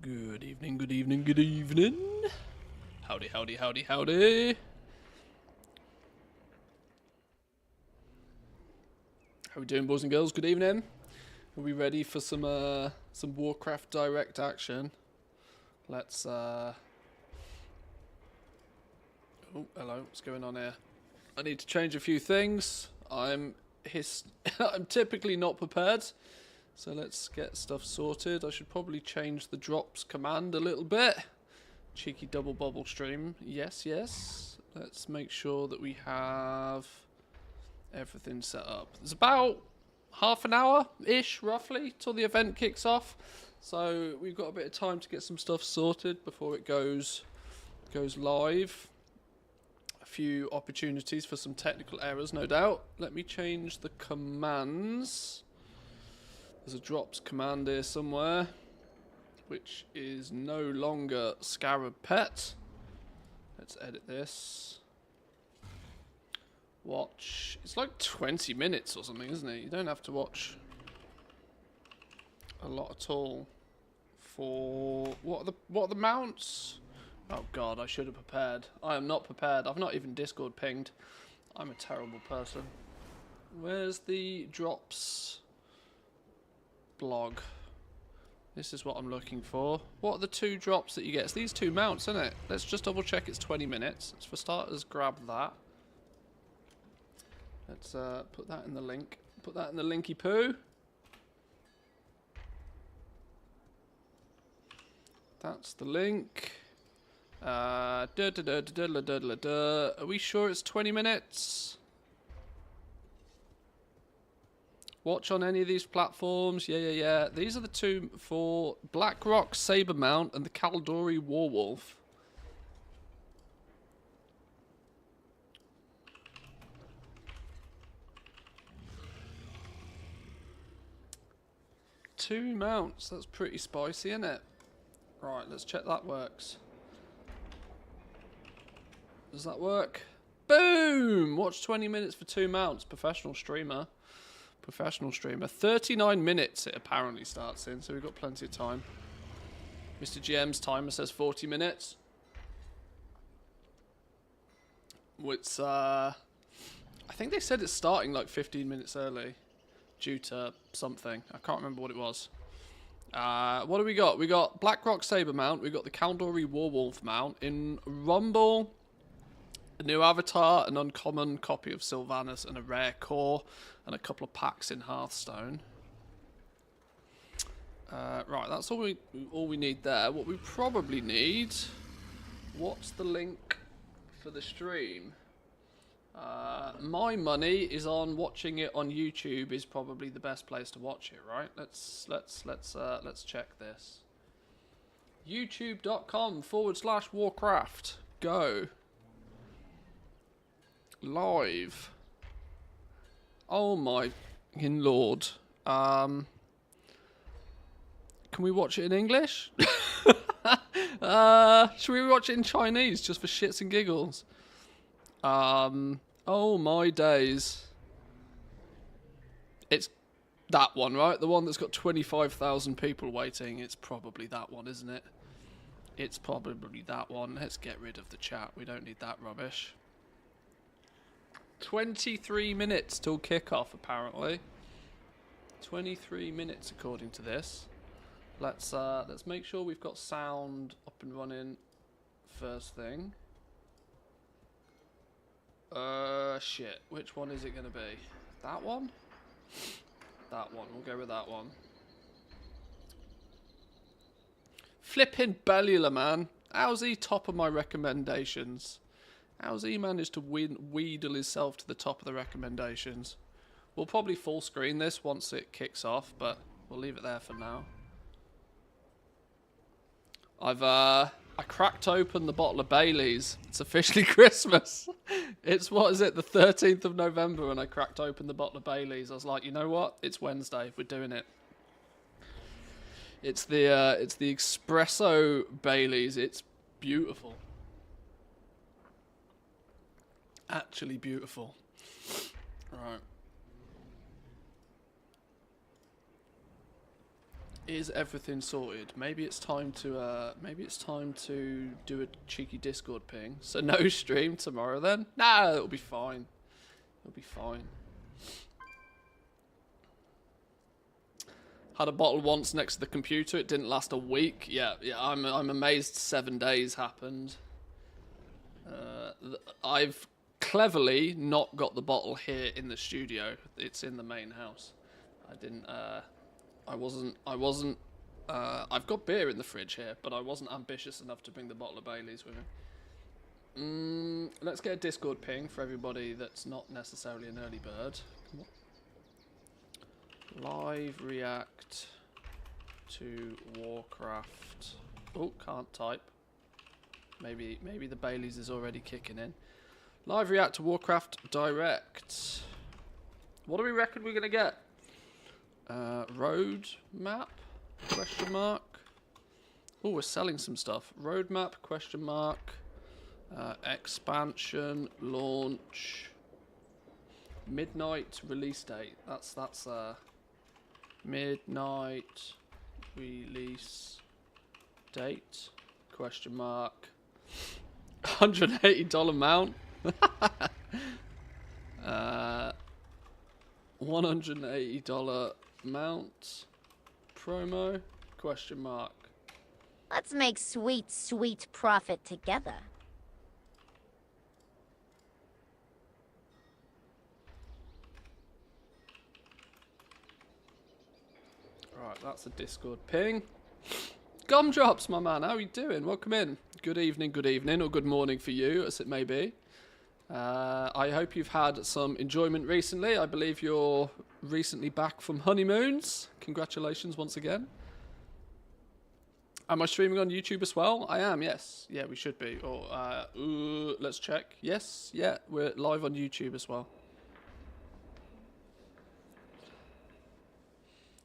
Good evening, good evening, good evening. Howdy, howdy, howdy, howdy. How we doing, boys and girls? Good evening. Are we ready for some Warcraft direct action? Let's Oh, hello. What's going on here? I need to change a few things. I'm typically not prepared. So let's get stuff sorted. I should probably change the drops command a little bit. Cheeky double bubble stream. Yes, yes. Let's make sure that we have everything set up. There's about half an hour-ish, roughly, till the event kicks off. So we've got a bit of time to get some stuff sorted before it goes live. A few opportunities for some technical errors, no doubt. Let me change the commands. There's a drops command here somewhere, which is no longer Scarab Pet. Let's edit this. Watch. It's like 20 minutes or something, isn't it? You don't have to watch a lot at all. For what are the mounts? Oh god, I should have prepared. I am not prepared. I've not even Discord pinged. I'm a terrible person. Where's the drops blog? This is what I'm looking for. What are the two drops that you get? It's these two mounts, isn't it? Let's just double check it's 20 minutes. Let's, for starters, grab that. Let's put that in the link. Put that in the linky poo. That's the link. Are we sure it's 20 minutes? Watch on any of these platforms. Yeah. These are the two for Blackrock Saber Mount and the Kaldori Warwolf. Two mounts. That's pretty spicy, isn't it? Right, let's check that works. Does that work? Boom! Watch 20 minutes for two mounts. Professional streamer. 39 minutes it apparently starts in, so we've got plenty of time. Mr. GM's timer says 40 minutes. It's, I think they said it's starting like 15 minutes early. Due to something. I can't remember what it was. What do we got? We got Blackrock Saber Mount. We got the Kaldori Warwolf Mount. In Rumble, a new avatar, an uncommon copy of Sylvanas, and a rare core, and a couple of packs in Hearthstone. Right, that's all we need there. What we probably need. What's the link for the stream? My money is on watching it on YouTube. Is probably the best place to watch it, right? Let's check this. YouTube.com/Warcraft. Go. Live. Oh my lord. Can we watch it in English? Should we watch it in Chinese just for shits and giggles? Oh my days. It's that one, right? The one that's got 25,000 people waiting. It's probably that one, isn't it? It's probably that one. Let's get rid of the chat. We don't need that rubbish. 23 minutes till kickoff, apparently. 23 minutes according to this. Let's make sure we've got sound up and running first thing. Shit. Which one is it going to be? That one? That one. We'll go with that one. Flipping Bellula, man. How's he top of my recommendations? How's he managed to wheedle himself to the top of the recommendations? We'll probably full screen this once it kicks off, but we'll leave it there for now. I cracked open the bottle of Bailey's. It's officially Christmas. It's, what is it, the 13th of November, and I cracked open the bottle of Bailey's. I was like, you know what? It's Wednesday. We're doing it. It's the espresso Bailey's. It's beautiful. Actually beautiful. Right. Is everything sorted? Maybe it's time to do a cheeky Discord ping. So no stream tomorrow then? Nah, it'll be fine. It'll be fine. Had a bottle once next to the computer. It didn't last a week. Yeah. I'm amazed 7 days happened. I've cleverly not got the bottle here in the studio. It's in the main house. I didn't. I wasn't. I've got beer in the fridge here, but I wasn't ambitious enough to bring the bottle of Bailey's with me. Let's get a Discord ping for everybody that's not necessarily an early bird. Live react to Warcraft. Oh, can't type. Maybe the Bailey's is already kicking in. Live react to Warcraft direct. What do we reckon we're gonna get? Road map? Question mark. Oh, we're selling some stuff. Roadmap? Question mark. Expansion launch. Midnight release date. That's midnight release date. Question mark. $180 mount. $180 mount promo question mark. Let's make sweet, sweet profit together. Right, that's a Discord ping. Gumdrops, my man, how are you doing? Welcome in. Good evening, or good morning for you, as it may be. I hope you've had some enjoyment recently. I believe you're recently back from honeymoons. Congratulations once again. Am I streaming on YouTube as well? I am, yes. Yeah, we should be. Or let's check. Yes, yeah, we're live on YouTube as well.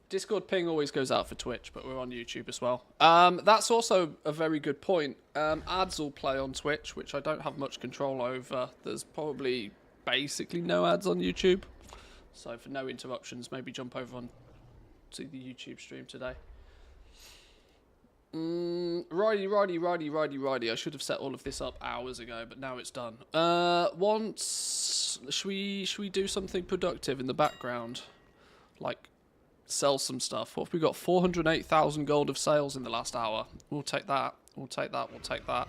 Discord ping always goes out for Twitch, but we're on YouTube as well. That's also a very good point. Ads will play on Twitch, which I don't have much control over. There's probably basically no ads on YouTube. So for no interruptions, maybe jump over on to the YouTube stream today. Righty. I should have set all of this up hours ago, but now it's done. Should we do something productive in the background? Like sell some stuff. What have we got? 408,000 gold of sales in the last hour. We'll take that. We'll take that.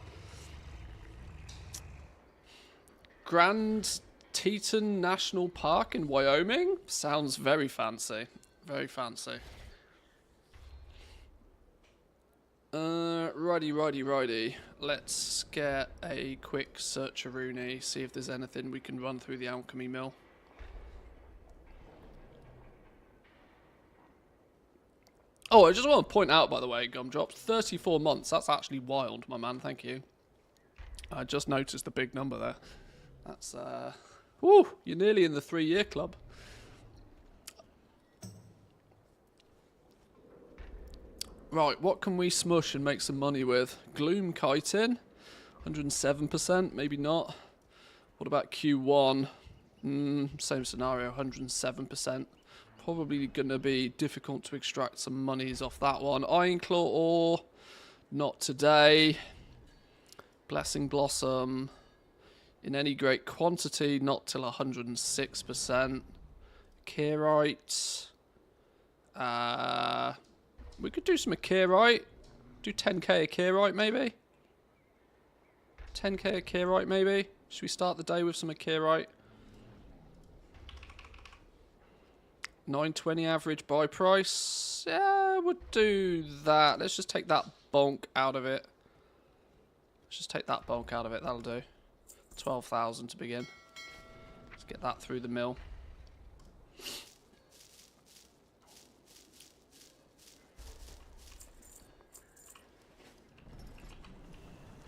Grand Teton National Park in Wyoming? Sounds very fancy. Very fancy. Righty. Let's get a quick search-a-rooney, see if there's anything we can run through the alchemy mill. Oh, I just want to point out, by the way, Gumdrops, 34 months. That's actually wild, my man. Thank you. I just noticed the big number there. That's, woo, you're nearly in the 3-year club. Right, what can we smush and make some money with? Gloom Chitin, 107%, maybe not. What about Q1? Same scenario, 107%. Probably going to be difficult to extract some monies off that one. Ironclaw ore, not today. Blessing Blossom, in any great quantity, not till 106%. Kyrite. We could do some Kyrite. Do 10k of Kyrite, maybe? 10k of Kyrite, maybe? Should we start the day with some Kyrite? 920 average buy price. Yeah, we'll do that. Let's just take that bonk out of it. That'll do. 12,000 to begin. Let's get that through the mill.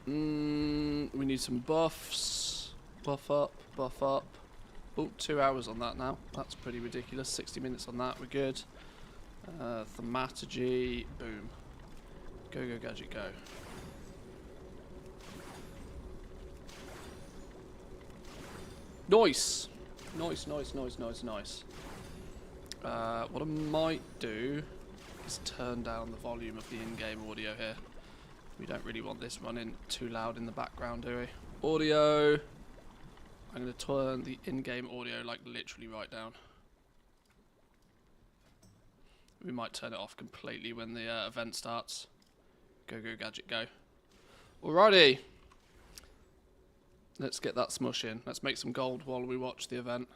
We need some buffs. Buff up. Oh, 2 hours on that now. That's pretty ridiculous. 60 minutes on that. We're good. Thaumaturgy. Boom. Go, gadget, go. Nice. What I might do is turn down the volume of the in-game audio here. We don't really want this running too loud in the background, do we? Audio. I'm going to turn the in-game audio like literally right down. We might turn it off completely when the event starts. Go, go, gadget, go. Alrighty. Let's get that smush in. Let's make some gold while we watch the event.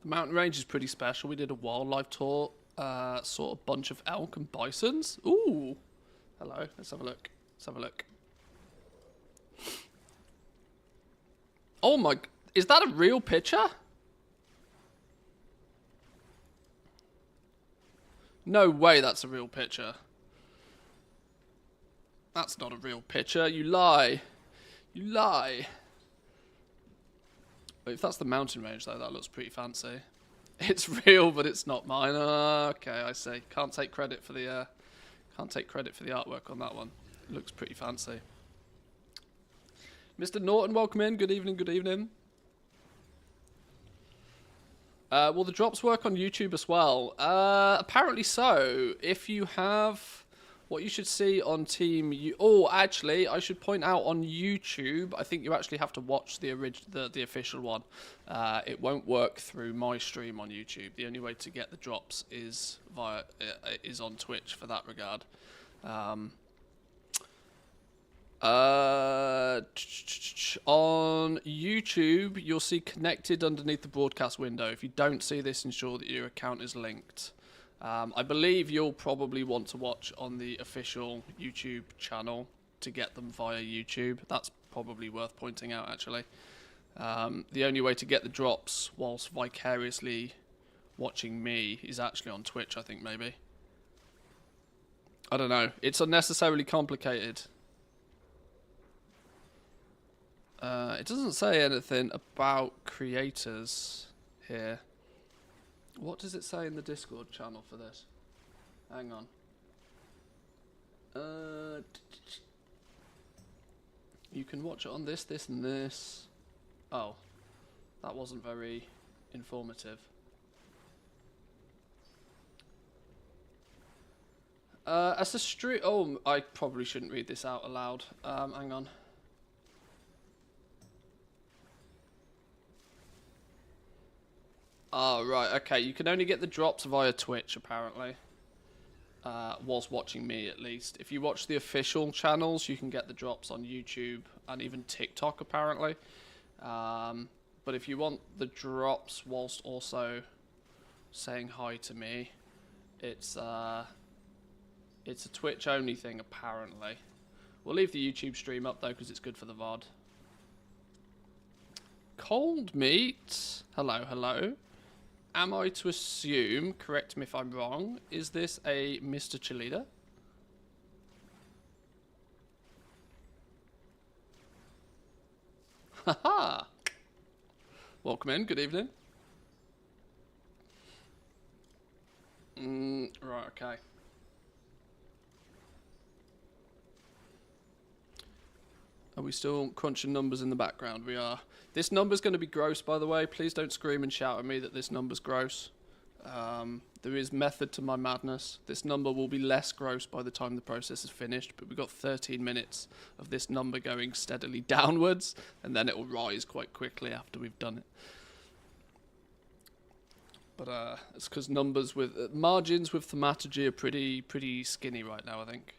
The mountain range is pretty special. We did a wildlife tour. Saw a bunch of elk and bisons. Ooh. Hello. Let's have a look. Let's have a look. Oh my... Is that a real picture? No way that's a real picture. That's not a real picture. You lie. You lie. If that's the mountain range, though, that looks pretty fancy. It's real, but it's not mine. Okay, I see. Can't take credit for the artwork on that one. It looks pretty fancy. Mr. Norton, welcome in. Good evening. Good evening. Will the drops work on YouTube as well? Apparently so. If you have... What you should see on actually, I should point out on YouTube, I think you actually have to watch the official one. It won't work through my stream on YouTube. The only way to get the drops is on Twitch for that regard. On YouTube, you'll see connected underneath the broadcast window. If you don't see this, ensure that your account is linked. I believe you'll probably want to watch on the official YouTube channel to get them via YouTube. That's probably worth pointing out, actually. The only way to get the drops whilst vicariously watching me is actually on Twitch, I think, maybe. I don't know. It's unnecessarily complicated. It doesn't say anything about creators here. What does it say in the Discord channel for this? Hang on. You can watch it on this, and this. Oh, that wasn't very informative. As a stream... Oh, I probably shouldn't read this out aloud. Hang on. Oh, right, okay. You can only get the drops via Twitch, apparently. Whilst watching me, at least. If you watch the official channels, you can get the drops on YouTube and even TikTok, apparently. But if you want the drops whilst also saying hi to me, it's a Twitch-only thing, apparently. We'll leave the YouTube stream up, though, because it's good for the VOD. Cold meat. Hello, hello. Am I to assume, correct me if I'm wrong, is this a Mr. Cholita? Haha! Welcome in, good evening. Right, okay. Are we still crunching numbers in the background? We are. This number's going to be gross, by the way. Please don't scream and shout at me that this number's gross. There is method to my madness. This number will be less gross by the time the process is finished, but we've got 13 minutes of this number going steadily downwards, and then it will rise quite quickly after we've done it. But it's because numbers with... margins with thaumaturgy are pretty skinny right now, I think.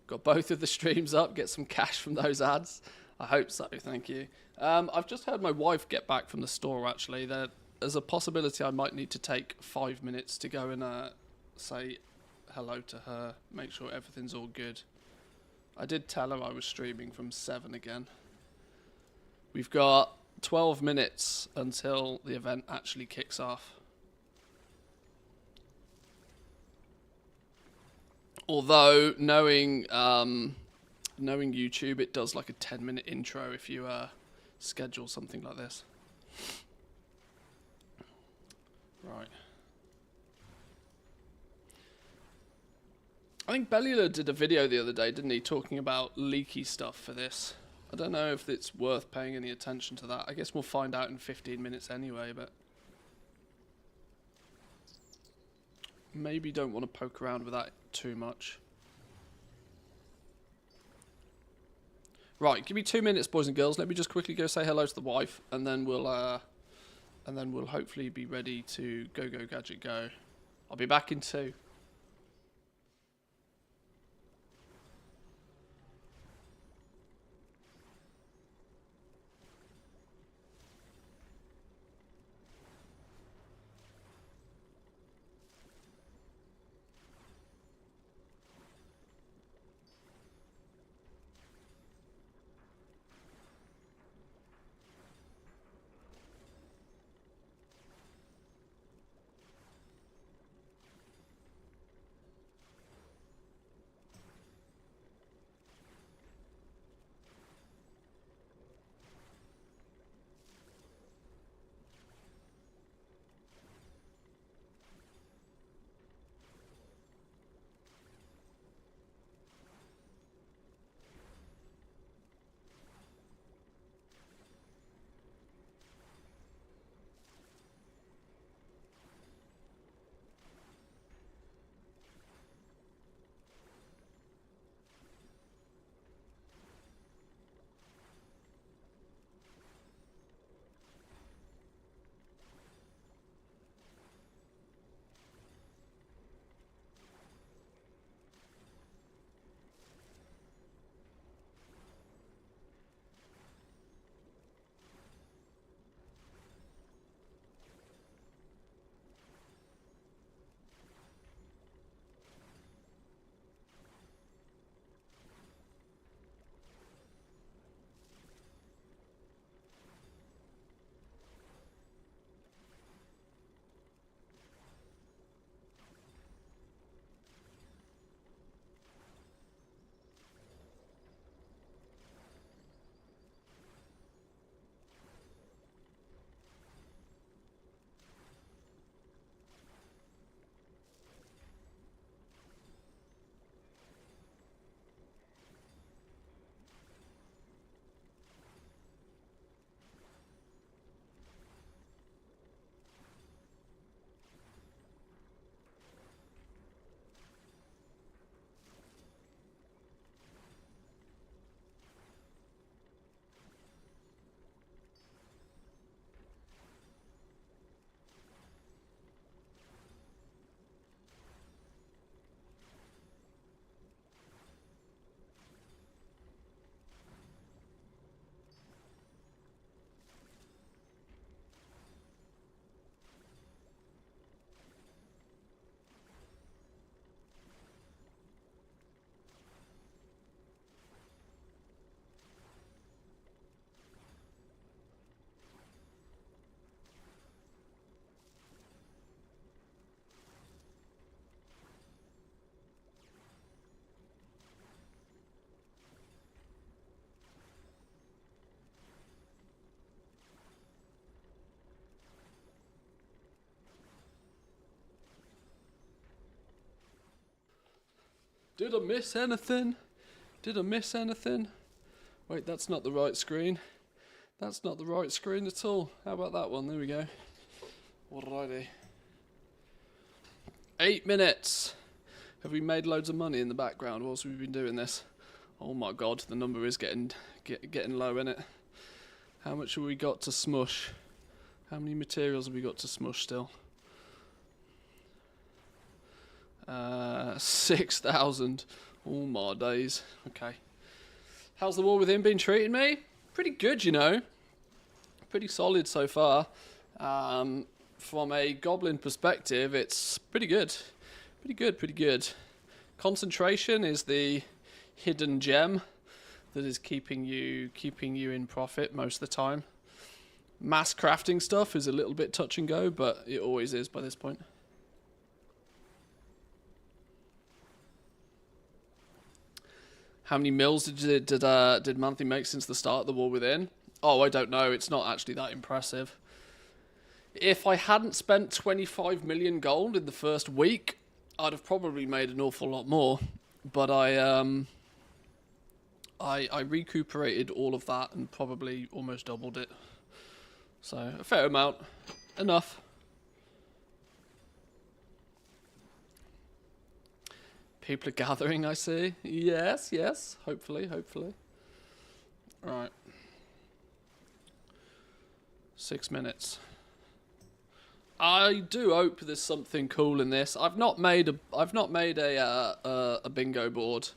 Got both of the streams up, get some cash from those ads. I hope so, thank you. I've just heard my wife get back from the store, actually. There's a possibility I might need to take 5 minutes to go and say hello to her, make sure everything's all good. I did tell her I was streaming from 7 again. We've got 12 minutes until the event actually kicks off. Although, knowing YouTube, it does like a 10-minute intro if you schedule something like this. Right. I think Bellula did a video the other day, didn't he, talking about leaky stuff for this. I don't know if it's worth paying any attention to that. I guess we'll find out in 15 minutes anyway, but... maybe don't want to poke around with that too much. Right, give me 2 minutes, boys and girls. Let me just quickly go say hello to the wife, and then we'll hopefully be ready to go gadget go. I'll be back in 2. Did I miss anything? Did I miss anything? Wait, that's not the right screen. That's not the right screen at all. How about that one? There we go. Alrighty. 8 minutes. Have we made loads of money in the background whilst we've been doing this? Oh my god, the number is getting low, isn't it? How much have we got to smush? How many materials have we got to smush still? 6,000. Oh my days. Okay. How's the war with him been treating me? Pretty good, you know. Pretty solid so far. From a goblin perspective, it's pretty good. Pretty good. Concentration is the hidden gem that is keeping you in profit most of the time. Mass crafting stuff is a little bit touch and go, but it always is by this point. How many mils did Monthly make since the start of the war within? Oh, I don't know. It's not actually that impressive. If I hadn't spent 25 million gold in the first week, I'd have probably made an awful lot more. But I I recuperated all of that and probably almost doubled it. So, a fair amount. Enough. People are gathering, I see. Yes, yes. Hopefully, hopefully. Right. 6 minutes. I do hope there's something cool in this. I've not made a bingo board,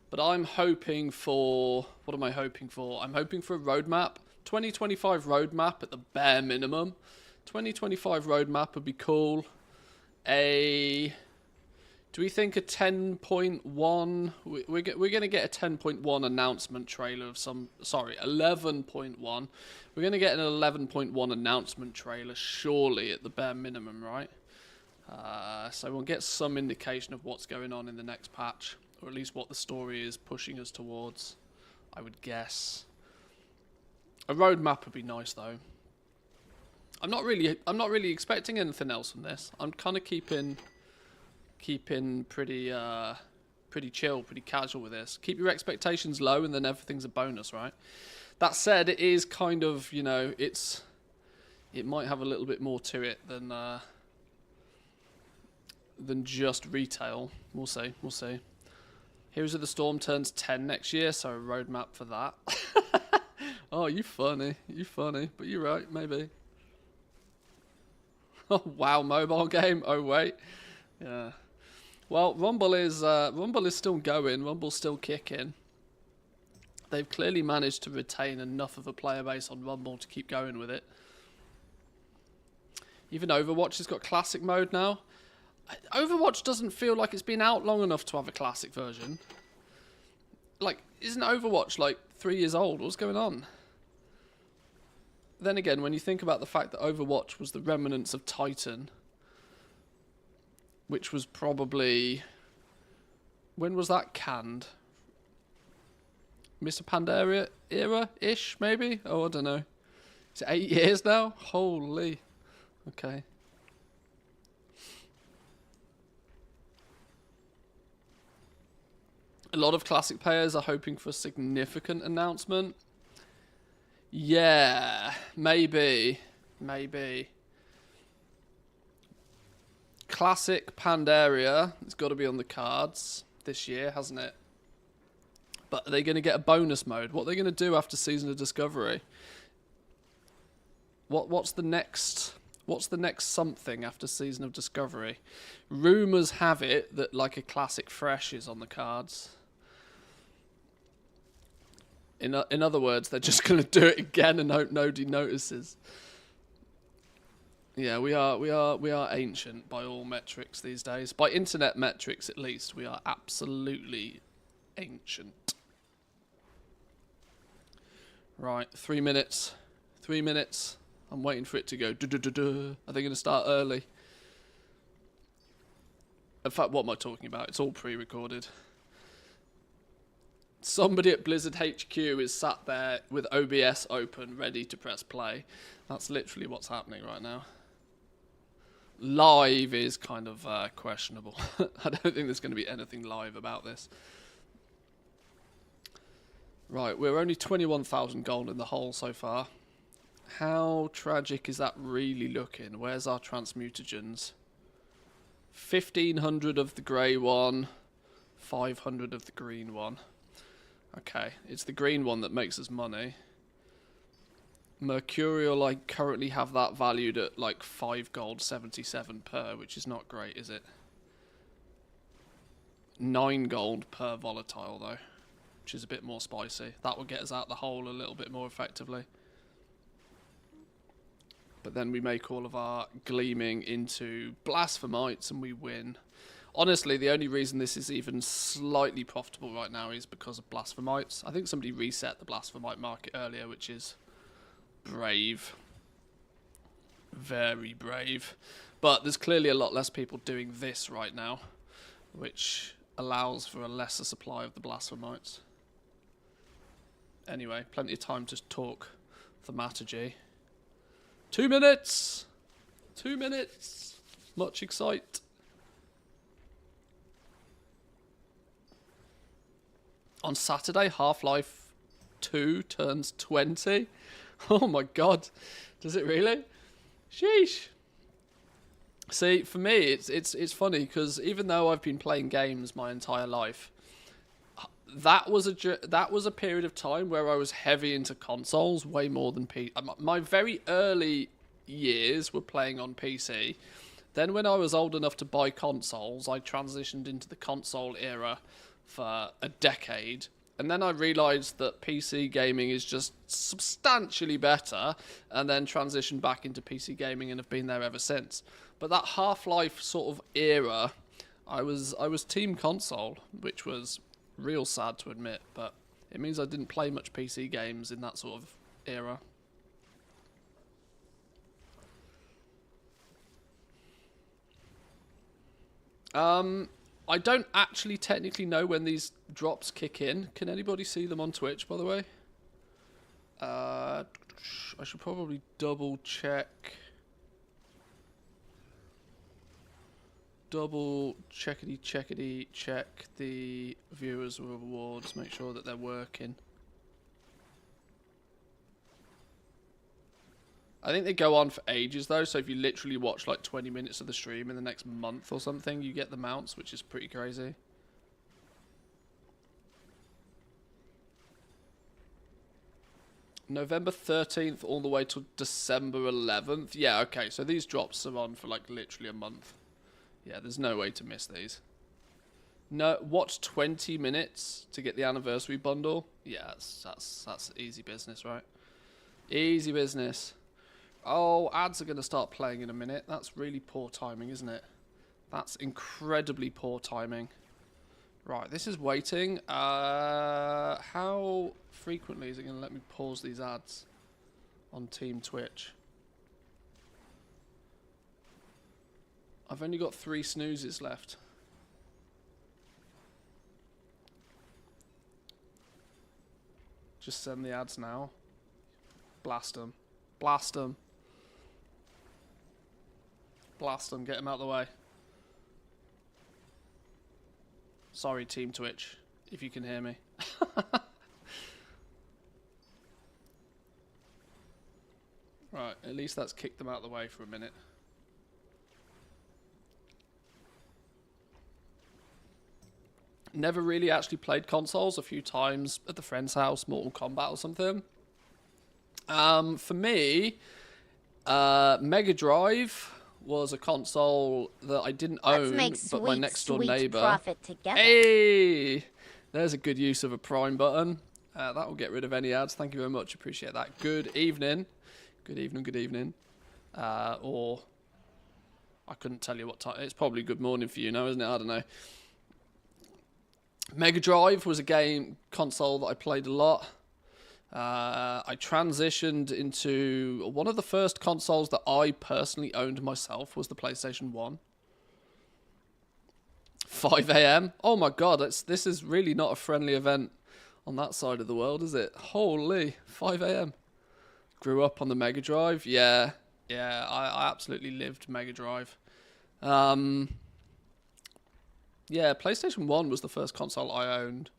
but I'm hoping for, what am I hoping for? I'm hoping for a roadmap. 2025 roadmap at the bare minimum. 2025 roadmap would be cool. Do we think a 10.1? We're going to get a 10.1 announcement trailer of some. Sorry, 11.1. We're going to get an 11.1 announcement trailer, surely, at the bare minimum, right? So we'll get some indication of what's going on in the next patch, or at least what the story is pushing us towards, I would guess. A roadmap would be nice, though. I'm not really expecting anything else from this. I'm kind of keeping pretty chill, pretty casual with this. Keep your expectations low, and then everything's a bonus, right? That said, it is kind of, you know, it might have a little bit more to it than just retail. We'll see, we'll see. Heroes of the Storm turns 10 next year, so a roadmap for that. Oh, you funny, but you're right, maybe. Oh wow, mobile game. Oh wait, yeah. Well, Rumble is still going. Rumble's still kicking. They've clearly managed to retain enough of a player base on Rumble to keep going with it. Even Overwatch has got classic mode now. Overwatch doesn't feel like it's been out long enough to have a classic version. Like, isn't Overwatch like 3 years old? What's going on? Then again, when you think about the fact that Overwatch was the remnants of Titan, which was probably... When was that canned? Mr. Pandaria era-ish, maybe? Oh, I don't know. Is it 8 years now? Holy. Okay. A lot of classic players are hoping for a significant announcement. Yeah, maybe. Maybe. Classic Pandaria has got to be on the cards this year, hasn't it? But are they going to get a bonus mode? What are they going to do after Season of Discovery? What's the next something after Season of Discovery? Rumours have it that like a classic fresh is on the cards. In other words, they're just going to do it again and hope nobody notices. Yeah, we are ancient by all metrics these days. By internet metrics, at least, we are absolutely ancient. Right, 3 minutes. 3 minutes. I'm waiting for it to go. Are they going to start early? In fact, what am I talking about? It's all pre-recorded. Somebody at Blizzard HQ is sat there with OBS open, ready to press play. That's literally what's happening right now. Live is kind of questionable. I don't think there's going to be anything live about this. Right, we're only 21,000 gold in the hole so far. How tragic is that really looking? Where's our transmutagens? 1,500 of the grey one, 500 of the green one. Okay, it's the green one that makes us money. Mercurial, I currently have that valued at like 5 gold, 77 per, which is not great, is it? 9 gold per volatile, though, which is a bit more spicy. That will get us out the hole a little bit more effectively. But then we make all of our gleaming into blasphemites and we win. Honestly, the only reason this is even slightly profitable right now is because of blasphemites. I think somebody reset the blasphemite market earlier, which is brave. Very brave. But there's clearly a lot less people doing this right now, which allows for a lesser supply of the blasphemites. Anyway, plenty of time to talk thaumaturgy. 2 minutes! 2 minutes! Much excite. On Saturday, Half-Life 2 turns 20. Oh my god. Does it really? Sheesh. See, for me, it's funny because even though I've been playing games my entire life, that was a period of time where I was heavy into consoles way more than PC. My very early years were playing on PC. Then when I was old enough to buy consoles, I transitioned into the console era for a decade. And then I realised that PC gaming is just substantially better, and then transitioned back into PC gaming and have been there ever since. But that Half-Life sort of era, I was team console, which was real sad to admit, but it means I didn't play much PC games in that sort of era. I don't actually technically know when these drops kick in. Can anybody see them on Twitch, by the way? I should probably double check. Double checkity check the viewers rewards. Make sure that they're working. I think they go on for ages though, so if you literally watch like 20 minutes of the stream in the next month or something, you get the mounts, which is pretty crazy. November 13th all the way to December 11th. Yeah, okay, so these drops are on for like literally a month. Yeah, there's no way to miss these. No, watch 20 minutes to get the anniversary bundle. Yeah, that's easy business, right? Easy business. Oh, ads are going to start playing in a minute. That's really poor timing, isn't it? That's incredibly poor timing. Right, this is waiting. How frequently is it going to let me pause these ads on Team Twitch? I've only got 3 snoozes left. Just send the ads now. Blast them. Blast them. Blast them. Get them out of the way. Sorry, Team Twitch, if you can hear me. Right, at least that's kicked them out of the way for a minute. Never really actually played consoles. A few times at the friend's house, Mortal Kombat or something. For me, Mega Drive was a console that I didn't own, but my next door neighbor. Hey, there's a good use of a Prime button. That will get rid of any ads. Thank you very much. Appreciate that. Good evening. Good evening. Good evening. Or I couldn't tell you what time. It's probably good morning for you now, isn't it? I don't know. Mega Drive was a game console that I played a lot. I transitioned into one of the first consoles that I personally owned myself was the PlayStation 1. 5 a.m. Oh my god, this is really not a friendly event on that side of the world, is it? Holy, 5 a.m. Grew up on the Mega Drive. Yeah, I absolutely lived Mega Drive. Yeah, PlayStation 1 was the first console I owned.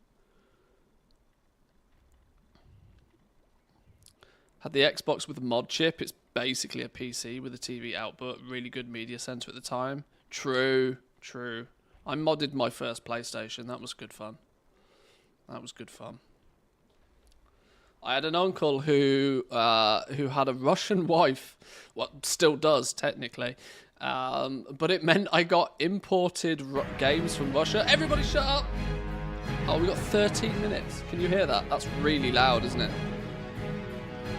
Had the Xbox with a mod chip. It's basically a PC with a TV output. Really good media center at the time. True. I modded my first PlayStation. That was good fun. I had an uncle who had a Russian wife. Well, still does, technically. But it meant I got imported games from Russia. Everybody shut up! Oh, we got 13 minutes. Can you hear that? That's really loud, isn't it?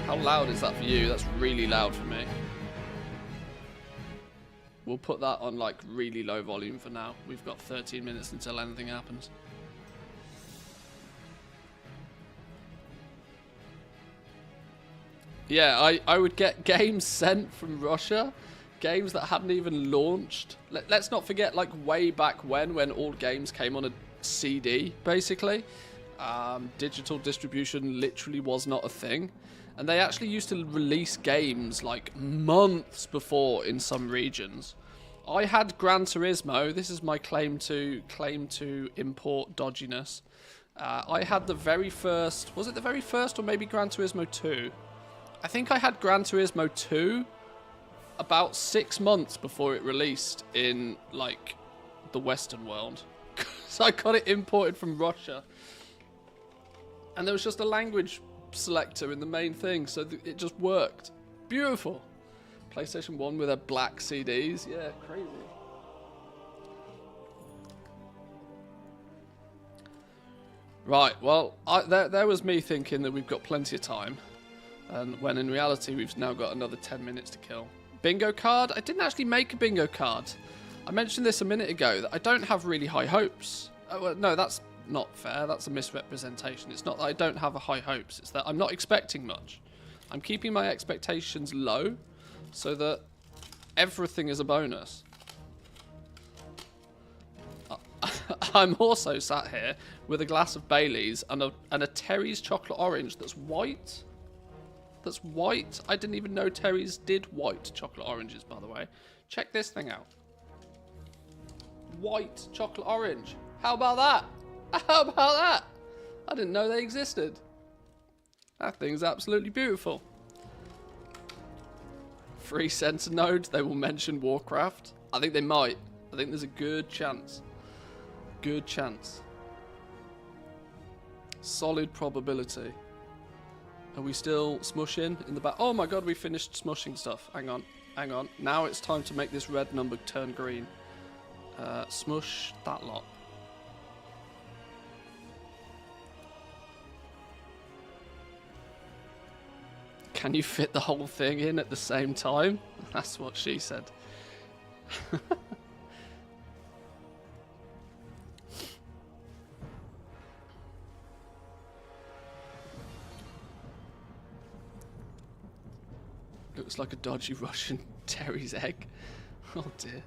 How loud is that for you? That's really loud for me. We'll put that on like really low volume for now. We've got 13 minutes until anything happens. Yeah, I would get games sent from Russia. Games that hadn't even launched. Let's not forget, like, way back when all games came on a CD, basically. Digital distribution literally was not a thing. And they actually used to release games, like, months before in some regions. I had Gran Turismo. This is my claim to import dodginess. I had the very first... Was it the very first or maybe Gran Turismo 2? I think I had Gran Turismo 2 about 6 months before it released in, like, the Western world. So I got it imported from Russia. And there was just a language selector in the main thing, so it just worked. Beautiful. PlayStation 1 with their black CDs. Yeah, crazy. Right, well, there was me thinking that we've got plenty of time. And when in reality, we've now got another 10 minutes to kill. Bingo card? I didn't actually make a bingo card. I mentioned this a minute ago, that I don't have really high hopes. Well, no, that's not fair. That's a misrepresentation. It's not that I don't have high hopes. It's that I'm not expecting much. I'm keeping my expectations low so that everything is a bonus. I'm also sat here with a glass of Bailey's and a Terry's chocolate orange that's white. That's white. I didn't even know Terry's did white chocolate oranges, by the way. Check this thing out. White chocolate orange. How about that? How about that? I didn't know they existed. That thing's absolutely beautiful. Free center node. They will mention Warcraft. I think they might. I think there's a good chance. Good chance. Solid probability. Are we still smushing in the back? Oh my god, we finished smushing stuff. Hang on, hang on. Now it's time to make this red number turn green. Smush that lot. Can you fit the whole thing in at the same time? That's what she said. Looks like a dodgy Russian Terry's egg. Oh dear.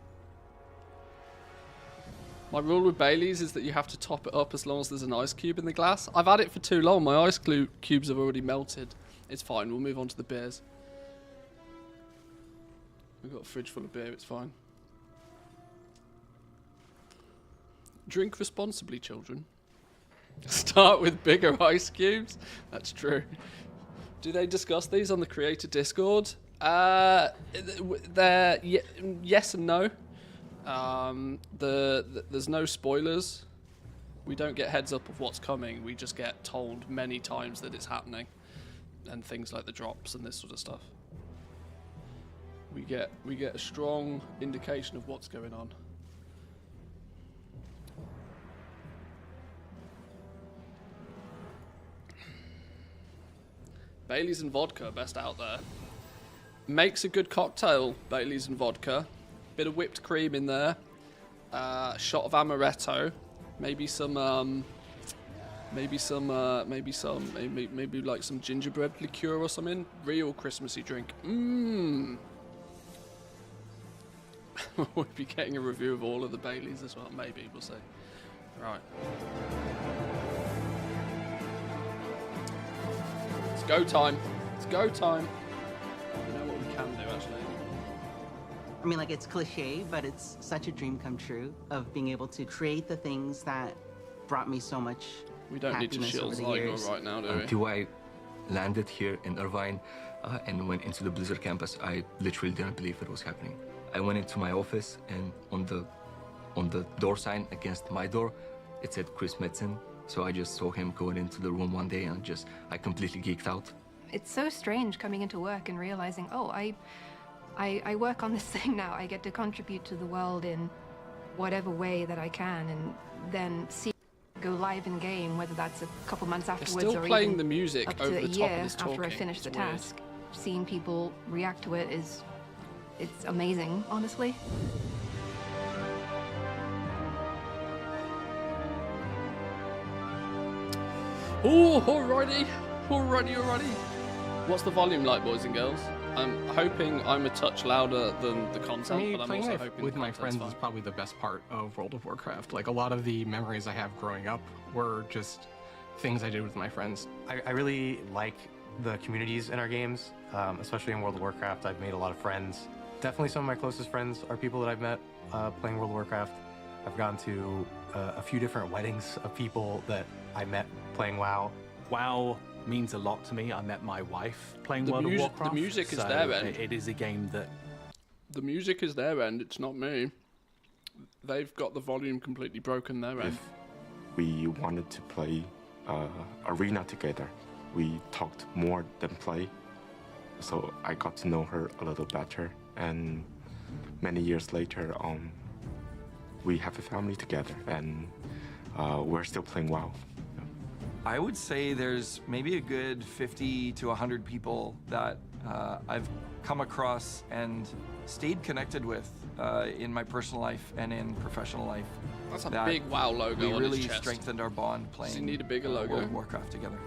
My rule with Bailey's is that you have to top it up as long as there's an ice cube in the glass. I've had it for too long. My ice cubes have already melted. It's fine. We'll move on to the beers. We've got a fridge full of beer. It's fine. Drink responsibly, children. Start with bigger ice cubes. That's true. Do they discuss these on the creator Discord? They're yes and no. There's no spoilers. We don't get heads up of what's coming. We just get told many times that it's happening, and things like the drops and this sort of stuff. We get a strong indication of what's going on. Bailey's and vodka, best out there. Makes a good cocktail, Bailey's and vodka. Bit of whipped cream in there. Shot of amaretto. Maybe like some gingerbread liqueur or something. Real Christmassy drink. Mmm. We'll be getting a review of all of the Baileys as well. Maybe, we'll see. Right. It's go time. It's go time. You know what we can do, actually. I mean, like, it's cliche, but it's such a dream come true of being able to create the things that brought me so much We don't need to happiness shield over the Zygo years. right now, do we? Until I landed here in Irvine and went into the Blizzard campus, I literally didn't believe it was happening. I went into my office, and on the door sign against my door, it said Chris Metzen. So I just saw him going into the room one day, and I completely geeked out. It's so strange coming into work and realizing, oh, I work on this thing now. I get to contribute to the world in whatever way that I can, and then see go live in game, whether that's a couple months afterwards still or playing even the music up over to a the top year of this after I talking. finish the It's weird. task. Seeing people react to it it's amazing, honestly. Oh, alrighty. What's the volume like, boys and girls? I'm hoping I'm a touch louder than the For content, me, but I'm playing also it hoping with the my content's friends fine. is probably the best part of World of Warcraft. Like, a lot of the memories I have growing up were just things I did with my friends. I really like the communities in our games, especially in World of Warcraft. I've made a lot of friends. Definitely some of my closest friends are people that I've met playing World of Warcraft. I've gone to a few different weddings of people that I met playing WoW. WoW means a lot to me. I met my wife playing The World of music- the Warcraft. music is so their end. It is a game that The music is their end, it's not me. They've got the volume completely broken their end. If we wanted to play arena together, we talked more than play. So I got to know her a little better, and many years later, we have a family together, and we're still playing WoW. I would say there's maybe a good 50 to 100 people that I've come across and stayed connected with in my personal life and in professional life. That's a that big WoW logo we on really his chest. strengthened our bond playing Does he need a bigger logo? World of Warcraft together.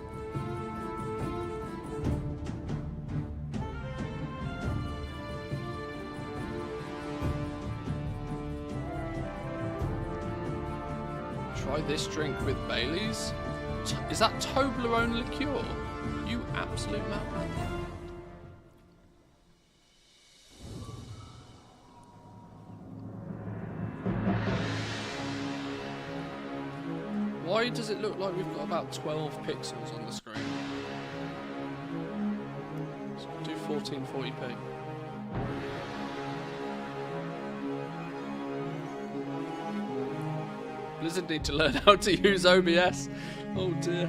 Try this drink with Bailey's. Is that Toblerone liqueur? You absolute madman. Why does it look like we've got about 12 pixels on the screen? So we'll do 1440p. Blizzard need to learn how to use OBS. Oh dear.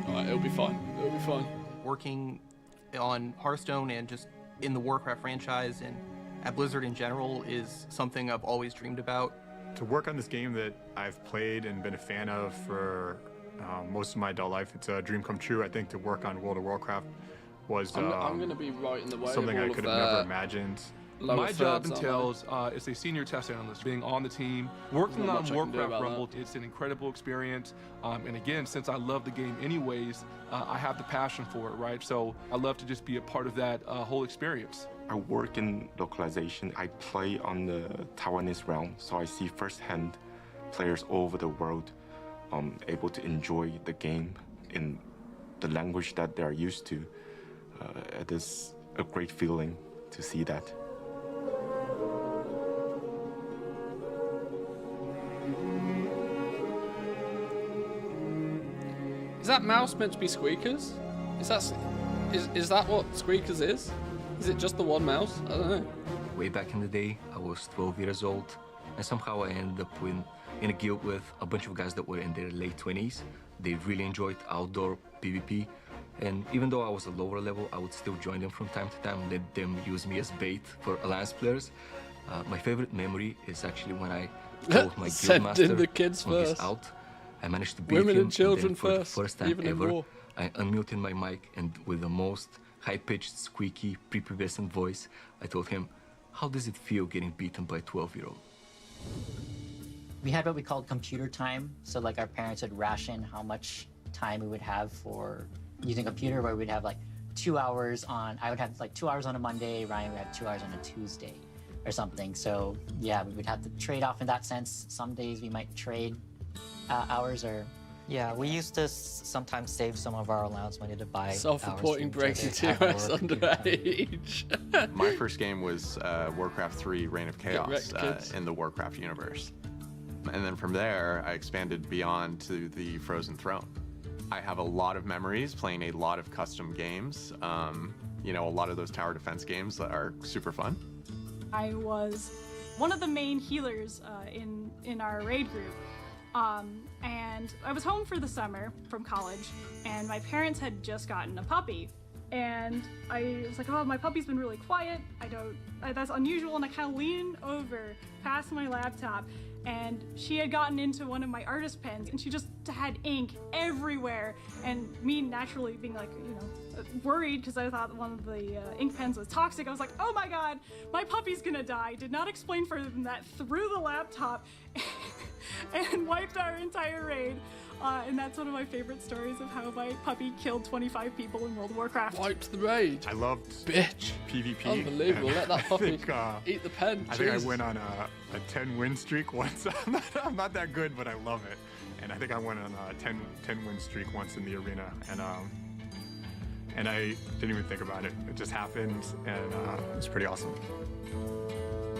Alright, it'll be fine. It'll be fine. Working on Hearthstone and just in the Warcraft franchise and at Blizzard in general is something I've always dreamed about. To work on this game that I've played and been a fan of for most of my adult life, it's a dream come true. I think to work on World of Warcraft was I'm going to be right in the way something of all I could of have never their imagined. My job thirds, entails as a senior test analyst, being on the team, working Not on much I can do Warcraft about Rumble. It's an incredible experience. And again, since I love the game anyways, I have the passion for it, right? So I love to just be a part of that whole experience. I work in localization. I play on the Taiwanese realm, so I see firsthand players all over the world able to enjoy the game in the language that they are used to. It is a great feeling to see that. Is that mouse meant to be squeakers? Is that what squeakers is? Is it just the one mouse? I don't know. Way back in the day, I was 12 years old, and somehow I ended up in a guild with a bunch of guys that were in their late 20s. They really enjoyed outdoor PvP, and even though I was a lower level, I would still join them from time to time, let them use me as bait for alliance players. My favorite memory is actually when I told my Send guildmaster in the kids when he's first. out. I managed to beat Women him, and children then for first, the first time even in ever, war. I unmuted my mic, and with the most high-pitched, squeaky, prepubescent voice, I told him, how does it feel getting beaten by a 12-year-old? We had what we called computer time. So like our parents would ration how much time we would have for using a computer, where we'd have like 2 hours on, I would have like 2 hours on a Monday, Ryan would have 2 hours on a Tuesday or something. So yeah, we would have to trade off in that sense. Some days we might trade hours or... Yeah, we used to sometimes save some of our allowance money to buy Self-reporting breaking TOS underage. My first game was Warcraft 3 Reign of Chaos in the Warcraft universe. And then from there, I expanded beyond to the Frozen Throne. I have a lot of memories playing a lot of custom games. You know, a lot of those tower defense games that are super fun. I was one of the main healers in our raid group. And I was home for the summer from college, and my parents had just gotten a puppy. And I was like, oh, my puppy's been really quiet. That's unusual. And I kind of lean over past my laptop, and she had gotten into one of my artist pens, and she just had ink everywhere. And me naturally being like, you know, worried because I thought one of the ink pens was toxic. I was like, oh my God, my puppy's gonna die. Did not explain further than that. Threw the laptop and wiped our entire raid. And that's one of my favorite stories of how my puppy killed 25 people in World of Warcraft. Wiped the raid. I loved Bitch. PvP. Unbelievable. Let that puppy eat the pen. I think I went on a 10-win streak once. I'm not that good, but I love it. And I think I went on a 10-win streak once in the arena. And I didn't even think about it. It just happened, and it's pretty awesome.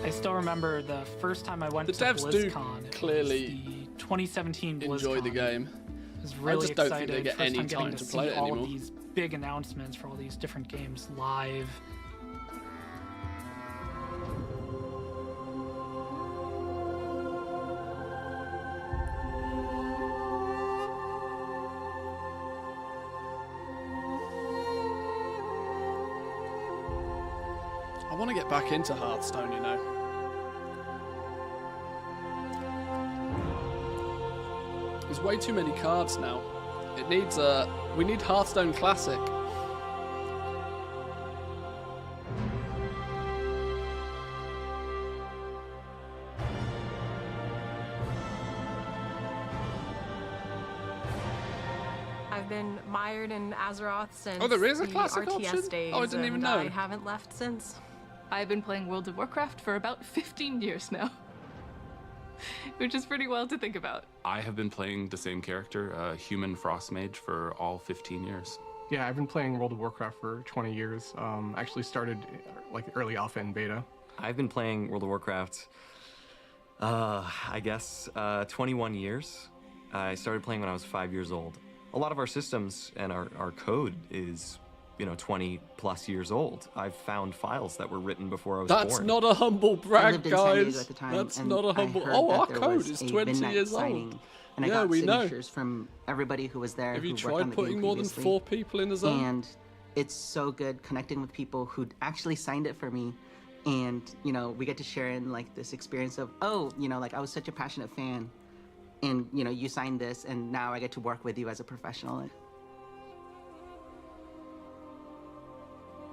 I still remember the first time I went The to devs do BlizzCon. It clearly was the 2017 BlizzCon. enjoy the game. I was really I just don't excited. think they get First any time getting time to to see play it all anymore. of these big announcements for all these different games live. I want to get back into Hearthstone, you know. There's way too many cards now. It needs we need Hearthstone Classic. I've been mired in Azeroth since Oh, there is a the classic RTS option? days, Oh, I didn't even and know. I haven't left since. I've been playing World of Warcraft for about 15 years now. Which is pretty wild to think about. I have been playing the same character, human frost mage, for all 15 years. Yeah, I've been playing World of Warcraft for 20 years. Actually started like early alpha and beta. I've been playing World of Warcraft, I guess, 21 years. I started playing when I was 5 years old. A lot of our systems and our code is, 20 plus years old. I've found files that were written before I was born. That's not a humble I brag, lived in San Diego guys. at the time, That's and not a I humble. heard Oh, that our there code was is a 20 midnight years signing, old. And I Yeah, got we know. signatures from everybody who was there. Have you who worked on tried the putting game more than previously. 4 people in a zone? And it's so good connecting with people who actually signed it for me. And, we get to share in like this experience of, like I was such a passionate fan. And, you signed this and now I get to work with you as a professional.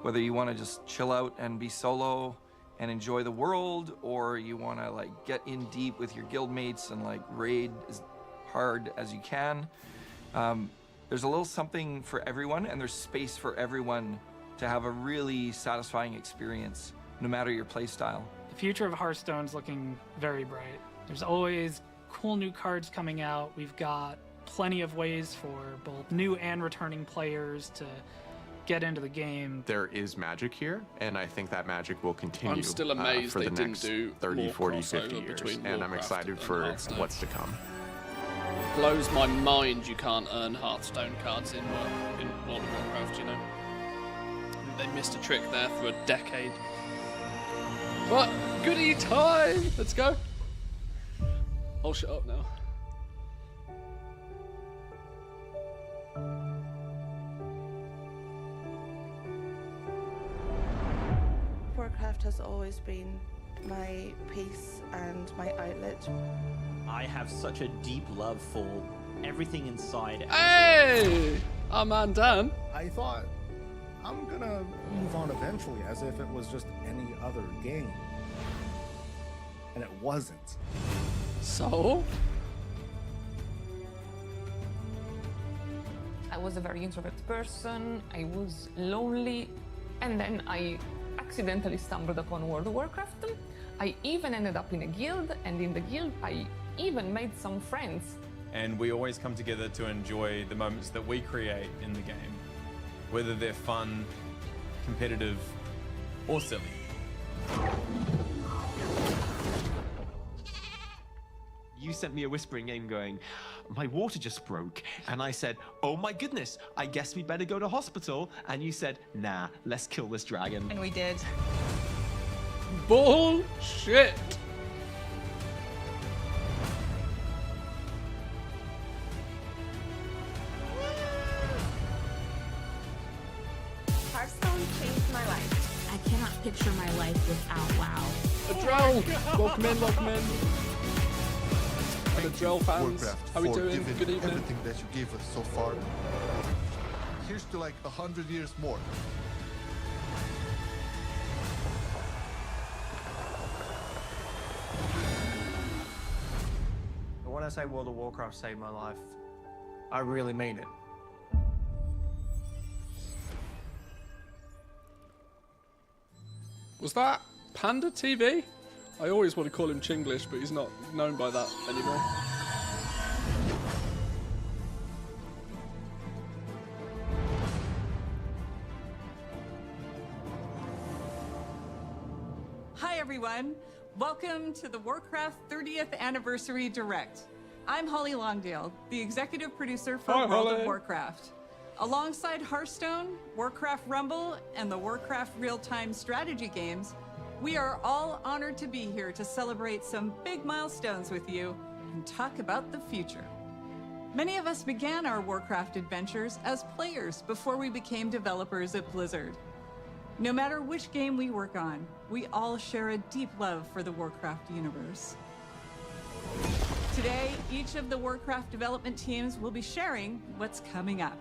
Whether you want to just chill out and be solo and enjoy the world, or you want to like get in deep with your guildmates and like raid as hard as you can. There's a little something for everyone, and there's space for everyone to have a really satisfying experience, no matter your playstyle. The future of Hearthstone's looking very bright. There's always cool new cards coming out. We've got plenty of ways for both new and returning players to get into the game. There is magic here, and I think that magic will continue I'm still amazed for they the didn't next do 30, more 40, crossover 50 years, between and I'm Warcraft excited and for Hearthstone. what's to come. Blows my mind you can't earn Hearthstone cards in World of Warcraft, They missed a trick there for a decade. But goodie time! Let's go. I'll shut up now. Warcraft has always been my peace and my outlet. I have such a deep love for everything inside. Hey! Our man Dan. I thought, I'm gonna move on eventually, as if it was just any other game. And it wasn't. So? I was a very introverted person, I was lonely, and then I accidentally stumbled upon World of Warcraft. I even ended up in a guild, and in the guild I even made some friends. And we always come together to enjoy the moments that we create in the game, whether they're fun, competitive, or silly. You sent me a whispering game going, my water just broke. And I said, oh my goodness, I guess we better go to hospital. And you said, nah, let's kill this dragon. And we did. Bullshit! Hearthstone changed my life. I cannot picture my life without WoW. A drow! Welcome in, welcome in. And the drow fans, Warcraft how we for doing? giving Good evening. everything that you gave us so far. Here's to like 100 years more. When I say World of Warcraft saved my life, I really mean it. Was that Panda TV? I always want to call him Chinglish, but he's not known by that anymore. Hi everyone! Welcome to the Warcraft 30th Anniversary Direct. I'm Holly Longdale, the executive producer for World of Warcraft. Alongside Hearthstone, Warcraft Rumble, and the Warcraft real-time strategy games, we are all honored to be here to celebrate some big milestones with you and talk about the future. Many of us began our Warcraft adventures as players before we became developers at Blizzard. No matter which game we work on, we all share a deep love for the Warcraft universe. Today, each of the Warcraft development teams will be sharing what's coming up.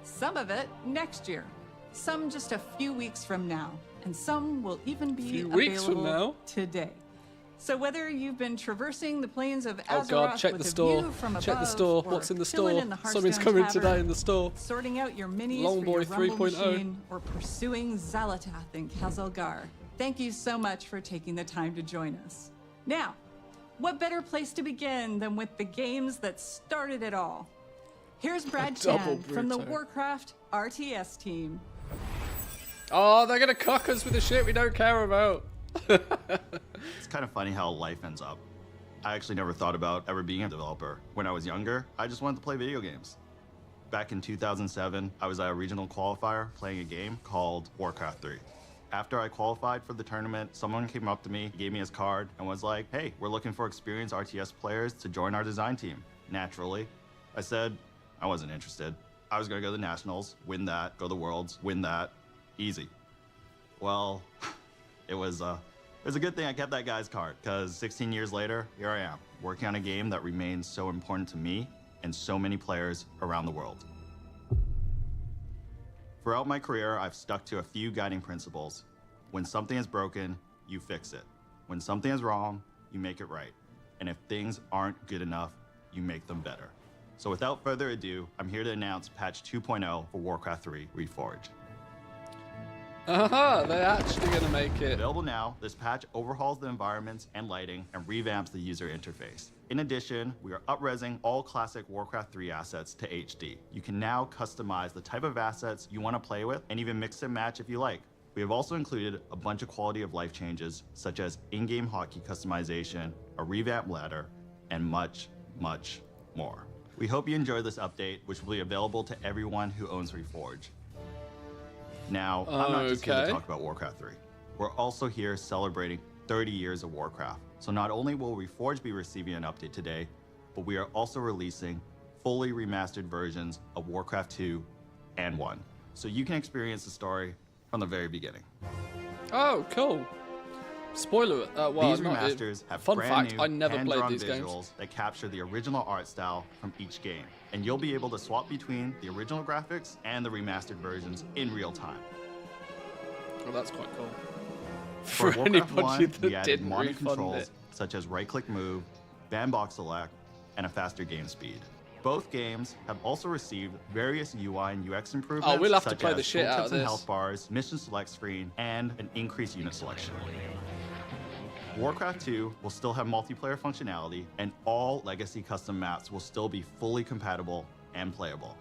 Some of it next year, some just a few weeks from now, and some will even be available today. So whether you've been traversing the plains of Azeroth check with the a store. view from Check the above, store. or What's in the chilling store? in the Something's Hearthstone coming Tavern, today in the store. sorting out your minis Longboy for your Rumble 3.0. machine, or pursuing Xalatath in Khazalgar. Thank you so much for taking the time to join us. Now, what better place to begin than with the games that started it all? Here's Brad Chan from the Warcraft RTS team. Oh, they're gonna cock us with the shit we don't care about. It's kind of funny how life ends up. I actually never thought about ever being a developer. When I was younger, I just wanted to play video games. Back in 2007, I was at a regional qualifier playing a game called Warcraft 3. After I qualified for the tournament, someone came up to me, gave me his card, and was like, "Hey, we're looking for experienced RTS players to join our design team." Naturally, I said I wasn't interested. I was gonna go to the Nationals, win that, go to the Worlds, win that. Easy. Well, it was a good thing I kept that guy's card, because 16 years later, here I am, working on a game that remains so important to me and so many players around the world. Throughout my career, I've stuck to a few guiding principles. When something is broken, you fix it. When something is wrong, you make it right. And if things aren't good enough, you make them better. So without further ado, I'm here to announce patch 2.0 for Warcraft 3 Reforged. They're actually gonna make it. Available now, this patch overhauls the environments and lighting and revamps the user interface. In addition, we are up-resing all classic Warcraft 3 assets to HD. You can now customize the type of assets you want to play with and even mix and match if you like. We have also included a bunch of quality of life changes, such as in-game hotkey customization, a revamped ladder, and much, much more. We hope you enjoy this update, which will be available to everyone who owns Reforged. Now, I'm not just here to talk about Warcraft 3. We're also here celebrating 30 years of Warcraft. So not only will Reforged be receiving an update today, but we are also releasing fully remastered versions of Warcraft 2 and 1. So you can experience the story from the very beginning. Oh, cool. Spoiler, well, these remasters have fun brand fact, new I never played hand-drawn these games. visuals that capture the original art style from each game, and you'll be able to swap between the original graphics and the remastered versions in real time. Well, that's quite cool. For For Warcraft anybody 1, that we added didn't modern refund controls it. such as right-click move, bandbox select, and a faster game speed. Both games have also received various UI and UX improvements. Oh, we'll have to such play as the shit out of tooltips and this. health bars, mission select screen, and an increased unit selection. Warcraft 2 will still have multiplayer functionality, and all legacy custom maps will still be fully compatible and playable.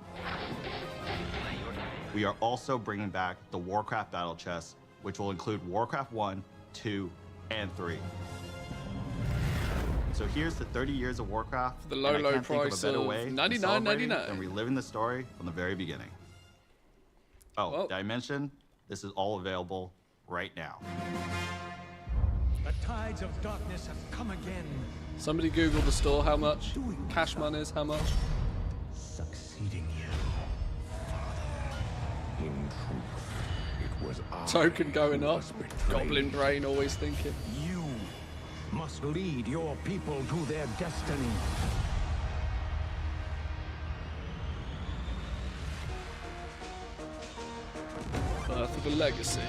We are also bringing back the Warcraft Battle Chest, which will include Warcraft 1, 2, and 3. So here's to 30 years of Warcraft, For the low, and I low can't think of a price better of way to $99.99. celebrating and reliving the story from the very beginning. Oh, did I mention this is all available right now? The tides of darkness have come again. Somebody Google the store, how much? Cash monies, how much? Succeeding you. In truth, it was I Token going who up. was betrayed. Goblin brain always thinking. You must lead your people to their destiny. Birth of a legacy.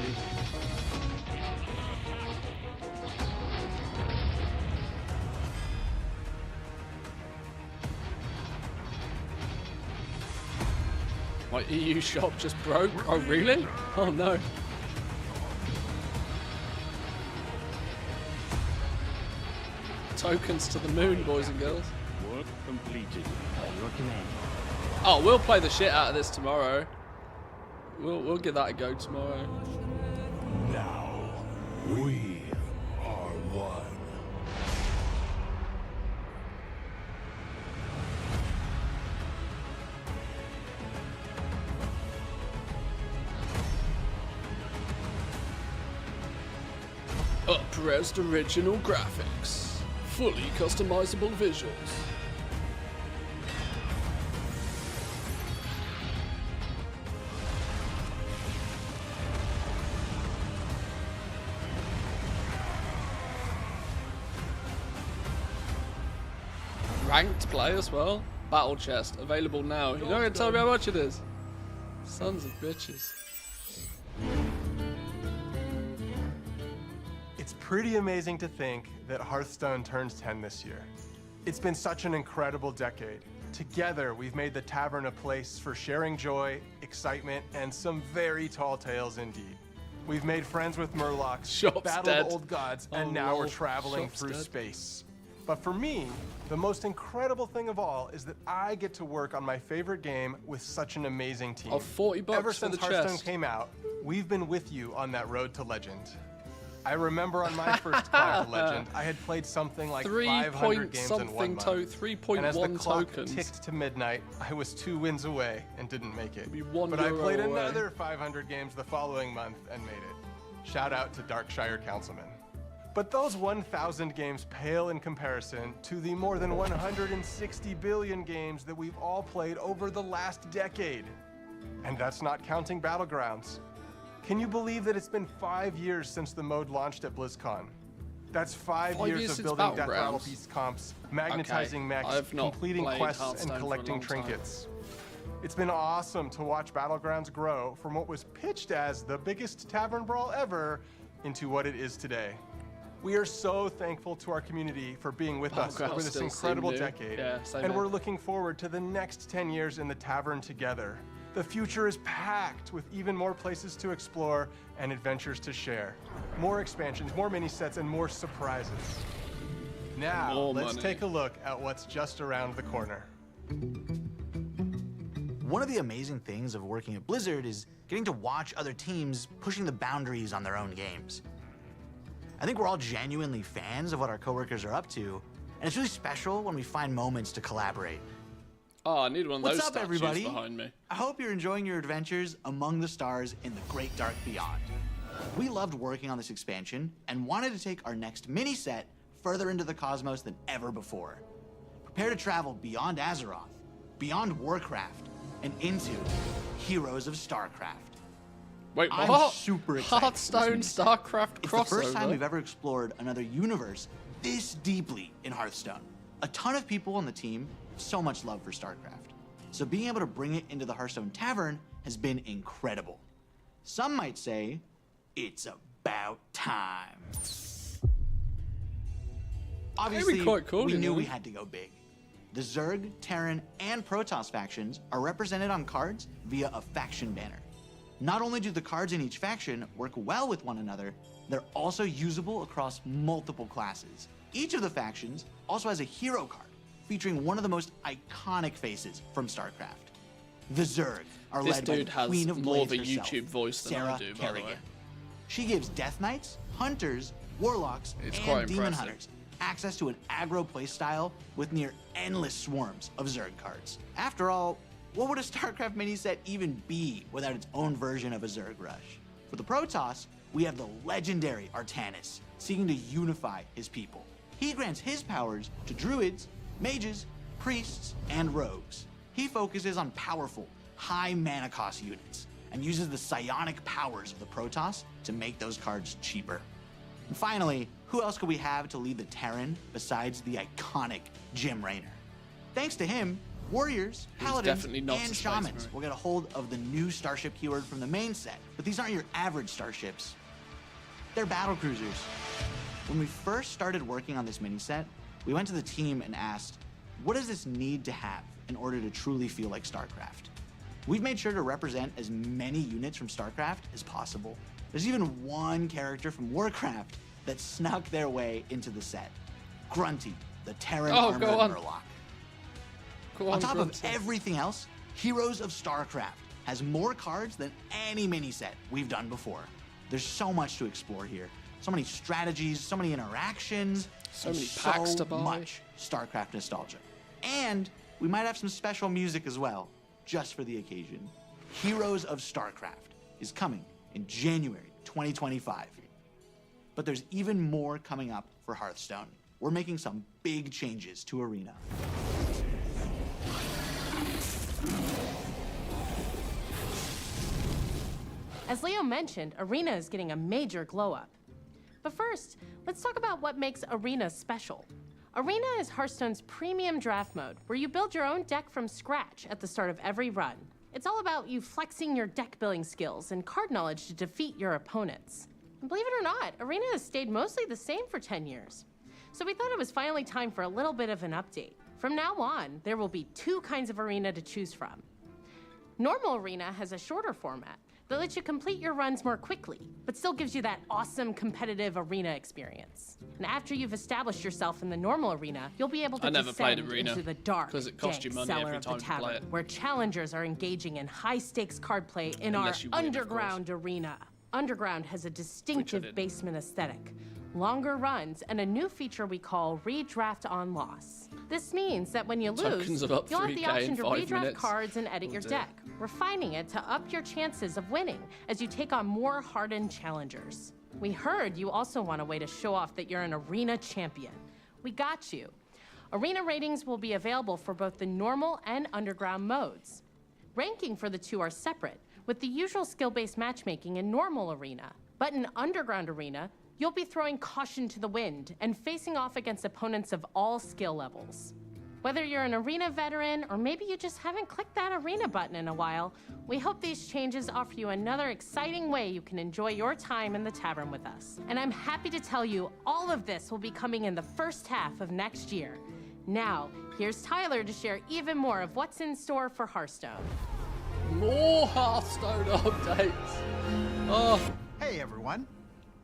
My EU shop just broke? Oh, really? Oh, no. Tokens to the moon, boys and girls. Work completed. Your command. Oh, we'll play the shit out of this tomorrow. We'll give that a go tomorrow. Now, we are one. high-res original graphics, fully customizable visuals. Ranked play as well. Battle chest available now. You're not gonna tell me how much it is. Sons of bitches. It's pretty amazing to think that Hearthstone turns 10 this year. It's been such an incredible decade. Together, we've made the tavern a place for sharing joy, excitement, and some very tall tales indeed. We've made friends with Murlocs, battled dead. old gods, and now we're traveling through space. But for me, the most incredible thing of all is that I get to work on my favorite game with such an amazing team. Oh, 40 bucks Ever for since the Hearthstone chest. came out, we've been with you on that road to legend. I remember on my first climb to legend, I had played something like 500 games in 1 month. 3.1 and as the clock tokens. ticked to midnight, I was 2 wins away and didn't make it. €1 But I played away. another 500 games the following month and made it. Shout out to Darkshire Councilman. But those 1,000 games pale in comparison to the more than 160 billion games that we've all played over the last decade. And that's not counting Battlegrounds. Can you believe that it's been 5 years since the mode launched at BlizzCon? That's 5 years of since building Death Battlegrounds. Battle Beast comps, magnetizing mechs, I've not completing played quests, Hearthstone and for a collecting long time. trinkets. It's been awesome to watch Battlegrounds grow from what was pitched as the biggest tavern brawl ever into what it is today. We are so thankful to our community for being with us Battlegrounds over this still incredible seem new. decade. Yeah, same and here. we're looking forward to the next 10 years in the tavern together. The future is packed with even more places to explore and adventures to share. More expansions, more mini sets, and more surprises. Now, More let's money. take a look at what's just around the corner. One of the amazing things of working at Blizzard is getting to watch other teams pushing the boundaries on their own games. I think we're all genuinely fans of what our coworkers are up to, and it's really special when we find moments to collaborate. Oh, I need one of What's those up, statues everybody? behind me. I hope you're enjoying your adventures among the stars in the Great Dark Beyond. We loved working on this expansion and wanted to take our next mini set further into the cosmos than ever before. Prepare to travel beyond Azeroth, beyond Warcraft, and into Heroes of StarCraft. Wait, I'm what? super excited. Hearthstone StarCraft It's crossover. the first time we've ever explored another universe this deeply in Hearthstone. A ton of people on the team have so much love for StarCraft. So being able to bring it into the Hearthstone Tavern has been incredible. Some might say, it's about time. Obviously, quite cool, we you knew know. we had to go big. The Zerg, Terran, and Protoss factions are represented on cards via a faction banner. Not only do the cards in each faction work well with one another, they're also usable across multiple classes. Each of the factions also has a hero card featuring one of the most iconic faces from StarCraft. The Zerg are This led by dude the has Queen of more of Blades a herself, YouTube voice than I Sarah do, by the Kerrigan. way. She gives Death Knights, Hunters, Warlocks, It's quite and Demon impressive. Hunters access to an aggro playstyle with near endless swarms of Zerg cards. After all, what would a StarCraft mini set even be without its own version of a Zerg rush? For the Protoss, we have the legendary Artanis, seeking to unify his people. He grants his powers to druids, mages, priests, and rogues. He focuses on powerful, high mana cost units, and uses the psionic powers of the Protoss to make those cards cheaper. And finally, who else could we have to lead the Terran besides the iconic Jim Raynor? Thanks to him, warriors, paladins, definitely not and a Space shamans Marine. will get a hold of the new starship keyword from the main set. But these aren't your average starships. They're battle cruisers. When we first started working on this mini set, we went to the team and asked, what does this need to have in order to truly feel like StarCraft? We've made sure to represent as many units from StarCraft as possible. There's even one character from Warcraft that snuck their way into the set. Grunty, the Terran armored go on. Murloc. Go On top of Grunty. everything else, Heroes of StarCraft has more cards than any mini set we've done before. There's so much to explore here. So many strategies, so many interactions, So and many packs so to buy. much StarCraft nostalgia. And we might have some special music as well, just for the occasion. Heroes of StarCraft is coming in January 2025. But there's even more coming up for Hearthstone. We're making some big changes to Arena. As Leo mentioned, Arena is getting a major glow up. But first, let's talk about what makes Arena special. Arena is Hearthstone's premium draft mode, where you build your own deck from scratch at the start of every run. It's all about you flexing your deck building skills and card knowledge to defeat your opponents. And believe it or not, Arena has stayed mostly the same for 10 years. So we thought it was finally time for a little bit of an update. From now on, there will be 2 kinds of Arena to choose from. Normal Arena has a shorter format that lets you complete your runs more quickly, but still gives you that awesome competitive Arena experience. And after you've established yourself in the normal Arena, you'll be able to descend into the dark, it costs you money cellar every of time the to play tavern, it. where challengers are engaging in high-stakes card play in Unless you our win, of underground Arena. Underground has a distinctive basement aesthetic, longer runs, and a new feature we call Redraft on Loss. This means that when you Tokens lose, of up you'll have the 3K option in to 5 redraft minutes. cards and edit your deck, refining it to up your chances of winning as you take on more hardened challengers. We heard you also want a way to show off that you're an Arena champion. We got you. Arena ratings will be available for both the normal and underground modes. Ranking for the 2 are separate, with the usual skill-based matchmaking in normal Arena. But in underground Arena, you'll be throwing caution to the wind and facing off against opponents of all skill levels. Whether you're an Arena veteran or maybe you just haven't clicked that Arena button in a while, we hope these changes offer you another exciting way you can enjoy your time in the tavern with us. And I'm happy to tell you all of this will be coming in the first half of next year. Now, here's Tyler to share even more of what's in store for Hearthstone. More Hearthstone updates. Oh. Hey everyone.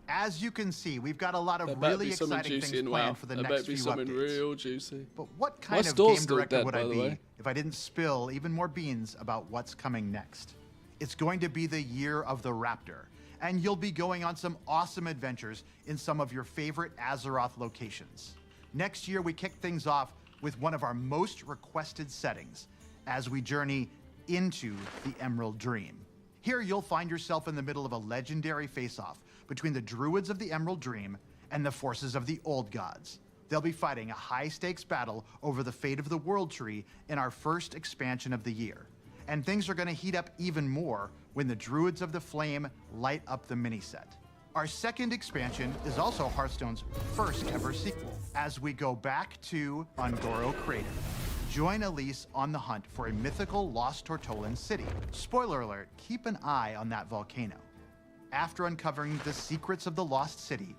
As you can see, we've got a lot of There better really be something exciting juicy things in planned WoW. for the There next better be few something updates. real juicy. But what My kind of store's game still director dead, would by I the be way. if I didn't spill even more beans about what's coming next? It's going to be the year of the Raptor, and you'll be going on some awesome adventures in some of your favorite Azeroth locations. Next year, we kick things off with one of our most requested settings as we journey into the Emerald Dream. Here, you'll find yourself in the middle of a legendary face-off between the Druids of the Emerald Dream and the forces of the Old Gods. They'll be fighting a high-stakes battle over the fate of the World Tree in our first expansion of the year. And things are going to heat up even more when the Druids of the Flame light up the mini-set. Our second expansion is also Hearthstone's first ever sequel, as we go back to Ungoro Crater. Join Elise on the hunt for a mythical lost Tortolan city. Spoiler alert, keep an eye on that volcano. After uncovering the secrets of the lost city,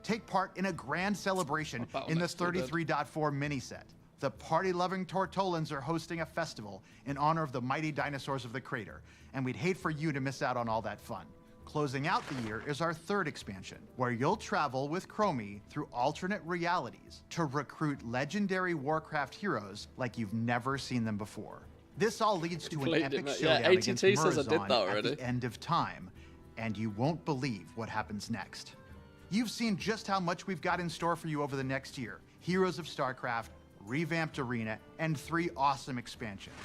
take part in a grand celebration in the 33.4 mini-set. The party-loving Tortolans are hosting a festival in honor of the mighty dinosaurs of the crater, and we'd hate for you to miss out on all that fun. Closing out the year is our third expansion, where you'll travel with Chromie through alternate realities to recruit legendary Warcraft heroes like you've never seen them before. This all leads to an epic showdown against Murazon at the end of time, and you won't believe what happens next. You've seen just how much we've got in store for you over the next year. Heroes of StarCraft, revamped Arena, and 3 awesome expansions.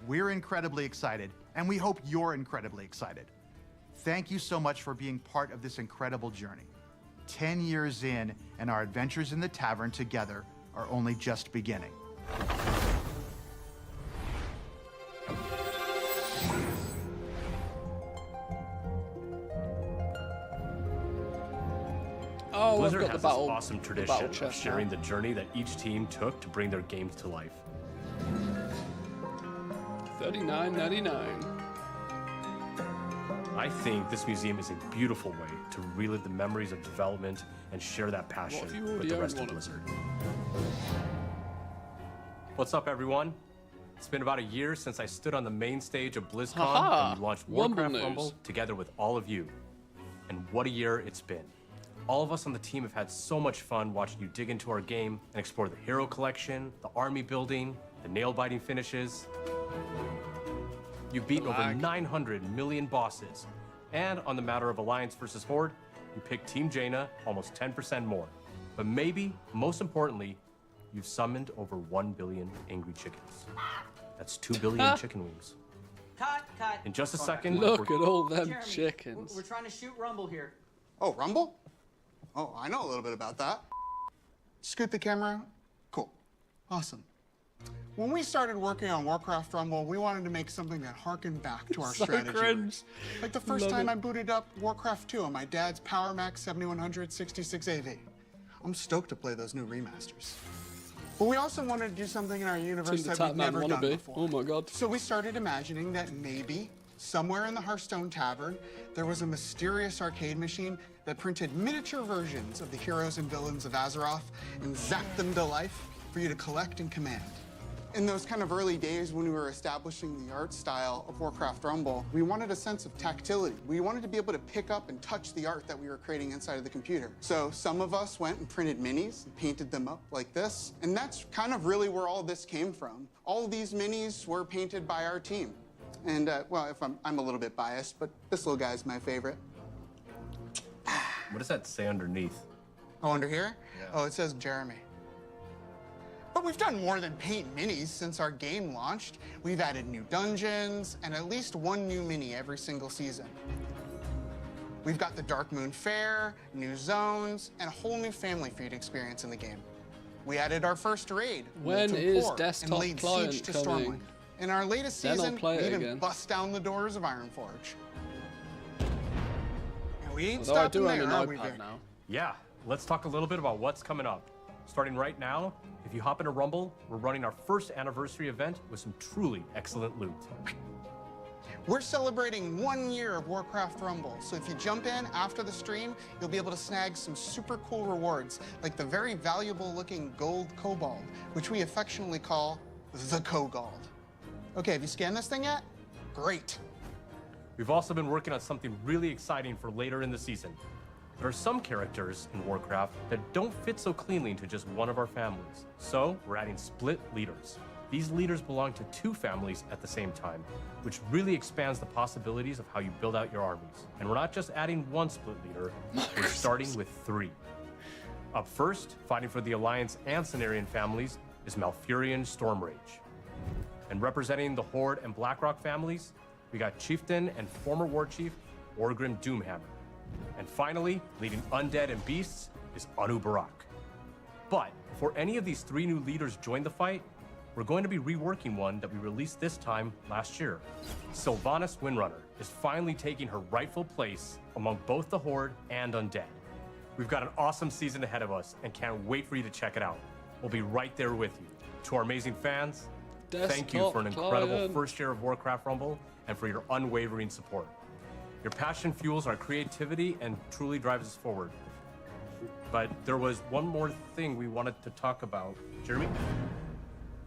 We're incredibly excited, and we hope you're incredibly excited. Thank you so much for being part of this incredible journey. 10 years in, and our adventures in the tavern together are only just beginning. Oh, Blizzard I've got has the battle, this awesome the tradition battle of chest sharing now. the journey that each team took to bring their games to life. $39.99. I think this museum is a beautiful way to relive the memories of development and share that passion if you with already the own rest of one of Blizzard. What's up, everyone? It's been about a year since I stood on the main stage of BlizzCon Haha, and we launched Rumble Warcraft news. Rumble together with all of you. And what a year it's been. All of us on the team have had so much fun watching you dig into our game and explore the hero collection, the army building, the nail-biting finishes. You've beaten over 900 million bosses. And on the matter of Alliance versus Horde, you picked Team Jaina almost 10% more. But maybe, most importantly, you've summoned over 1 billion angry chickens. That's 2 billion chicken wings. Cut. In just a second, Look we're- at all them Jeremy, chickens. We're trying to shoot Rumble here. Oh, Rumble? Oh, I know a little bit about that. Scoot the camera. Cool. Awesome. When we started working on Warcraft Rumble, we wanted to make something that harkened back to our So strategy cringe. roots. Like the first Love time it. I booted up Warcraft 2 on my dad's Power Mac 7100 66 AV. I'm stoked to play those new remasters. But we also wanted to do something in our universe Tinker that we'd Tatman never done wannabe. before. Oh my god. So we started imagining that maybe somewhere in the Hearthstone Tavern, there was a mysterious arcade machine that printed miniature versions of the heroes and villains of Azeroth and zapped them to life for you to collect and command. In those kind of early days when we were establishing the art style of Warcraft Rumble, we wanted a sense of tactility. We wanted to be able to pick up and touch the art that we were creating inside of the computer. So some of us went and printed minis and painted them up like this. And that's kind of really where all this came from. All of these minis were painted by our team. And, well, if I'm a little bit biased, but this little guy's my favorite. What does that say underneath? Oh, under here? Yeah. Oh, it says Jeremy. But we've done more than paint minis since our game launched. We've added new dungeons and at least one new mini every single season. We've got the Dark Moon Fair, new zones, and a whole new family feud experience in the game. We added our first raid, When Molten is Core, desktop and laid client siege to coming? Stormwind. In our latest Then I'll season, play we it even again. bust down the doors of Ironforge. And we ain't Although I stopping do own there, an are we, iPad Vic? now. Yeah, let's talk a little bit about what's coming up. Starting right now, if you hop into Rumble, we're running our first anniversary event with some truly excellent loot. We're celebrating 1 year of Warcraft Rumble, so if you jump in after the stream, you'll be able to snag some super cool rewards, like the very valuable looking gold kobold, which we affectionately call the Kogold. Okay, have you scanned this thing yet? Great. We've also been working on something really exciting for later in the season. There are some characters in Warcraft that don't fit so cleanly into just one of our families. So we're adding split leaders. These leaders belong to two families at the same time, which really expands the possibilities of how you build out your armies. And we're not just adding one split leader, we're starting with 3. Up first, fighting for the Alliance and Cenarian families, is Malfurion Stormrage. And representing the Horde and Blackrock families, we got Chieftain and former War Chief Orgrim Doomhammer. And finally, leading Undead and Beasts is Anu Barak. But before any of these 3 new leaders join the fight, we're going to be reworking one that we released this time last year. Sylvanas Windrunner is finally taking her rightful place among both the Horde and Undead. We've got an awesome season ahead of us and can't wait for you to check it out. We'll be right there with you. To our amazing fans, thank you for an incredible first year of Warcraft Rumble and for your unwavering support. Your passion fuels our creativity and truly drives us forward. But there was one more thing we wanted to talk about. Jeremy?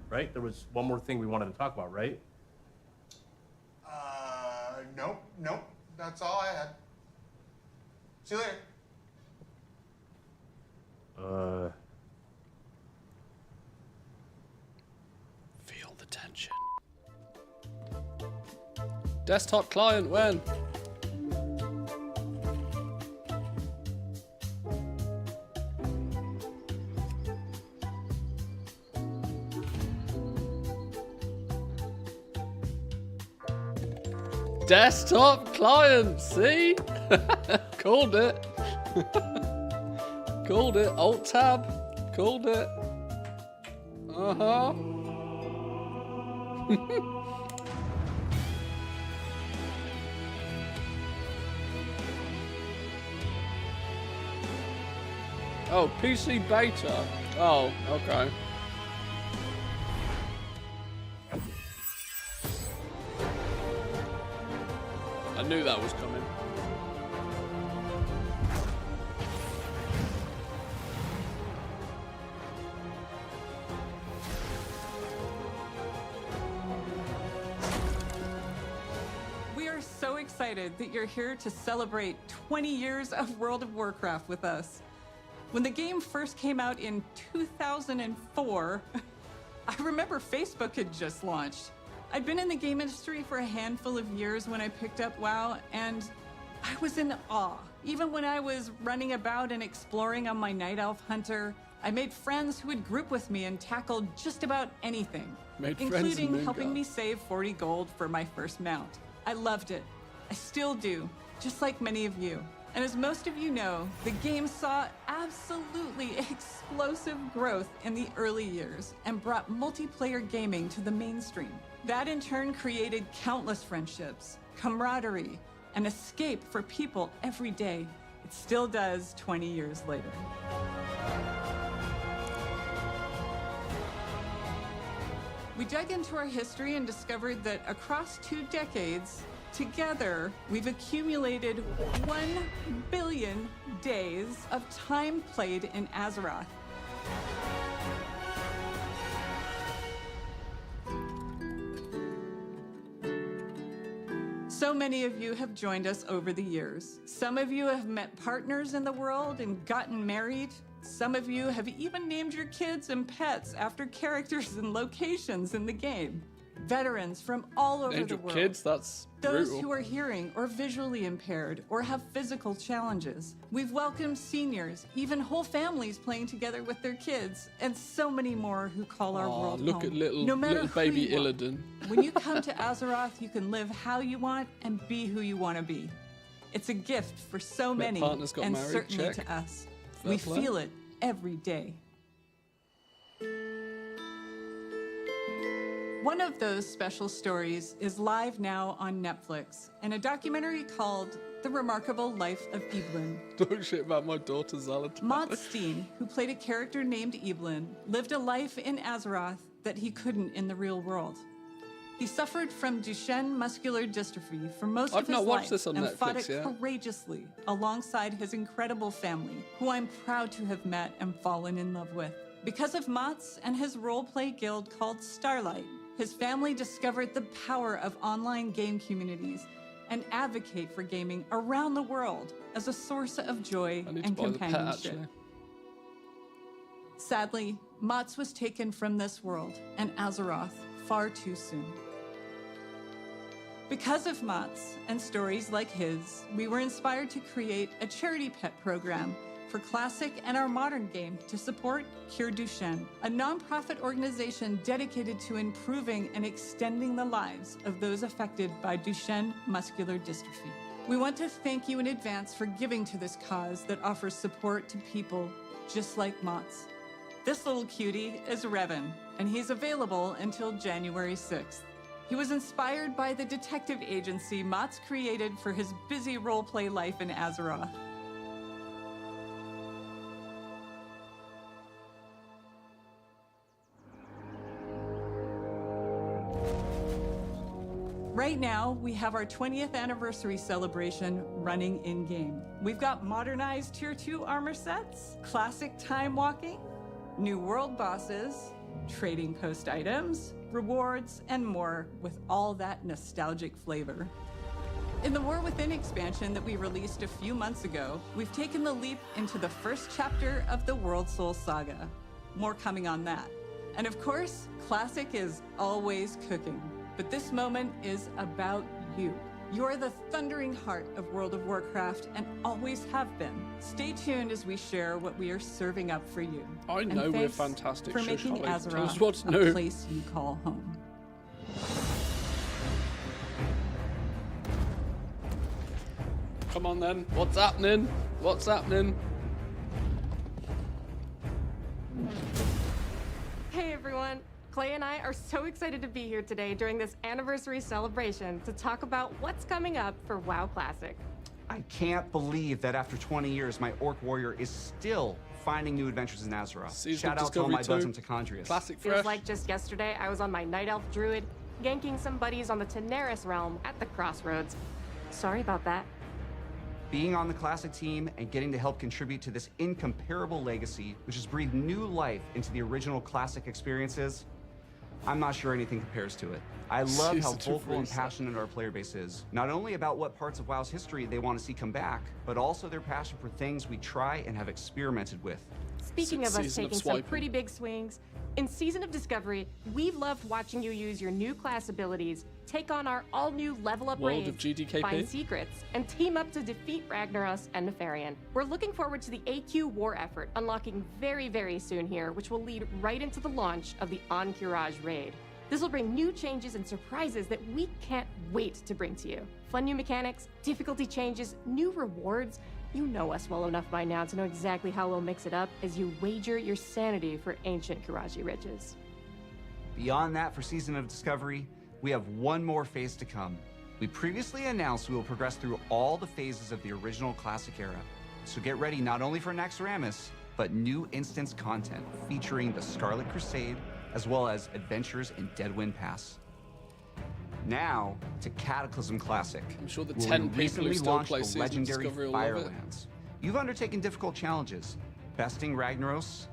Right? There was one more thing we wanted to talk about, right? Nope. That's all I had. See you later. Feel the tension. Desktop client when? Desktop client, see? Called it. Called it. Alt tab. Called it. Uh-huh. Oh, PC beta. Oh, okay. I knew that was coming. We are so excited that you're here to celebrate 20 years of World of Warcraft with us. When the game first came out in 2004, I remember Facebook had just launched. I'd been in the game industry for a handful of years when I picked up WoW, and I was in awe. Even when I was running about and exploring on my Night Elf Hunter, I made friends who would group with me and tackled just about anything, including helping me save 40 gold for my first mount. I loved it. I still do, just like many of you. And as most of you know, the game saw absolutely explosive growth in the early years and brought multiplayer gaming to the mainstream. That in turn created countless friendships, camaraderie, and escape for people every day. It still does 20 years later. We dug into our history and discovered that across 2 decades, together, we've accumulated 1 billion days of time played in Azeroth. So many of you have joined us over the years. Some of you have met partners in the world and gotten married. Some of you have even named your kids and pets after characters and locations in the game. Veterans from all over the world. Kids, that's those brutal. who are hearing or visually impaired or have physical challenges. We've welcomed seniors, even whole families playing together with their kids, and so many more who call our world Look home. at little matter who baby you are. Illidan. When you come to Azeroth, you can live how you want and be who you want to be. It's a gift for so Bet many, partners got and married, certainly check. to us. Fair We play. feel it every day. One of those special stories is live now on Netflix in a documentary called The Remarkable Life of Evelyn. Talk shit about my daughter Zalatan. Mott Steen, who played a character named Evelyn, lived a life in Azeroth that he couldn't in the real world. He suffered from Duchenne muscular dystrophy for most I've of his not watched life this on and fought Netflix it yet. courageously alongside his incredible family, who I'm proud to have met and fallen in love with. Because of Mott's and his role-play guild called Starlight, his family discovered the power of online game communities and advocate for gaming around the world as a source of joy I need to and buy the pet, companionship. actually. Sadly, Mott's was taken from this world and Azeroth far too soon. Because of Mott's and stories like his, we were inspired to create a charity pet program for classic and our modern game to support Cure Duchenne, a nonprofit organization dedicated to improving and extending the lives of those affected by Duchenne muscular dystrophy. We want to thank you in advance for giving to this cause that offers support to people just like Mott's. This little cutie is Revan, and he's available until January 6th. He was inspired by the detective agency Mott's created for his busy role-play life in Azeroth. Right now, we have our 20th anniversary celebration running in-game. We've got modernized Tier 2 armor sets, classic time walking, new world bosses, trading post items, rewards, and more with all that nostalgic flavor. In the War Within expansion that we released a few months ago, we've taken the leap into the first chapter of the World Soul Saga. More coming on that. And of course, Classic is always cooking. But this moment is about you. You're the thundering heart of World of Warcraft and always have been. Stay tuned as we share what we are serving up for you. I And know we're thanks fantastic. for Shush, making Holly. Tell us Azeroth what's a new. place you call home. Come on then. What's happening? What's happening? Hey everyone! Clay and I are so excited to be here today during this anniversary celebration to talk about what's coming up for WoW Classic. I can't believe that after 20 years, my Orc Warrior is still finding new adventures in Azeroth. Season of Shout out to all my Discovery buds 2. and Mitochondrius. Classic Feels fresh. like just yesterday I was on my Night Elf Druid, ganking some buddies on the Teneris realm at the Crossroads. Sorry about that. Being on the Classic team and getting to help contribute to this incomparable legacy, which has breathed new life into the original Classic experiences, I'm not sure anything compares to it. I love how Season 2 vocal and reset. passionate our player base is, not only about what parts of WoW's history they want to see come back, but also their passion for things we try and have experimented with. Speaking of us Season of taking some swiping. pretty big swings, in Season of Discovery, we've loved watching you use your new class abilities, take on our all-new level-up World raids, of GDKP. find secrets, and team up to defeat Ragnaros and Nefarian. We're looking forward to the AQ war effort unlocking very, very soon here, which will lead right into the launch of the Encourage raid. This will bring new changes and surprises that we can't wait to bring to you. Fun new mechanics, difficulty changes, new rewards, You know us well enough by now to know exactly how we'll mix it up as you wager your sanity for ancient Kiraji riches. Beyond that, for Season of Discovery, we have one more phase to come. We previously announced we will progress through all the phases of the original Classic era. So get ready not only for Naxxramas, but new instance content featuring the Scarlet Crusade, as well as adventures in Deadwind Pass. Now to Cataclysm Classic. I'm sure the where 10 we people who recently still launched play the Season of legendary Discovery will love it. Firelands. You've undertaken difficult challenges, besting Ragnaros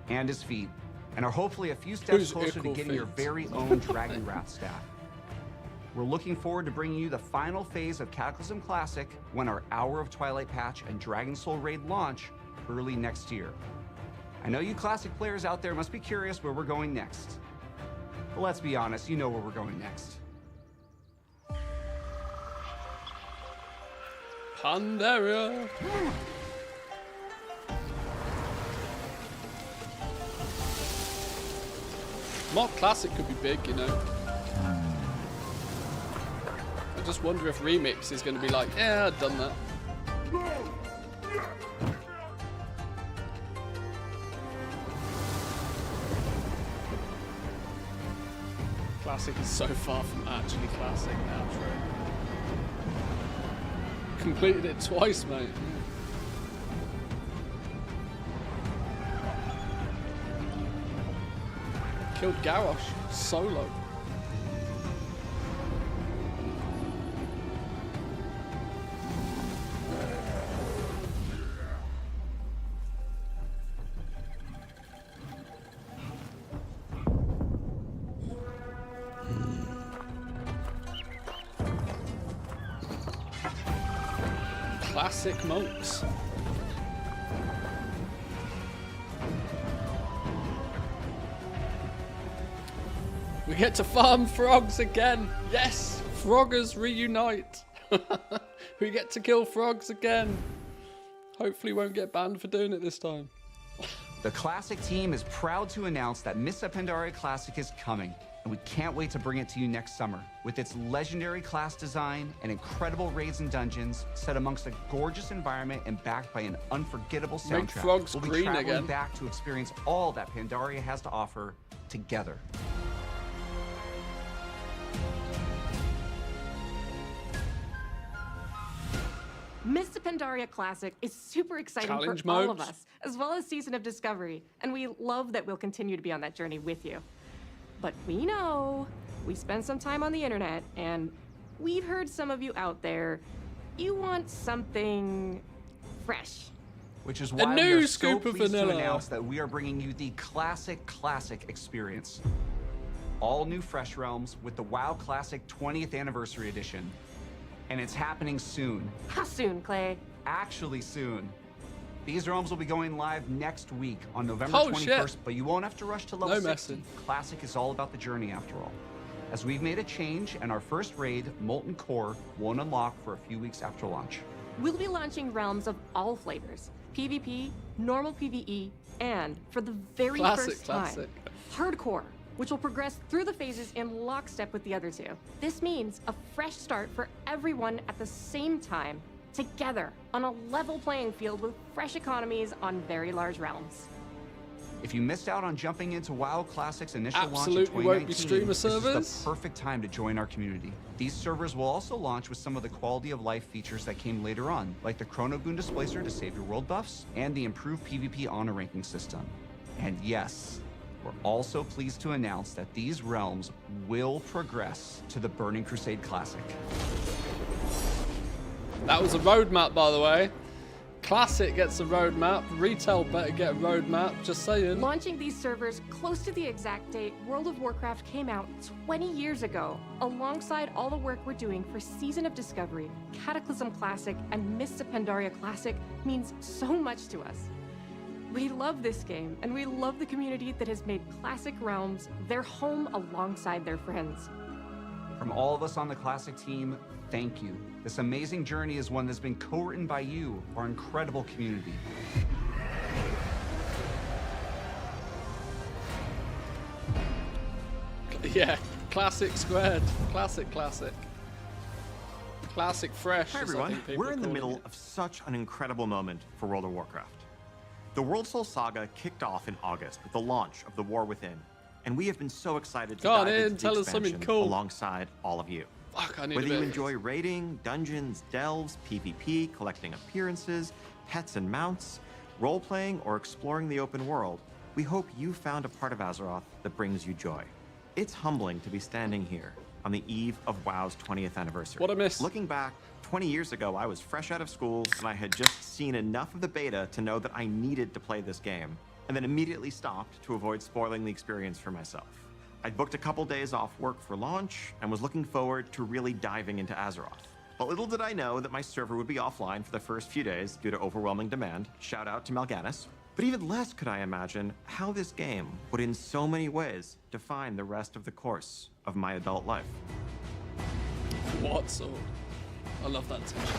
and his feet, and are hopefully a few steps Who's closer to equal getting your feet? very own Dragon Wrath staff. We're looking forward to bringing you the final phase of Cataclysm Classic when our Hour of Twilight patch and Dragon Soul raid launch early next year. I know you Classic players out there must be curious where we're going next. But let's be honest, you know where we're going next. Pandaria. Mod Classic could be big, you know. I just wonder if Remix is going to be like, yeah, I've done that. Classic is so far from actually classic now, true. Completed it twice, mate. Killed Garrosh solo. Classic monks. We get to farm frogs again. Yes, froggers reunite. We get to kill frogs again. Hopefully won't get banned for doing it this time. The Classic team is proud to announce that Mists of Pandaria Classic is coming, and we can't wait to bring it to you next summer. With its legendary class design and incredible raids and dungeons, set amongst a gorgeous environment and backed by an unforgettable soundtrack. Make frogs we'll be green traveling again. back to experience all that Pandaria has to offer together. Mists of Pandaria Classic is super exciting Challenge for all of modes. us, as well as Season of Discovery, and we love that we'll continue to be on that journey with you. But we know, we spend some time on the internet, and we've heard some of you out there, you want something fresh. Which is why new we are scoop so of pleased to vanilla. announce that we are bringing you the Classic experience. All new Fresh Realms with the WoW Classic 20th Anniversary Edition. And it's happening soon. How soon, Clay? Actually soon. These realms will be going live next week on November Oh, 21st, shit. but you won't have to rush to level No 60. messing. Classic is all about the journey after all. As we've made a change, and our first raid, Molten Core, won't unlock for a few weeks after launch. We'll be launching realms of all flavors, PvP, normal PvE, and for the very first time, hardcore, which will progress through the phases in lockstep with the other two. This means a fresh start for everyone at the same time, together, on a level playing field with fresh economies on very large realms. If you missed out on jumping into WoW Classic's initial launch in Absolutely 2019, won't be streamer this is servers. the perfect time to join our community. These servers will also launch with some of the quality of life features that came later on, like the Chrono Goon Displacer to save your world buffs, and the improved PvP honor ranking system. And yes, we're also pleased to announce that these realms will progress to the Burning Crusade Classic. That was a roadmap, by the way. Classic gets a roadmap. Retail better get a roadmap. Just saying. Launching these servers close to the exact date World of Warcraft came out 20 years ago, alongside all the work we're doing for Season of Discovery, Cataclysm Classic, and Mists of Pandaria Classic means so much to us. We love this game, and we love the community that has made Classic Realms their home alongside their friends. From all of us on the Classic team, thank you. This amazing journey is one that's been co-written by you, our incredible community. Yeah, classic squared. Classic. Classic fresh. Hi as I everyone, think people we're in the calling middle it. of such an incredible moment for World of Warcraft. The World Soul Saga kicked off in August with the launch of The War Within, and we have been so excited to Go on dive in, into the tell us something expansion cool. alongside all of you. Fuck, I need Whether a you bit. enjoy raiding, dungeons, delves, PvP, collecting appearances, pets and mounts, role-playing, or exploring the open world, we hope you found a part of Azeroth that brings you joy. It's humbling to be standing here on the eve of WoW's 20th anniversary. What a miss. Looking back, 20 years ago, I was fresh out of school, and I had just seen enough of the beta to know that I needed to play this game, and then immediately stopped to avoid spoiling the experience for myself. I'd booked a couple days off work for launch, and was looking forward to really diving into Azeroth. But little did I know that my server would be offline for the first few days due to overwhelming demand. Shout out to Mal'Ganis. But even less could I imagine how this game would in so many ways define the rest of the course of my adult life. What so? I love that tension.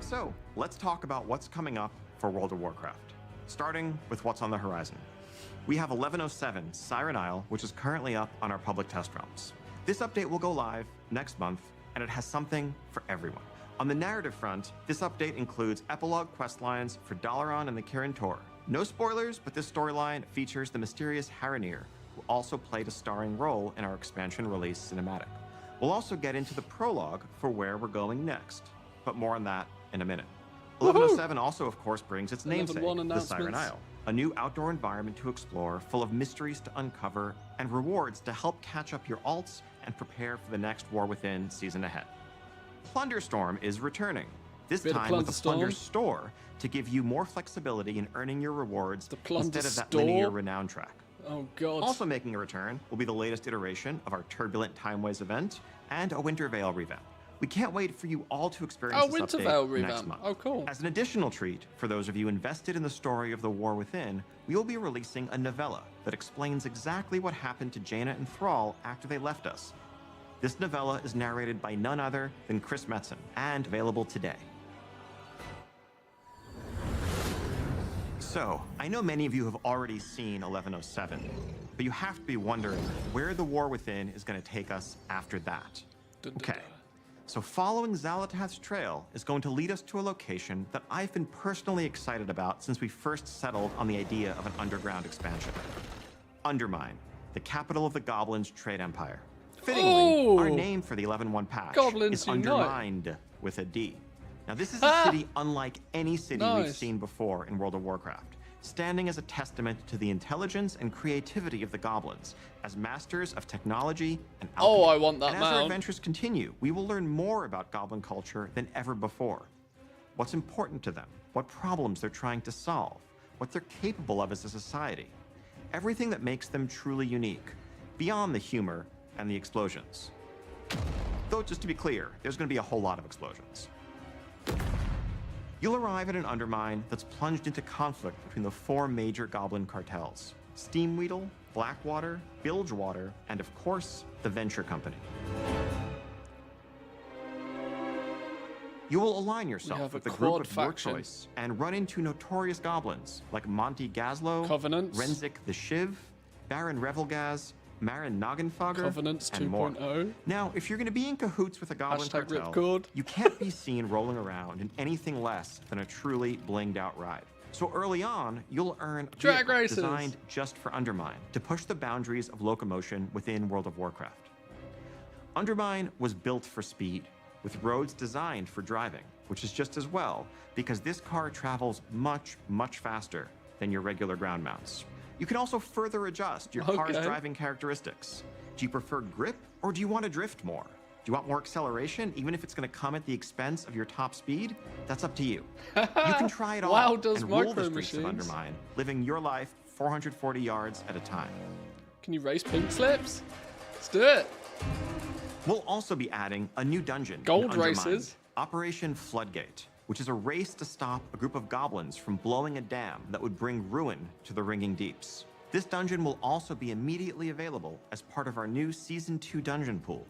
So, let's talk about what's coming up for World of Warcraft, starting with what's on the horizon. We have 1107 Siren Isle, which is currently up on our public test realms. This update will go live next month, and it has something for everyone. On the narrative front, this update includes epilogue questlines for Dalaran and the Kirin Tor. No spoilers, but this storyline features the mysterious Haranir, who also played a starring role in our expansion release cinematic. We'll also get into the prologue for where we're going next, but more on that in a minute. 1107 also, of course, brings its namesake, the Siren Isle, a new outdoor environment to explore, full of mysteries to uncover, and rewards to help catch up your alts and prepare for the next War Within season ahead. Plunderstorm is returning, this Bit of time with the Plunder Plunderstorm. Store to give you more flexibility in earning your rewards instead of that Plunderstore? linear renown track. Oh god. Also making a return will be the latest iteration of our Turbulent Timeways event and a Winter Veil revamp. We can't wait for you all to experience this Winter update Veil next revamp. month. Oh, cool. As an additional treat for those of you invested in the story of the War Within, we will be releasing a novella that explains exactly what happened to Jaina and Thrall after they left us. This novella is narrated by none other than Chris Metzen and available today. So, I know many of you have already seen 1107, but you have to be wondering where the War Within is going to take us after that. Okay, so following Xal'atath's trail is going to lead us to a location that I've been personally excited about since we first settled on the idea of an underground expansion. Undermine, the capital of the Goblins' trade empire. Fittingly, our name for the 11.1 patch Goblins is unite. Undermined with a D. Now, this is a city unlike any city we've Nice. seen before in World of Warcraft, standing as a testament to the intelligence and creativity of the goblins as masters of technology and alchemy. Oh, I want that And as our mount. adventures continue, we will learn more about goblin culture than ever before. What's important to them, what problems they're trying to solve, what they're capable of as a society. Everything that makes them truly unique, beyond the humor and the explosions. Though, just to be clear, there's going to be a whole lot of explosions. You'll arrive at an Undermine that's plunged into conflict between the four major goblin cartels: Steamweedle, Blackwater, Bilgewater, and of course, the Venture Company. You will align We yourself have with a the group quad of your faction. choice and run into notorious goblins like Monty Gazlo, Covenants. Renzik the Shiv, Baron Revelgaz, Marin Noggenfogger, Covenants and more. 2.0. Now, if you're going to be in cahoots with a goblin Hashtag cartel, ripcord. you can't be seen rolling around in anything less than a truly blinged out ride. So early on, you'll earn a Drag vehicle races. designed just for Undermine to push the boundaries of locomotion within World of Warcraft. Undermine was built for speed, with roads designed for driving, which is just as well, because this car travels much, much faster than your regular ground mounts. You can also further adjust your car's Okay. driving characteristics. Do you prefer grip, or do you want to drift more? Do you want more acceleration, even if it's going to come at the expense of your top speed? That's up to you. You can try it all WoW does and rule the micro streets of machines. Undermine, living your life 440 yards at a time. Can you race pink slips? Let's do it. We'll also be adding a new dungeon in Gold Undermine, races. Operation Floodgate, which is a race to stop a group of goblins from blowing a dam that would bring ruin to the Ringing Deeps. This dungeon will also be immediately available as part of our new Season 2 dungeon pool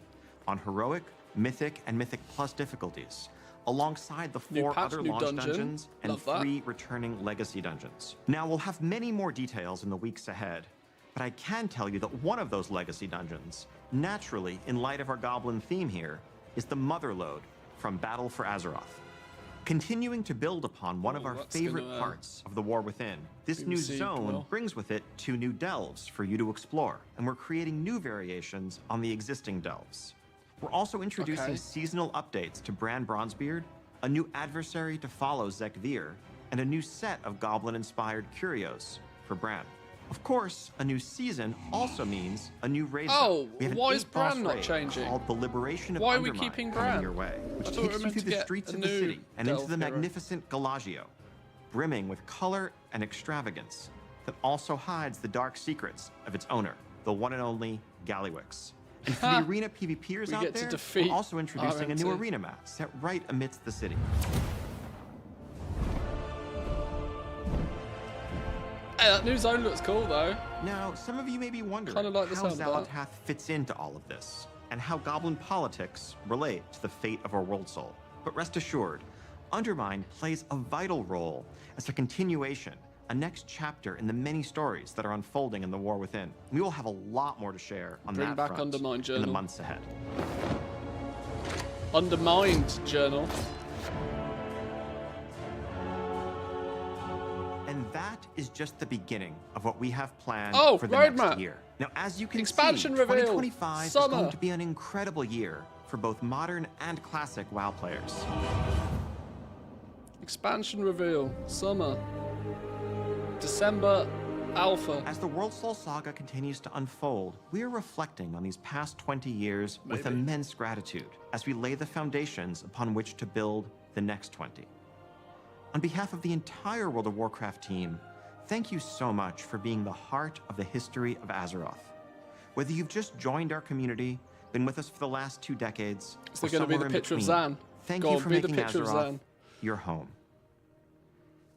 on Heroic, Mythic, and Mythic Plus difficulties, alongside the New 4 patch, other new launch dungeon. dungeons and Love that. 3 returning legacy dungeons. Now, we'll have many more details in the weeks ahead, but I can tell you that one of those legacy dungeons, naturally, in light of our goblin theme here, is the Motherlode from Battle for Azeroth. Continuing to build upon one of our favorite parts of the War Within, this new zone brings with it 2 new delves for you to explore, and we're creating new variations on the existing delves. We're also introducing seasonal updates to Bran Bronzebeard, a new adversary to follow Zekvir, and a new set of goblin-inspired curios for Bran. Of course, a new season also means a new raid zone. We have an why is 8-boss Bran not raid changing? called the Liberation of Why are we Undermine keeping coming Bran? your way, which I thought we takes were you meant through to the get streets a of the new city and into Delve the hero. magnificent Galagio, brimming with color and extravagance that also hides the dark secrets of its owner, the one and only Gallywix. And for the arena PvPers We out get to there, defeat we're also introducing a new RMT. arena map set right amidst the city. Hey, that new zone looks cool though. Now, some of you may be wondering Kinda like the how sound of that. Xalatath fits into all of this, and how goblin politics relate to the fate of our world soul. But rest assured, Undermine plays a vital role as a continuation, a next chapter in the many stories that are unfolding in the War Within. We will have a lot more to share on Bring that back front Undermine in the Journal. months ahead. Undermined journal. And that is just the beginning of what we have planned Oh, for the next roadmap. year. Now, as you can Expansion see, reveal. 2025 is Summer. going to be an incredible year for both modern and classic WoW players. Expansion reveal. Summer. December alpha. As the World Soul Saga continues to unfold, we are reflecting on these past 20 years with Maybe. immense gratitude as we lay the foundations upon which to build the next 20. On behalf of the entire World of Warcraft team, thank you so much for being the heart of the history of Azeroth. Whether you've just joined our community, been with us for the last 2 decades, Is there or going to be somewhere the in picture of between, Zan? thank Go you on, for be the making picture of Azeroth Zan. your home.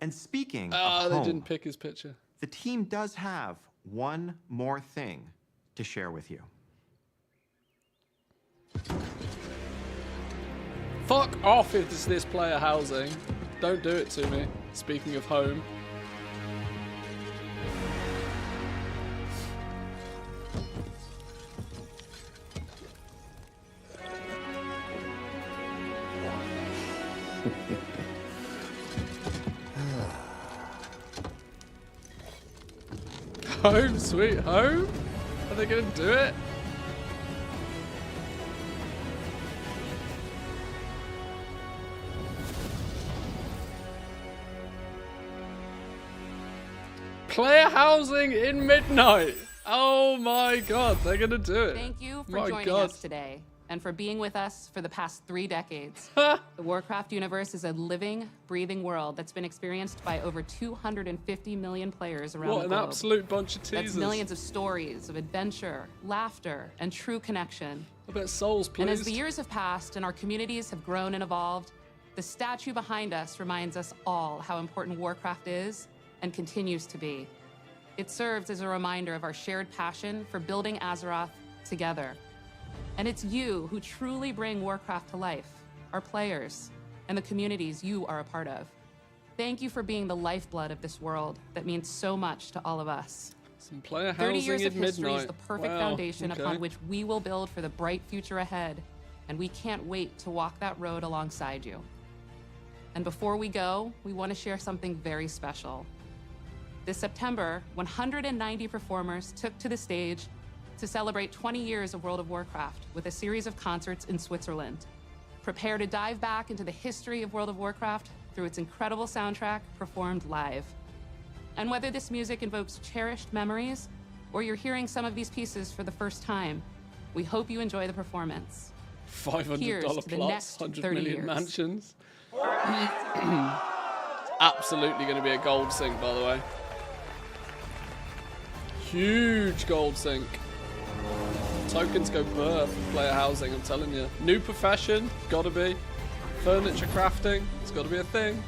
And speaking Ah, of they home, didn't pick his picture. the team does have one more thing to share with you. Fuck off if it's this player housing. Don't do it to me. Speaking of home. Home, sweet home? Are they gonna do it? Player housing in midnight. Oh my god, they're gonna do it. Thank you for My joining god. us today and for being with us for the past 3 decades. The Warcraft universe is a living, breathing world that's been experienced by over 250 million players around What the an globe. absolute bunch of teasers. That's millions of stories of adventure, laughter, and true connection. I bet Souls, please. And as the years have passed and our communities have grown and evolved, the statue behind us reminds us all how important Warcraft is and continues to be. It serves as a reminder of our shared passion for building Azeroth together. And it's you who truly bring Warcraft to life, our players, and the communities you are a part of. Thank you for being the lifeblood of this world that means so much to all of us. Some player 30 housing years in of history midnight. is the perfect Wow, foundation okay. upon which we will build for the bright future ahead, and we can't wait to walk that road alongside you. And before we go, we want to share something very special. This September, 190 performers took to the stage to celebrate 20 years of World of Warcraft with a series of concerts in Switzerland. Prepare to dive back into the history of World of Warcraft through its incredible soundtrack performed live. And whether this music invokes cherished memories or you're hearing some of these pieces for the first time, we hope you enjoy the performance. $500 Here's to the plus, next 100 30 million years. mansions. Absolutely going to be a gold sink, by the way. Huge gold sink. Tokens go birth player housing, I'm telling you. New profession, gotta be. Furniture crafting, it's gotta be a thing.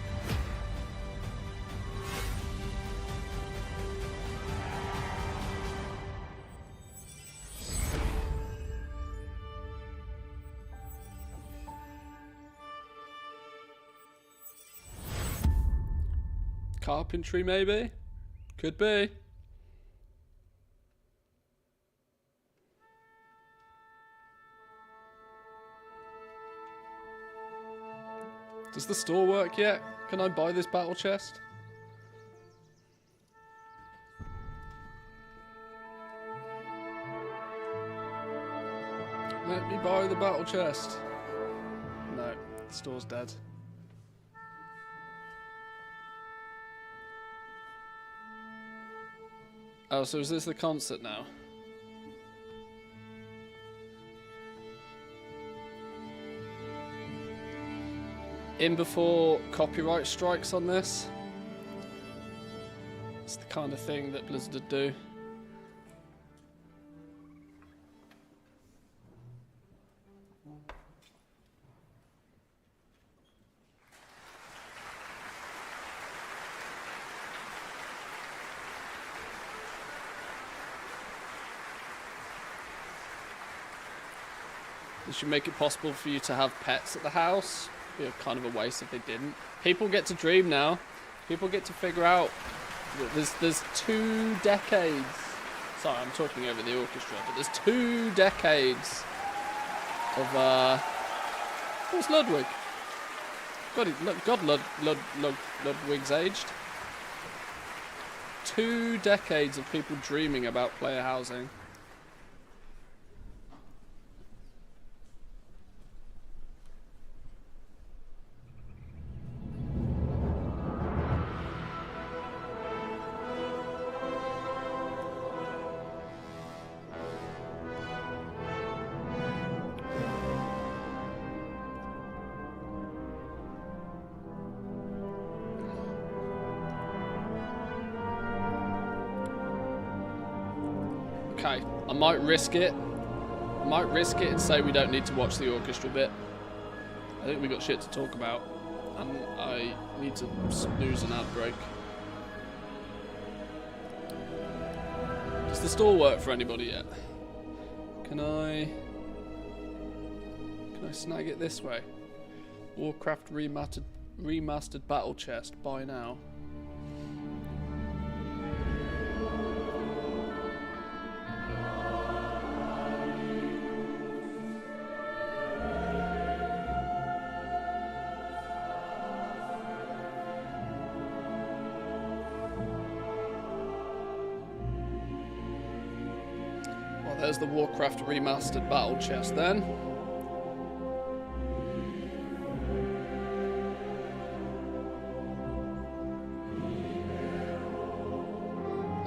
Carpentry, maybe? Could be. Does the store work yet? Can I buy this battle chest? Let me buy the battle chest. No, the store's dead. Oh, so is this the concert now? In before copyright strikes on this. It's the kind of thing that Blizzard would do. They should make it possible for you to have pets at the house. It'd be kind of a waste if they didn't. People get to dream now. People get to figure out that there's 2 decades. Sorry, I'm talking over the orchestra, but there's 2 decades of what's Ludwig? God, Ludwig's aged. 2 decades of people dreaming about player housing. Okay, I might risk it. I might risk it and say we don't need to watch the orchestra bit. I think we got shit to talk about, and I need to snooze an ad break. Does the store work for anybody yet? Can I snag it this way? Warcraft remastered battle chest. Buy now. There's the Warcraft remastered battle chest then.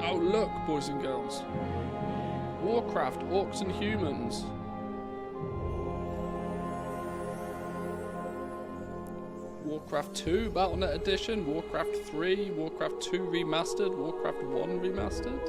Oh look, boys and girls. Warcraft, Orcs and Humans. Warcraft 2 Battle.net Edition, Warcraft 3, Warcraft 2 Remastered, Warcraft 1 Remastered.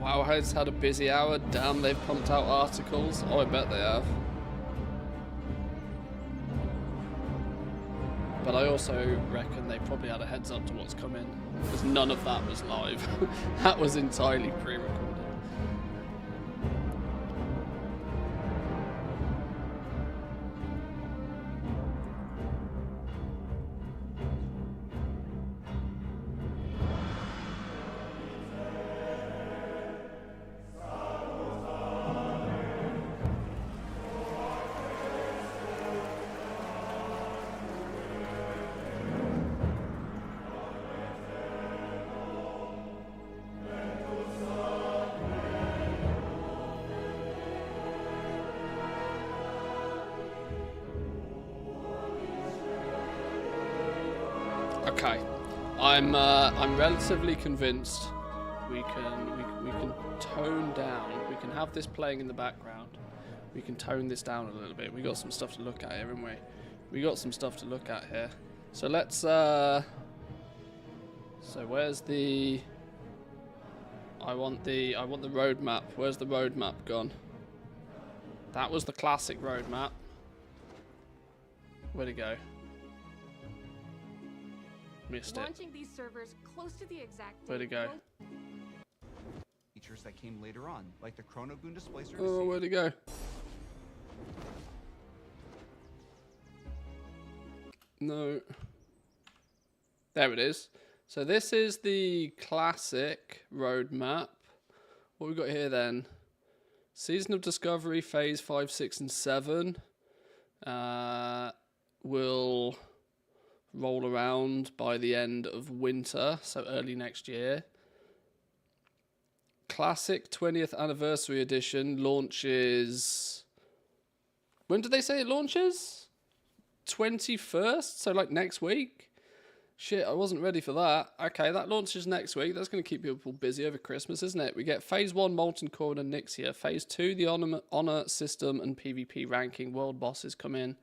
Wowhead's had a busy hour. Damn, they've pumped out articles. Oh, I bet they have. But I also reckon they probably had a heads up to what's coming, because none of that was live. That was entirely pre-recorded. Okay, I'm relatively convinced we can tone down. We can have this playing in the background. We can tone this down a little bit. We got some stuff to look at here, haven't we? We got some stuff to look at here. So let's. So where's the? I want the roadmap. Where's the roadmap gone? That was the classic roadmap. Where'd it go? Missed it. Launching these servers close to the exact Where'd it go? Features that came later on, like the Chronogoon displacer. Oh, where'd it go? No. There it is. So this is the classic roadmap. What we got here then? Season of Discovery, Phase 5, 6, and 7 will roll around by the end of winter, so early next year. Classic 20th Anniversary Edition launches... When did they say it launches? 21st? So like next week? Shit, I wasn't ready for that. Okay, that launches next week. That's going to keep people busy over Christmas, isn't it? We get Phase 1, Molten Core and Nixia. Phase 2, the Honor System and PvP ranking. World bosses come in.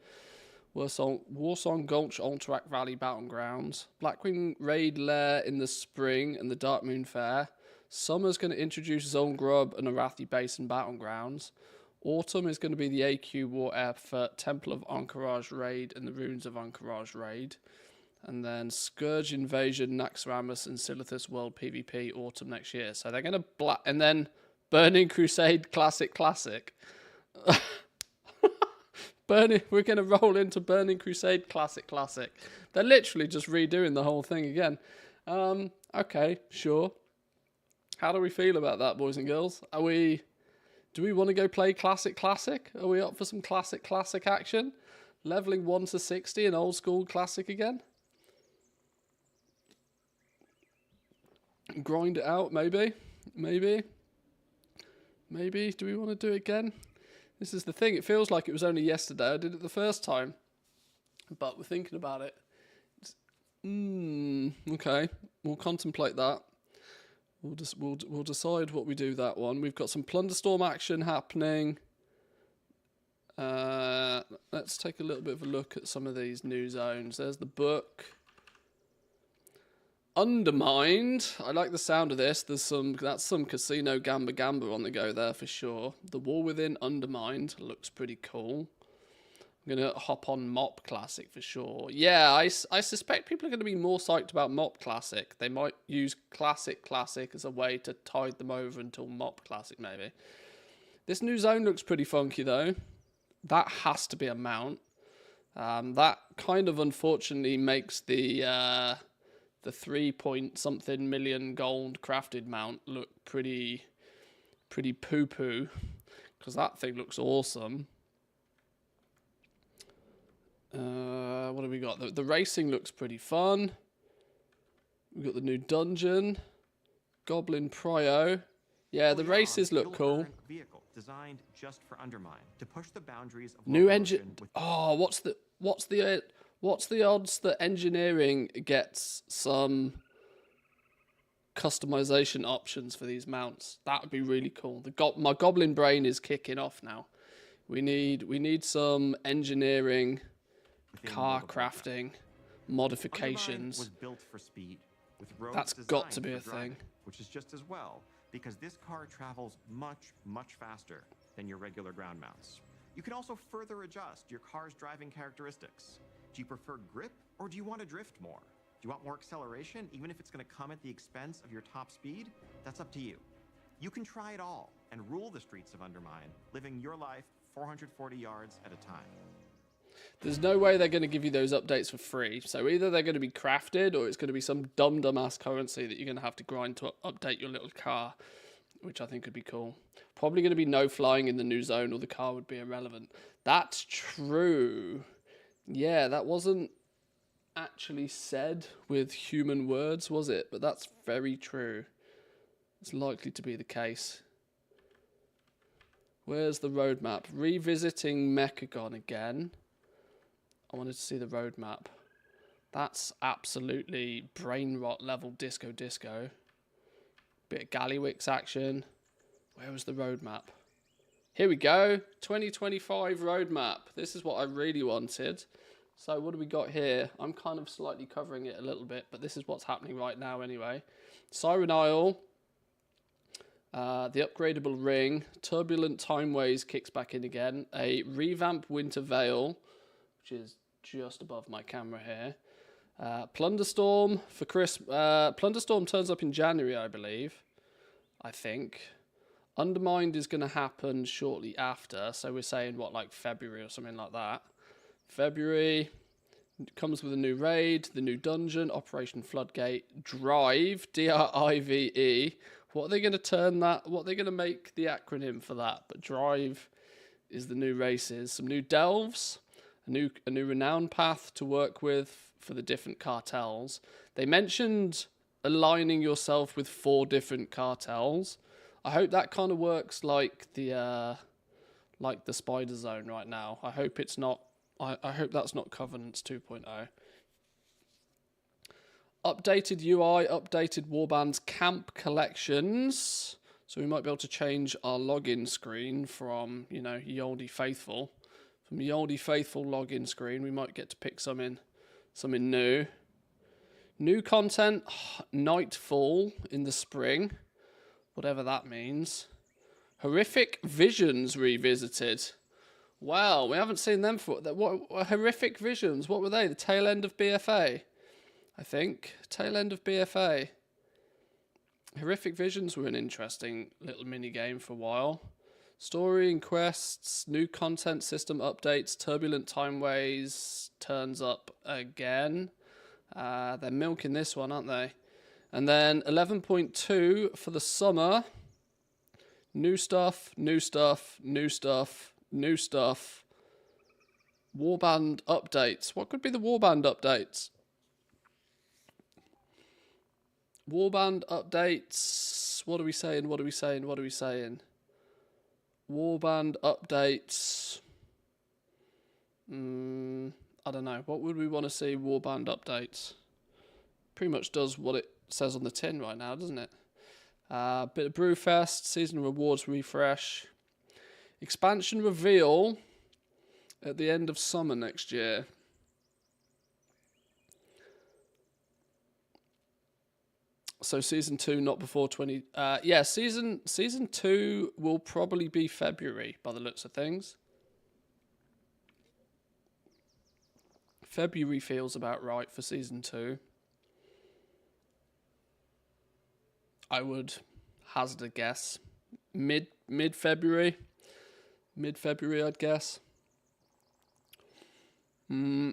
Warsong Gulch, Alterac Valley Battlegrounds. Blackwing Raid Lair in the spring and the Dark Moon Fair. Summer's going to introduce Zone Grub and Arathi Basin Battlegrounds. Autumn is going to be the AQ War Effort, Temple of Anchorage Raid and the Runes of Anchorage Raid. And then Scourge Invasion, Naxxramas, and Silithus World PvP autumn next year. So they're going to and then Burning Crusade Classic. We're going to roll into Burning Crusade Classic. They're literally just redoing the whole thing again. Okay, sure. How do we feel about that, boys and girls? Do we want to go play Classic? Are we up for some Classic action? Leveling 1 to 60 in old school Classic again? Grind it out, maybe. Do we want to do it again? This is the thing. It feels like it was only yesterday I did it the first time. But we're thinking about it. Okay. We'll contemplate that. We'll decide what we do that one. We've got some Plunderstorm action happening. Let's take a little bit of a look at some of these new zones. There's the book. Undermined. I like the sound of this. That's some casino gamba on the go there for sure. The War Within Undermined looks pretty cool. I'm gonna hop on Mop Classic for sure. Yeah, I suspect people are gonna be more psyched about Mop Classic. They might use Classic as a way to tide them over until Mop Classic maybe. This new zone looks pretty funky though. That has to be a mount. That kind of unfortunately makes the 3-point-something million gold crafted mount look pretty poo-poo, because that thing looks awesome. What do we got? The racing looks pretty fun. We've got the new dungeon. Goblin Prio. Yeah, the races look cool. Vehicle designed just for Undermine to push the boundaries of new engine. Oh, what's the odds that engineering gets some customization options for these mounts? That would be really cool. My goblin brain is kicking off now. We need some engineering, car crafting, modifications. Was built for speed, with roads that's got to be a thing. Which is just as well, because this car travels much faster than your regular ground mounts. You can also further adjust your car's driving characteristics. Do you prefer grip, or do you want to drift more? Do you want more acceleration, even if it's going to come at the expense of your top speed? That's up to you. You can try it all and rule the streets of Undermine, living your life 440 yards at a time. There's no way they're going to give you those updates for free. So either they're going to be crafted, or it's going to be some dumb ass currency that you're going to have to grind to update your little car, which I think would be cool. Probably going to be no flying in the new zone, or the car would be irrelevant. That's true. Yeah, that wasn't actually said with human words, was it? But that's very true. It's likely to be the case. Where's the roadmap? Revisiting Mechagon again. I wanted to see the roadmap. That's absolutely brain rot level disco. Bit of Gallywix action. Where was the roadmap? Here we go. 2025 roadmap. This is what I really wanted. So what do we got here? I'm kind of slightly covering it a little bit, but this is what's happening right now anyway. Siren Isle. The upgradable ring, Turbulent Timeways kicks back in again, a revamp Winter Veil, which is just above my camera here. Plunderstorm for Plunderstorm turns up in January, I believe. I think. Undermined is going to happen shortly after, so we're saying, what, like February or something like that. February comes with a new raid, the new dungeon, Operation Floodgate, Drive, D-R-I-V-E. What are they going to turn that? What are they going to make the acronym for that? But Drive is the new races. Some new delves, a new renown path to work with for the different cartels. They mentioned aligning yourself with 4 different cartels. I hope that kind of works like the Spider Zone right now. I hope it's not. I hope that's not Covenants 2.0. Updated UI, updated Warband's camp collections. So we might be able to change our login screen from, you know, Yoldi Faithful. From Yoldi Faithful login screen, we might get to pick something new. New content, Nightfall in the spring. Whatever that means. Horrific Visions revisited. Wow, we haven't seen them for... What Horrific Visions? What were they? The tail end of BFA? I think. Tail end of BFA. Horrific Visions were an interesting little mini-game for a while. Story and quests, new content system updates, Turbulent Timeways turns up again. They're milking this one, aren't they? And then 11.2 for the summer. New stuff, new stuff, new stuff, new stuff. Warband updates. What could be the Warband updates? Warband updates. What are we saying? What are we saying? What are we saying? Warband updates. I don't know. What would we want to see Warband updates? Pretty much does what it says on the tin right now, doesn't it? Bit of Brewfest, season rewards refresh. Expansion reveal at the end of summer next year. So season 2 not before 20... yeah, season 2 will probably be February by the looks of things. February feels about right for season 2. I would hazard a guess. Mid-February. Mid-February, I'd guess.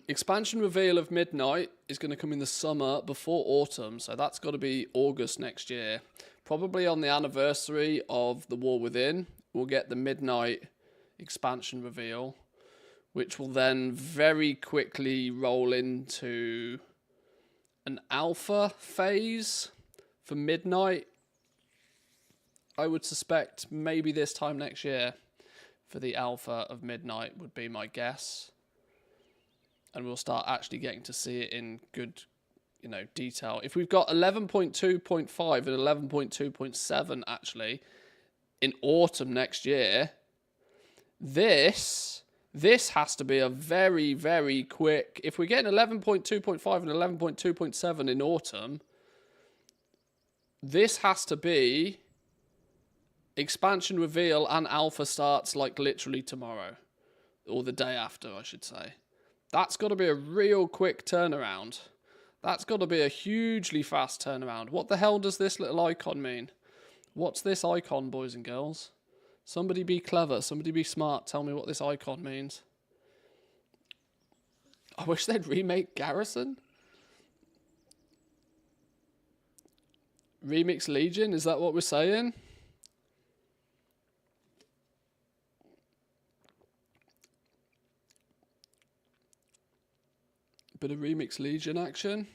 Expansion reveal of Midnight is going to come in the summer before autumn, so that's got to be August next year. Probably on the anniversary of The War Within, we'll get the Midnight expansion reveal, which will then very quickly roll into an alpha phase for Midnight. I would suspect maybe this time next year for the alpha of Midnight would be my guess. And we'll start actually getting to see it in good, detail. If we've got 11.2.5 and 11.2.7 actually in autumn next year, this has to be a very, very quick... If we're getting 11.2.5 and 11.2.7 in autumn, this has to be expansion reveal and alpha starts like literally tomorrow. Or the day after, I should say. That's got to be a real quick turnaround. That's got to be a hugely fast turnaround. What the hell does this little icon mean? What's this icon, boys and girls? Somebody be clever. Somebody be smart. Tell me what this icon means. I wish they'd remake Garrison. Remix Legion, is that what we're saying? Bit of Remix Legion action.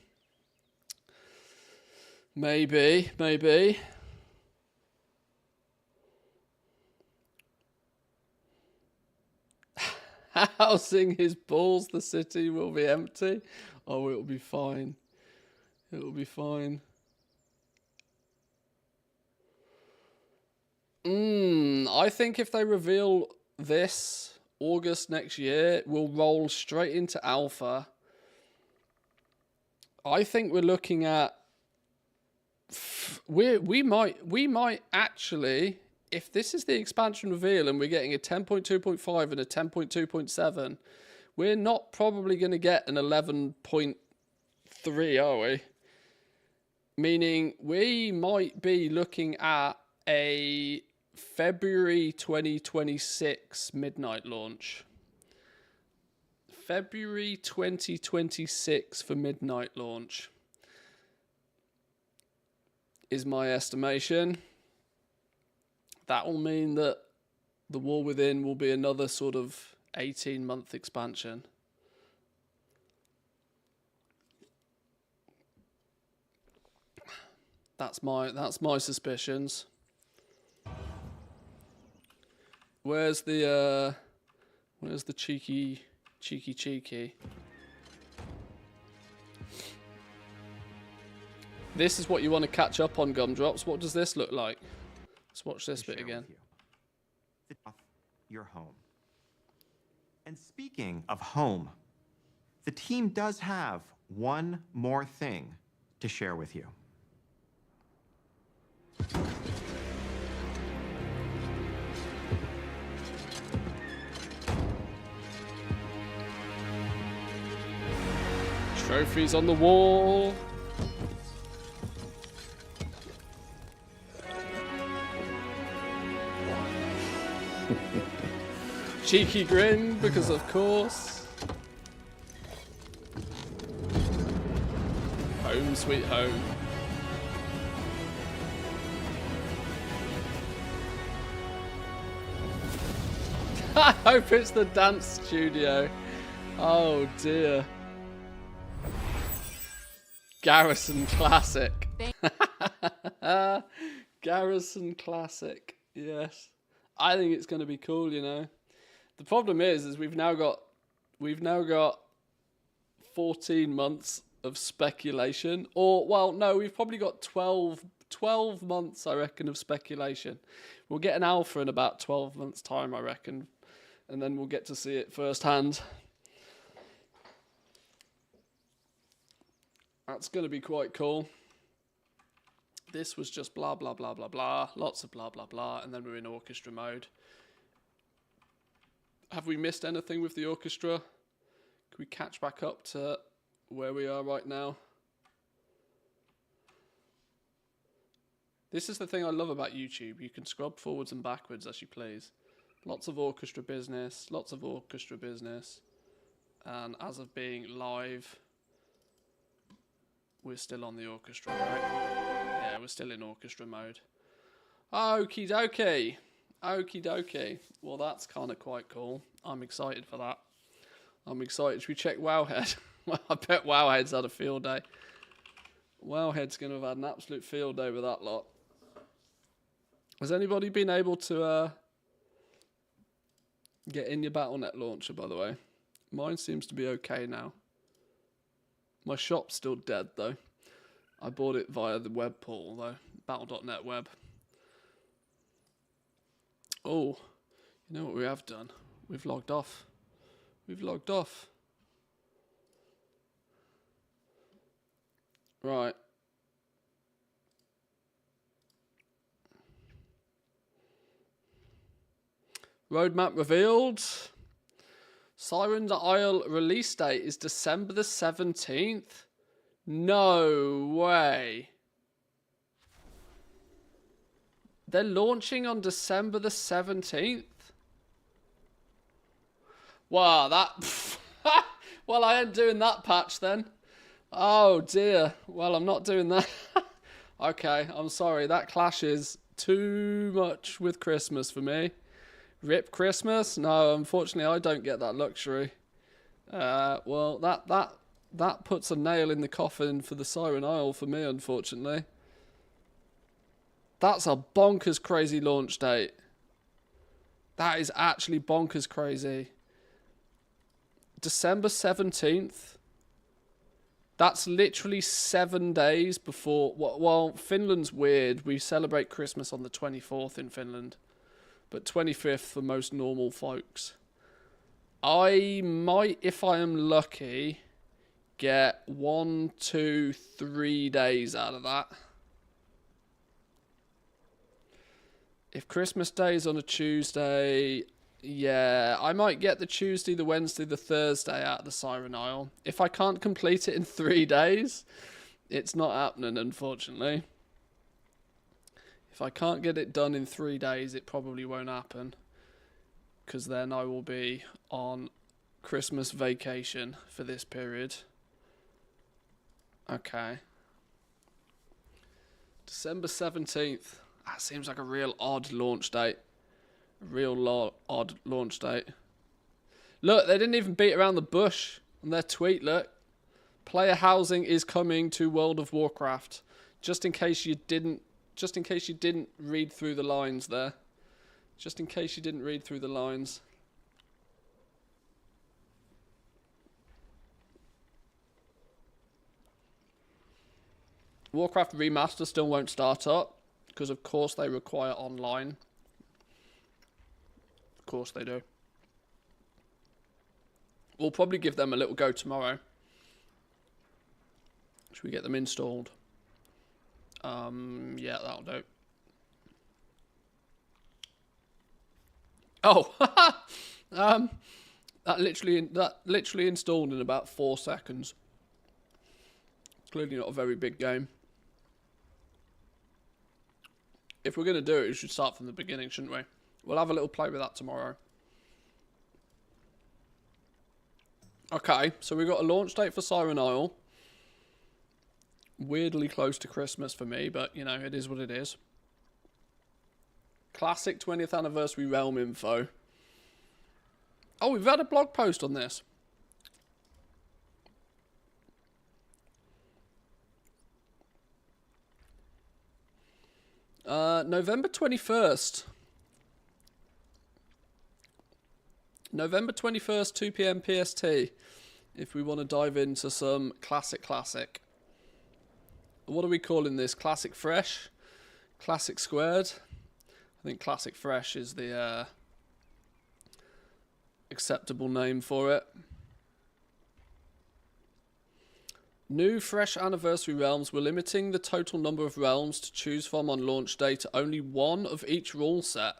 Maybe. Housing his balls, the city will be empty. Oh, it'll be fine. It'll be fine. I think if they reveal this August next year, we'll roll straight into alpha. I think we're looking at we might actually, if this is the expansion reveal and we're getting a 10.2.5 and a 10.2.7, we're not probably going to get an 11.3, are we? Meaning we might be looking at a February 2026 midnight launch. February 2026 for midnight launch is my estimation. That will mean that the War Within will be another sort of 18-month expansion. That's my suspicions. Where's the cheeky? This is what you want to catch up on, Gumdrops. What does this look like? Let's watch this bit again. Your home. And speaking of home, the team does have one more thing to share with you. Trophies on the wall. Cheeky grin, because of course. Home sweet home. I hope it's the dance studio. Oh dear. Garrison Classic. Garrison Classic. Yes. I think it's going to be cool, you know. The problem is we've now got 14 months of speculation. Or, well, no, we've probably got 12 months, I reckon, of speculation. We'll get an alpha in about 12 months' time, I reckon. And then we'll get to see it firsthand. That's going to be quite cool. This was just blah, blah, blah, blah, blah. Lots of blah, blah, blah. And then we're in orchestra mode. Have we missed anything with the orchestra? Can we catch back up to where we are right now? This is the thing I love about YouTube. You can scrub forwards and backwards as you please. Lots of orchestra business. Lots of orchestra business. And as of being live, we're still on the orchestra, right? Yeah, we're still in orchestra mode. Okie dokie. Okie dokie. Well, that's kind of quite cool. I'm excited for that. I'm excited. Should we check Wowhead? I bet Wowhead's had a field day. Wowhead's going to have had an absolute field day with that lot. Has anybody been able to get in your BattleNet launcher, by the way? Mine seems to be okay now. My shop's still dead, though. I bought it via the web portal, though. Battle.net web. Oh, you know what we have done? We've logged off. We've logged off. Right. Roadmap revealed. Siren's Isle release date is December the 17th. No way. They're launching on December the 17th? Wow, that... well, I ain't doing that patch then. Oh dear. Well, I'm not doing that. Okay, I'm sorry. That clashes too much with Christmas for me. Rip Christmas? No, unfortunately, I don't get that luxury. Well, that puts a nail in the coffin for the Siren Isle for me, unfortunately. That's a bonkers crazy launch date. That is actually bonkers crazy. December 17th. That's literally 7 days before... Well, Finland's weird. We celebrate Christmas on the 24th in Finland. But 25th for most normal folks. I might, if I am lucky, get 1, 2, 3 days out of that. If Christmas Day is on a Tuesday, yeah, I might get the Tuesday, the Wednesday, the Thursday out of the Siren Isle. If I can't complete it in 3 days, it's not happening, unfortunately. If I can't get it done in 3 days, it probably won't happen. Because then I will be on Christmas vacation for this period. Okay. December 17th. That seems like a real odd launch date. A real odd launch date. Look, they didn't even beat around the bush on their tweet, look. Player housing is coming to World of Warcraft. Just in case you didn't read through the lines there. Just in case you didn't read through the lines. Warcraft Remaster still won't start up, because of course they require online. Of course they do. We'll probably give them a little go tomorrow. Should we get them installed? Yeah, that'll do. Oh, that literally installed in about 4 seconds. Clearly not a very big game. If we're going to do it, we should start from the beginning, shouldn't we? We'll have a little play with that tomorrow. Okay, so we've got a launch date for Siren Isle. Weirdly close to Christmas for me, but, you know, it is what it is. Classic 20th anniversary realm info. Oh, we've had a blog post on this. November 21st. November 21st, 2 PM PST. If we want to dive into some classic. What are we calling this? Classic Fresh? Classic Squared? I think Classic Fresh is the acceptable name for it. New fresh anniversary realms. We're limiting the total number of realms to choose from on launch day to only 1 of each rule set.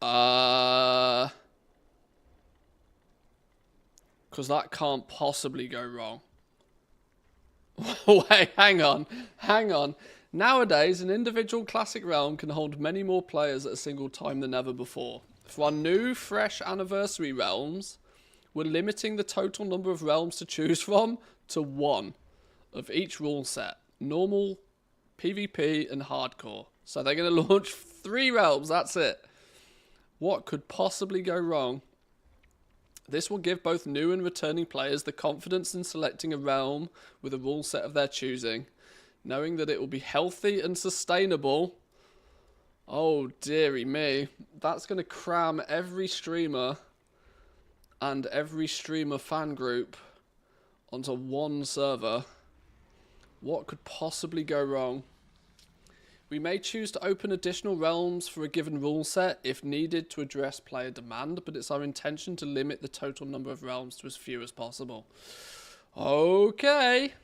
Because that can't possibly go wrong. Wait, hang on. Nowadays, an individual classic realm can hold many more players at a single time than ever before. For our new, fresh anniversary realms, we're limiting the total number of realms to choose from to 1 of each rule set. Normal, PvP, and hardcore. So they're going to launch 3 realms, that's it. What could possibly go wrong? This will give both new and returning players the confidence in selecting a realm with a rule set of their choosing, knowing that it will be healthy and sustainable. Oh, dearie me. That's going to cram every streamer and every streamer fan group onto one server. What could possibly go wrong? We may choose to open additional realms for a given rule set if needed to address player demand, but it's our intention to limit the total number of realms to as few as possible. Okay.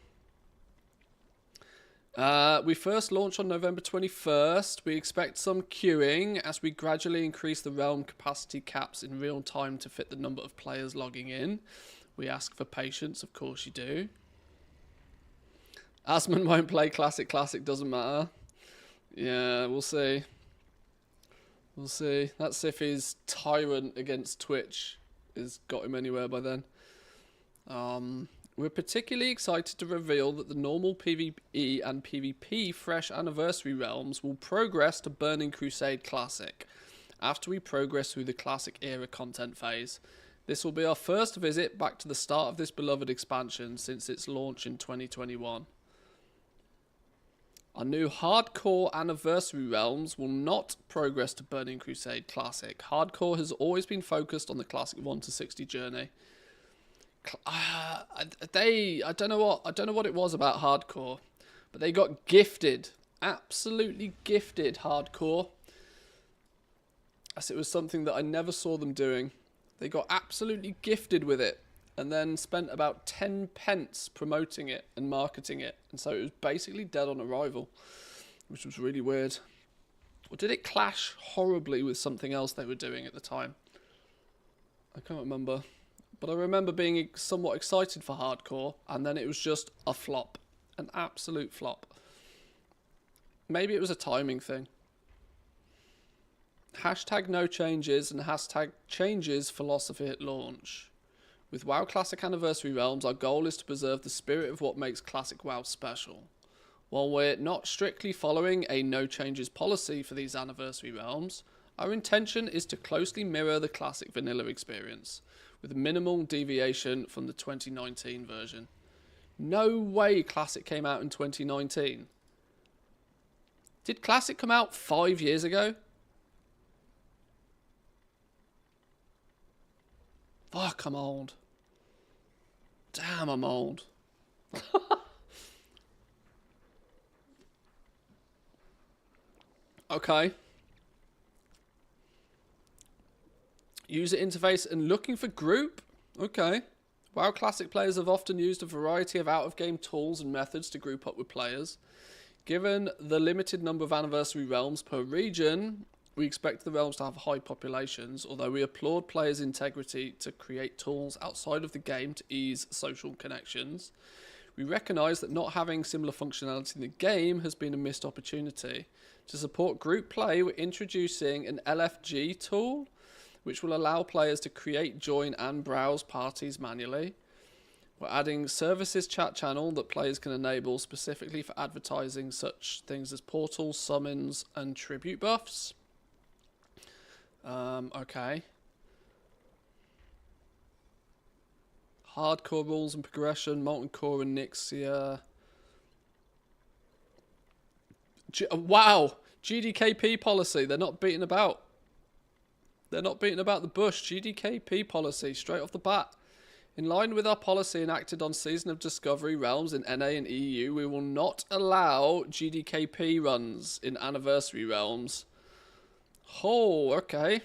We first launch on November 21st. We expect some queuing as we gradually increase the realm capacity caps in real time to fit the number of players logging in. We ask for patience, of course you do. Asman won't play Classic, doesn't matter. Yeah, we'll see. We'll see. That's if his tyrant against Twitch has got him anywhere by then. We're particularly excited to reveal that the normal PvE and PvP fresh anniversary realms will progress to Burning Crusade Classic after we progress through the Classic era content phase. This will be our first visit back to the start of this beloved expansion since its launch in 2021. Our new hardcore anniversary realms will not progress to Burning Crusade Classic. Hardcore has always been focused on the Classic 1 to 60 journey. I don't know what it was about hardcore, but they got gifted, absolutely gifted hardcore. As it was something that I never saw them doing. They got absolutely gifted with it and then spent about 10 pence promoting it and marketing it. And so it was basically dead on arrival. which was really weird. Or did it clash horribly with something else they were doing at the time? I can't remember. But I remember being somewhat excited for Hardcore, and then it was just a flop. An absolute flop. Maybe it was a timing thing. Hashtag no changes and hashtag changes philosophy at launch. With WoW Classic Anniversary Realms, our goal is to preserve the spirit of what makes Classic WoW special. While we're not strictly following a no changes policy for these Anniversary Realms, our intention is to closely mirror the Classic Vanilla experience, with minimal deviation from the 2019 version. No way Classic came out in 2019. Did Classic come out 5 years ago? Fuck, I'm old. Damn, I'm old. Okay. User interface and looking for group? Okay. WoW Classic players have often used a variety of out-of-game tools and methods to group up with players. Given the limited number of Anniversary Realms per region, we expect the realms to have high populations, although we applaud players' integrity to create tools outside of the game to ease social connections. We recognise that not having similar functionality in the game has been a missed opportunity. To support group play, we're introducing an LFG tool, which will allow players to create, join and browse parties manually. We're adding services chat channel that players can enable specifically for advertising such things as portals, summons and tribute buffs. Okay. Hardcore rules and progression, Molten Core and Nixia. Wow! GDKP policy. They're not beating about. They're not beating about the bush. GDKP policy, straight off the bat. In line with our policy enacted on Season of Discovery Realms in NA and EU, we will not allow GDKP runs in Anniversary Realms. Oh, okay.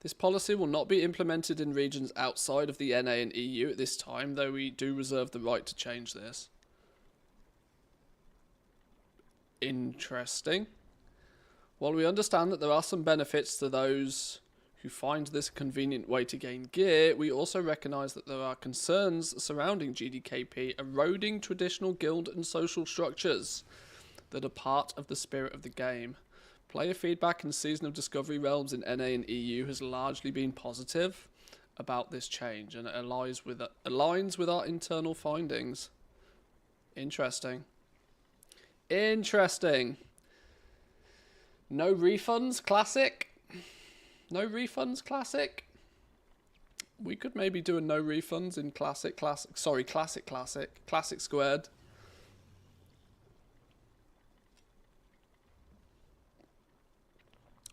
This policy will not be implemented in regions outside of the NA and EU at this time, though we do reserve the right to change this. Interesting. While we understand that there are some benefits to those who find this a convenient way to gain gear, we also recognise that there are concerns surrounding GDKP eroding traditional guild and social structures that are part of the spirit of the game. Player feedback in Season of Discovery Realms in NA and EU has largely been positive about this change, and it aligns with our internal findings. Interesting. Interesting. No refunds, Classic? No refunds, Classic? We could maybe do a no refunds in Classic Squared.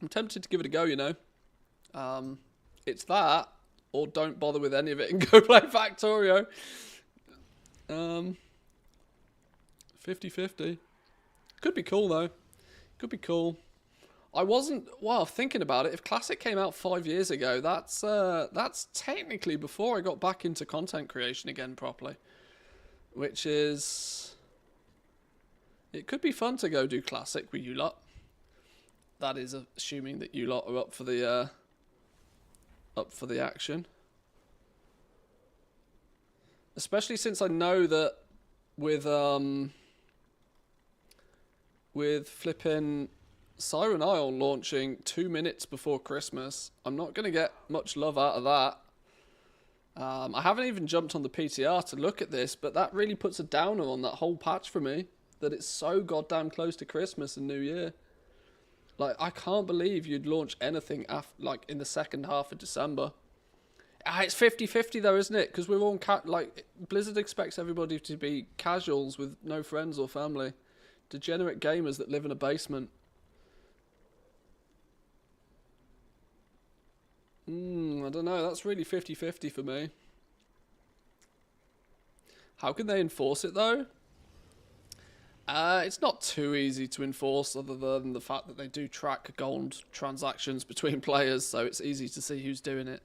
I'm tempted to give it a go, you know. It's that, or don't bother with any of it and go play Factorio. 50-50. Could be cool, though. Could be cool. I wasn't, well, thinking about it, if Classic came out 5 years ago, that's technically before I got back into content creation again properly. Which is... It could be fun to go do Classic with you lot. That is assuming that you lot are up for the action. Especially since I know that with flipping Siren Isle launching 2 minutes before Christmas, I'm not going to get much love out of that. I haven't even jumped on the PTR to look at this, but that really puts a downer on that whole patch for me, that it's so goddamn close to Christmas and New Year. Like, I can't believe you'd launch anything like in the second half of December. It's 50-50 though, isn't it? Because we're all like, Blizzard expects everybody to be casuals with no friends or family. Degenerate gamers that live in a basement. I don't know, that's really 50-50 for me. How can they enforce it though? It's not too easy to enforce, other than the fact that they do track gold transactions between players, so it's easy to see who's doing it.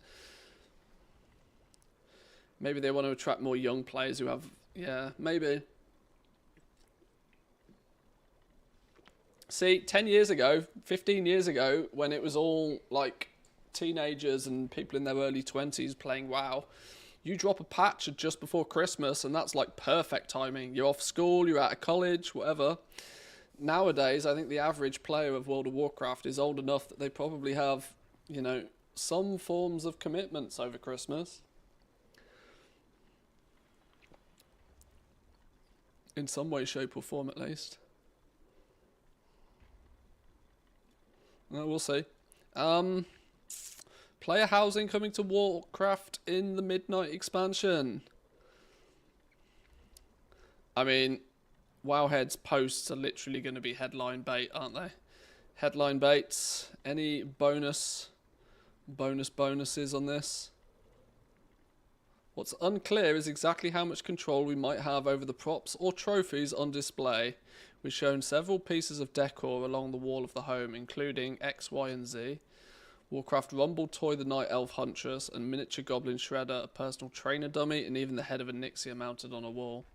Maybe they want to attract more young players who have... Yeah, maybe. See, 10 years ago, 15 years ago, when it was all like teenagers and people in their early 20s playing WoW, you drop a patch just before Christmas and that's like perfect timing. You're off school, you're out of college, whatever. Nowadays, I think the average player of World of Warcraft is old enough that they probably have, you know, some forms of commitments over Christmas. In some way, shape or form at least. No, we'll see. Player housing coming to Warcraft in the Midnight expansion. I mean, Wowhead's posts are literally going to be headline bait, aren't they? Headline baits. Any bonuses on this? What's unclear is exactly how much control we might have over the props or trophies on display. We've shown several pieces of decor along the wall of the home, including X, Y, and Z. Warcraft Rumble toy, the Night Elf Huntress, and miniature Goblin Shredder, a personal trainer dummy, and even the head of a Nixia mounted on a wall.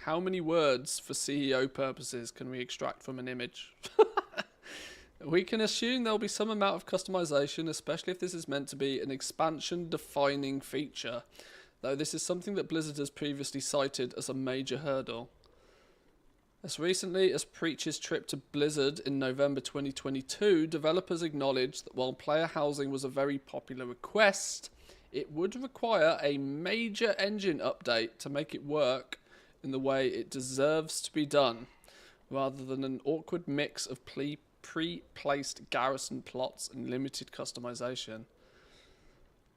How many words for CEO purposes can we extract from an image? We can assume there'll be some amount of customization, especially if this is meant to be an expansion-defining feature, though this is something that Blizzard has previously cited as a major hurdle. As recently as Preach's trip to Blizzard in November 2022, developers acknowledged that while player housing was a very popular request, it would require a major engine update to make it work in the way it deserves to be done, rather than an awkward mix of pre-placed garrison plots and limited customization.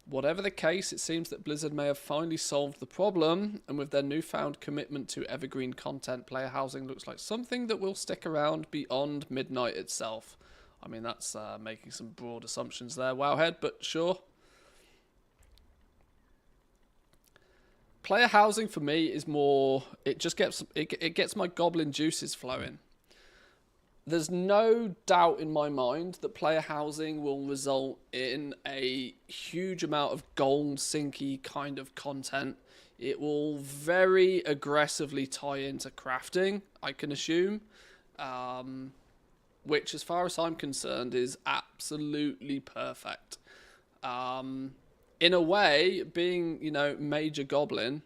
Whatever the case, it seems that Blizzard may have finally solved the problem, and with their newfound commitment to evergreen content, player housing looks like something that will stick around beyond Midnight itself. I mean, that's making some broad assumptions there, Wowhead, but sure. Player housing for me is more, it just gets, it gets my goblin juices flowing. There's no doubt in my mind that player housing will result in a huge amount of gold sinky kind of content. It will very aggressively tie into crafting, I can assume, which as far as I'm concerned is absolutely perfect. In a way, being, you know, Major Goblin,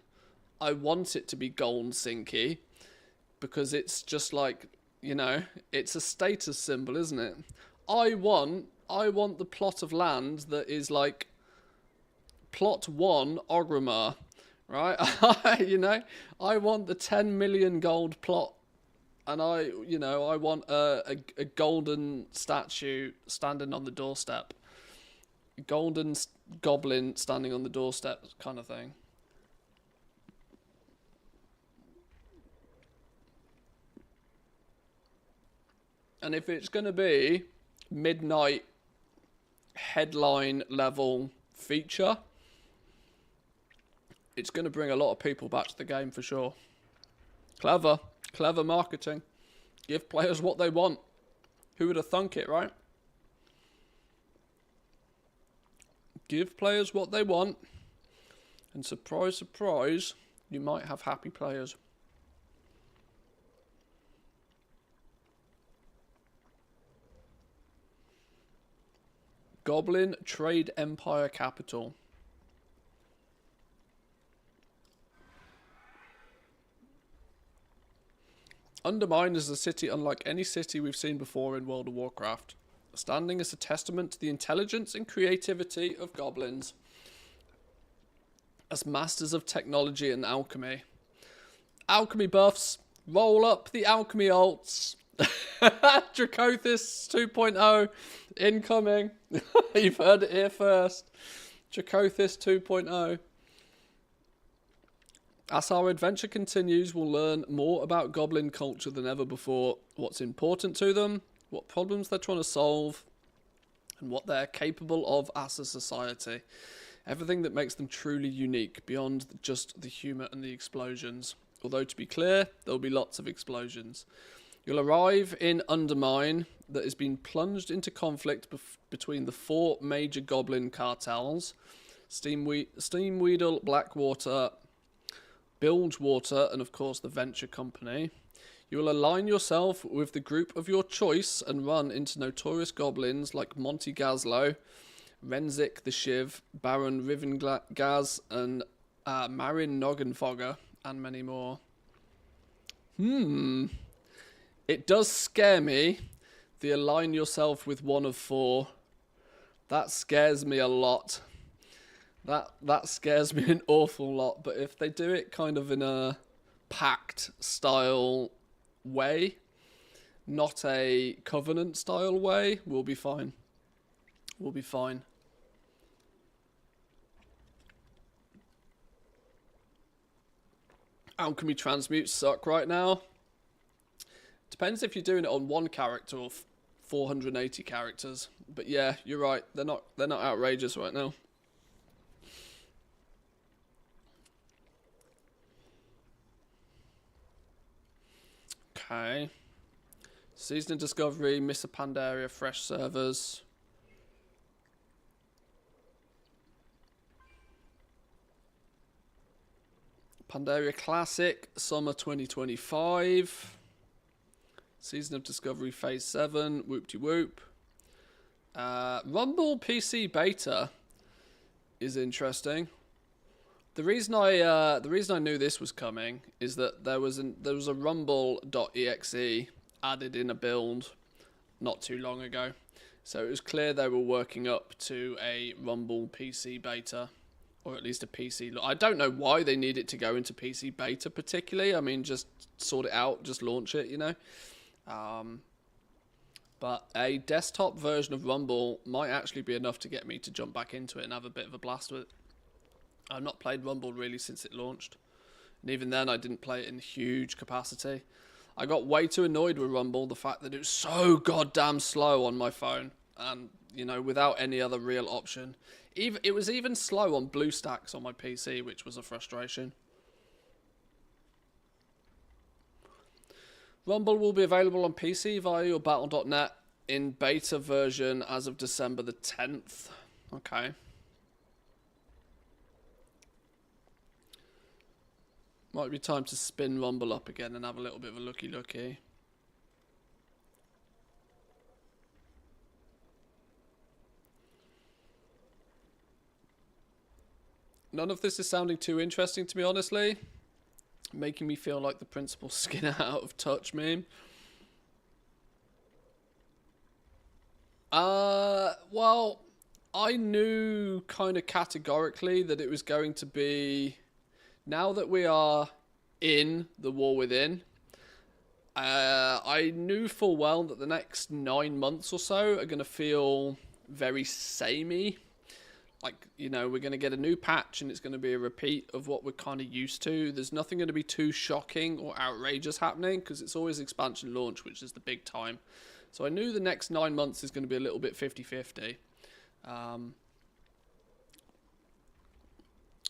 I want it to be gold sinky because it's just like, you know, it's a status symbol, isn't it? I want the plot of land that is like plot 1 Orgrimmar, right? You know, I want the 10 million gold plot, and I want a golden statue standing on the doorstep, golden goblin standing on the doorstep kind of thing. And if it's going to be Midnight headline level feature, it's going to bring a lot of people back to the game for sure. Clever marketing. Give players what they want. Who would have thunk it, right? Give players what they want, and surprise, surprise, you might have happy players. Goblin Trade Empire Capital. Undermine is a city unlike any city we've seen before in World of Warcraft, standing as a testament to the intelligence and creativity of goblins as masters of technology and alchemy. Alchemy buffs, roll up the alchemy alts. Dracothis 2.0 incoming. You've heard it here first. Dracothis 2.0. As our adventure continues, we'll learn more about goblin culture than ever before, what's important to them, what problems they're trying to solve, and what they're capable of as a society. Everything that makes them truly unique, beyond just the humour and the explosions. Although, to be clear, there'll be lots of explosions. You'll arrive in Undermine that has been plunged into conflict between the 4 major goblin cartels, Steamweedle, Blackwater, Bilgewater, and of course the venture company. You will align yourself with the group of your choice and run into notorious goblins like Monty Gazlo, Renzik the Shiv, Baron Rivengaz, and Marin Noggenfogger, and many more. It does scare me. The align yourself with one of 4. That scares me a lot. That scares me an awful lot. But if they do it kind of in a pact style way, not a covenant style way, we'll be fine. We'll be fine. Alchemy transmutes suck right now. Depends if you're doing it on one character or 480 characters. But yeah, you're right. They're not outrageous right now. Okay. Season of Discovery, Miss a Pandaria, fresh servers. Pandaria Classic, summer 2025. Season of Discovery Phase 7, whoop-de-whoop. Rumble PC Beta is interesting. The reason I knew this was coming is that there was a rumble.exe added in a build not too long ago. So it was clear they were working up to a Rumble PC Beta, or at least a PC. I don't know why they need it to go into PC Beta particularly. I mean, just sort it out, just launch it, you know. But a desktop version of Rumble might actually be enough to get me to jump back into it and have a bit of a blast with it. I've not played Rumble really since it launched. And even then, I didn't play it in huge capacity. I got way too annoyed with Rumble, the fact that it was so goddamn slow on my phone. And, you know, without any other real option. It was even slow on BlueStacks on my PC, which was a frustration. Rumble will be available on PC via your Battle.net in beta version as of December the 10th. Okay. Might be time to spin Rumble up again and have a little bit of a looky-looky. None of this is sounding too interesting to me, honestly. Making me feel like the principal Skinner out of touch meme. Well, I knew kind of categorically that it was going to be... Now that we are in the War Within, I knew full well that the next 9 months or so are going to feel very samey. Like, you know, we're going to get a new patch and it's going to be a repeat of what we're kind of used to. There's nothing going to be too shocking or outrageous happening because it's always expansion launch, which is the big time. So I knew the next 9 months is going to be a little bit 50-50.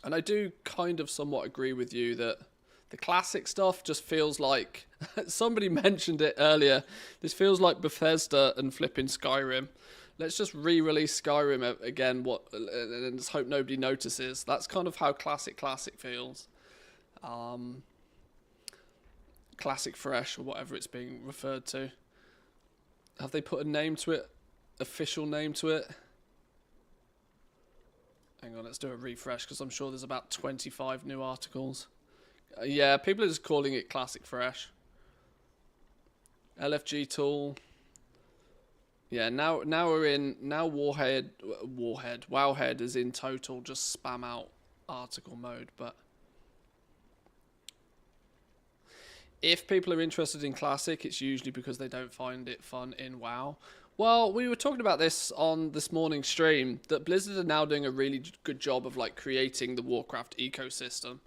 And I do kind of somewhat agree with you that the classic stuff just feels like... somebody mentioned it earlier. This feels like Bethesda and flipping Skyrim. Let's just re-release Skyrim again, and let's hope nobody notices. That's kind of how classic feels. Classic fresh, or whatever it's being referred to. Have they put a name to it? Official name to it? Hang on, let's do a refresh, because I'm sure there's about 25 new articles. Yeah, people are just calling it classic fresh. LFG tool... Yeah, now we're in... Now Wowhead is in total just spam out article mode, but... If people are interested in Classic, it's usually because they don't find it fun in WoW. Well, we were talking about this on this morning's stream, that Blizzard are now doing a really good job of like creating the Warcraft ecosystem.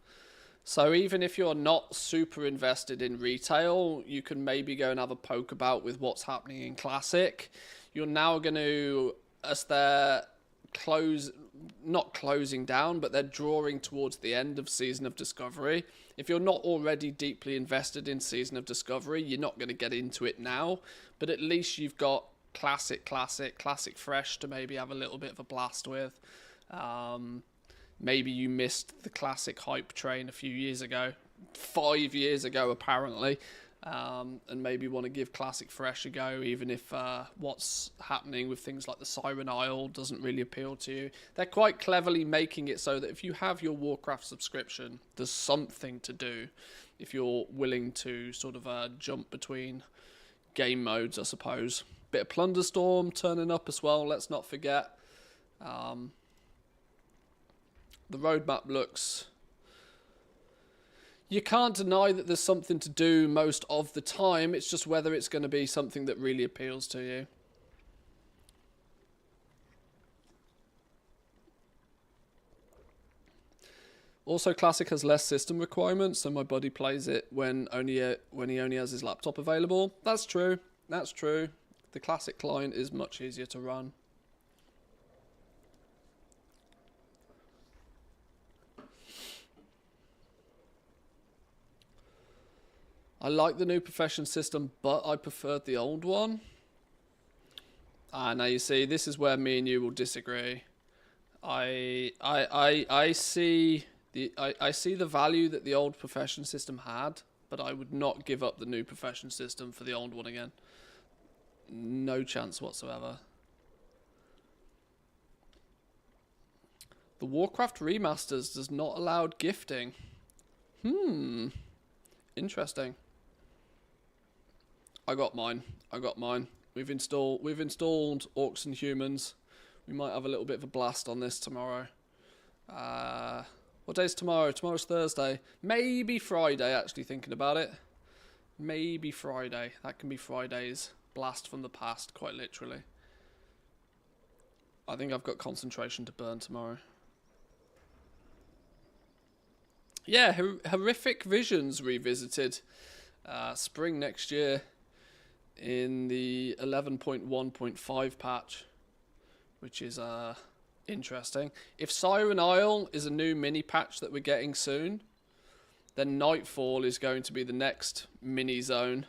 So even if you're not super invested in retail, you can maybe go and have a poke about with what's happening in Classic. You're now going to, as they're not closing down, but they're drawing towards the end of Season of Discovery. If you're not already deeply invested in Season of Discovery, you're not going to get into it now, but at least you've got Classic Fresh to maybe have a little bit of a blast with. maybe you missed the classic hype train a few years ago, 5 years ago apparently, and maybe want to give classic fresh a go, even if what's happening with things like the Siren Isle doesn't really appeal to you. They're quite cleverly making it so that if you have your Warcraft subscription, there's something to do if you're willing to sort of jump between game modes, I suppose. Bit of Plunderstorm turning up as well, let's not forget. The roadmap looks... You can't deny that there's something to do most of the time. It's just whether it's going to be something that really appeals to you. Also, Classic has less system requirements, so my buddy plays it when he only has his laptop available. That's true. That's true. The Classic client is much easier to run. I like the new profession system, but I preferred the old one. Now you see, this is where me and you will disagree. I see the value that the old profession system had, but I would not give up the new profession system for the old one again. No chance whatsoever. The Warcraft remasters does not allow gifting. Interesting. I got mine. We've installed Orcs and Humans. We might have a little bit of a blast on this tomorrow. What day is tomorrow? Tomorrow's Thursday. Maybe Friday, actually thinking about it. Maybe Friday. That can be Friday's blast from the past, quite literally. I think I've got concentration to burn tomorrow. Yeah, Horrific Visions revisited. Spring next year in the 11.1.5 patch, which is interesting. If Siren Isle is a new mini patch that we're getting soon, then Nightfall is going to be the next mini zone.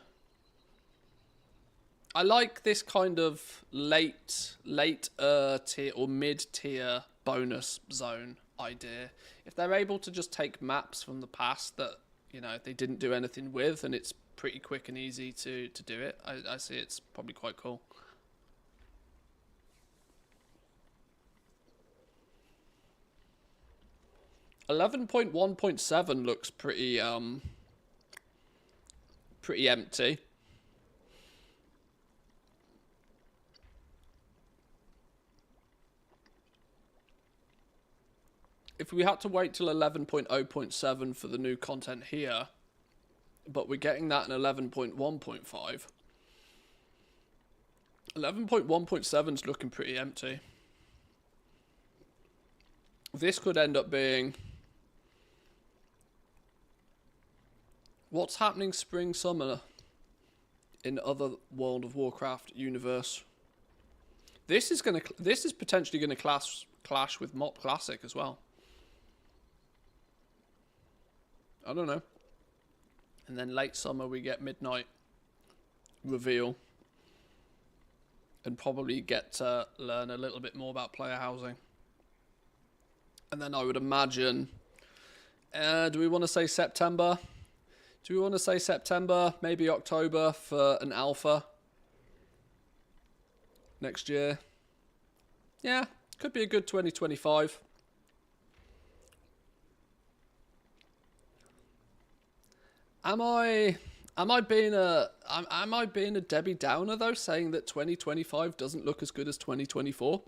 I like this kind of late tier or mid-tier bonus zone idea. If they're able to just take maps from the past that, you know, they didn't do anything with, and it's pretty quick and easy to do it, I see it's probably quite cool. .1.7 looks pretty empty. If we had to wait till 11.0.7 for the new content here, but we're getting that in 11.1.5, 11.1.7 is looking pretty empty. This could end up being what's happening spring, summer in other World of Warcraft universe. This is potentially gonna clash with MOP Classic as well. I don't know. And then late summer we get Midnight reveal. And probably get to learn a little bit more about player housing. And then I would imagine... do we want to say September? Do we want to say September? Maybe October for an alpha? Next year? Yeah, could be a good 2025. Am I being a Debbie Downer though, saying that 2025 doesn't look as good as 2024?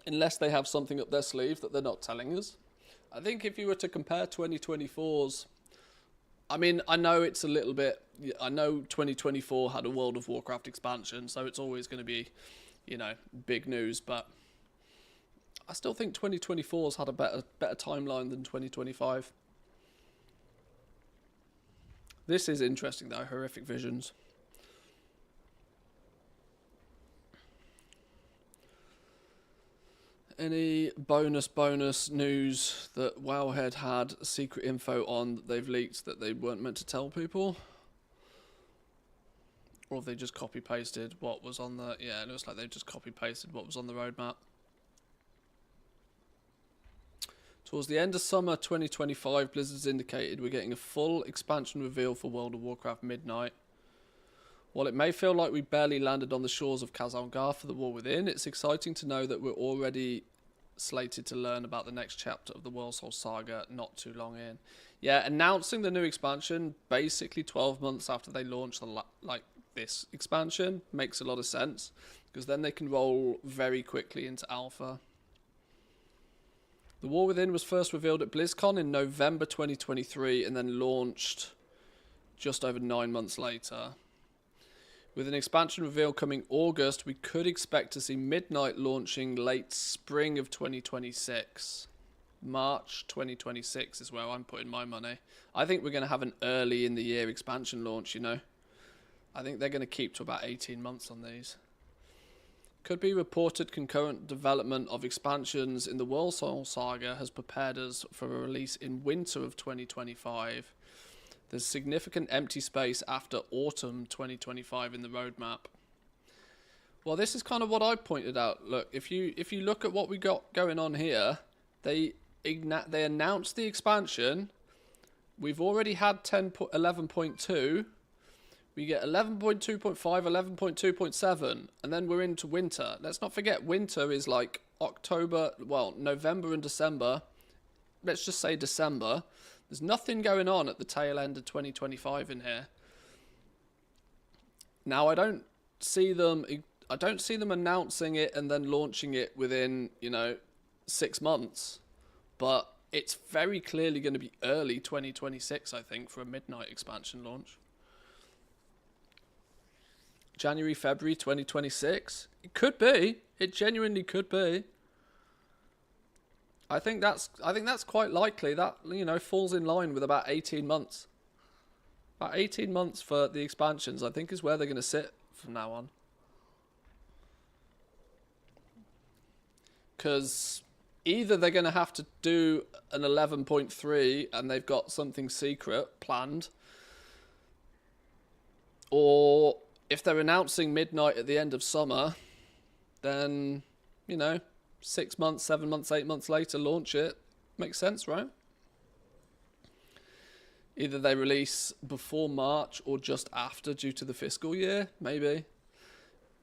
Unless they have something up their sleeve that they're not telling us. I think if you were to compare 2024's, I mean, I know it's a little bit, I know 2024 had a World of Warcraft expansion, so it's always going to be, you know, big news, but I still think 2024's had a better timeline than 2025. This is interesting though, Horrific Visions. Any bonus news that Wowhead had secret info on that they've leaked that they weren't meant to tell people? Or they just copy-pasted what was on the... Yeah, it looks like they just copy-pasted what was on the roadmap. Towards the end of summer 2025, Blizzard's indicated we're getting a full expansion reveal for World of Warcraft Midnight. While it may feel like we barely landed on the shores of Kazangar for the War Within, it's exciting to know that we're already slated to learn about the next chapter of the Worldsoul saga not too long in. Yeah, announcing the new expansion basically 12 months after they launched this expansion makes a lot of sense, because then they can roll very quickly into alpha. The War Within was first revealed at BlizzCon in November 2023 and then launched just over 9 months later. With an expansion reveal coming August, we could expect to see Midnight launching late spring of 2026. March 2026 is where I'm putting my money. I think we're going to have an early in the year expansion launch, you know. I think they're going to keep to about 18 months on these. Could be reported concurrent development of expansions in the Worldsoul saga has prepared us for a release in winter of 2025. There's significant empty space after autumn 2025 in the roadmap. Well, this is kind of what I pointed out. Look, if you look at what we got going on here, they announced the expansion. We've already had 11.2. We get 11.2.5, 11.2.7, and then we're into winter. Let's not forget, winter is like November and December. Let's just say December. There's nothing going on at the tail end of 2025 in here. Now, I don't see them announcing it and then launching it within, 6 months. But it's very clearly going to be early 2026, I think, for a Midnight expansion launch. January, February 2026. It could be. It genuinely could be. I think that's quite likely. That, falls in line with about 18 months. About 18 months for the expansions, I think, is where they're going to sit from now on. Because either they're going to have to do an 11.3 and they've got something secret planned, or if they're announcing Midnight at the end of summer, then, 6 months, 7 months, 8 months later, launch it. Makes sense, right? Either they release before March or just after due to the fiscal year, maybe.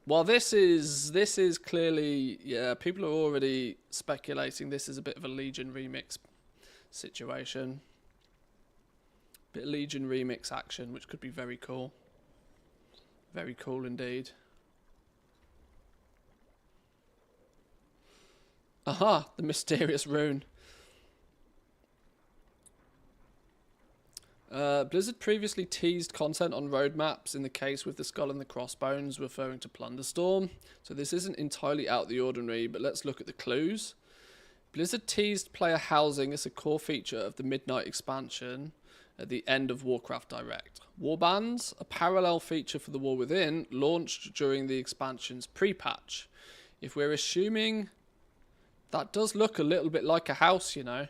Well, this is clearly, yeah, people are already speculating this is a bit of a Legion remix situation. Bit of Legion remix action, which could be very cool. Very cool indeed. Aha, the mysterious rune. Blizzard previously teased content on roadmaps in the case with the skull and the crossbones, referring to Plunderstorm. So this isn't entirely out of the ordinary, but let's look at the clues. Blizzard teased player housing as a core feature of the Midnight expansion at the end of Warcraft Direct. Warbands, a parallel feature for the War Within, launched during the expansion's pre-patch. If we're assuming... That does look a little bit like a house, I'm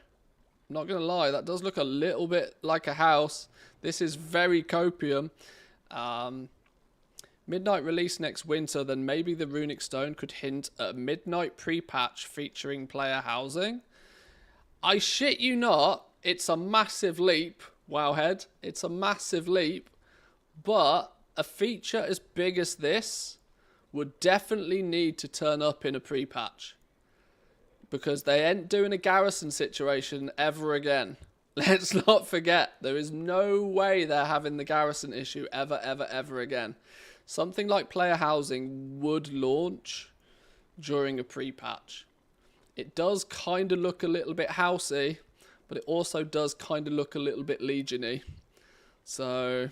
not going to lie, that does look a little bit like a house. This is very copium. Midnight release next winter, then maybe the Runic Stone could hint at a Midnight pre-patch featuring player housing. I shit you not, it's a massive leap, Wowhead. It's a massive leap, but a feature as big as this would definitely need to turn up in a pre-patch. Because they ain't doing a garrison situation ever again. Let's not forget, there is no way they're having the garrison issue ever again. Something like player housing would launch during a pre-patch. It does kind of look a little bit housey, but it also does kind of look a little bit Legion-y. So,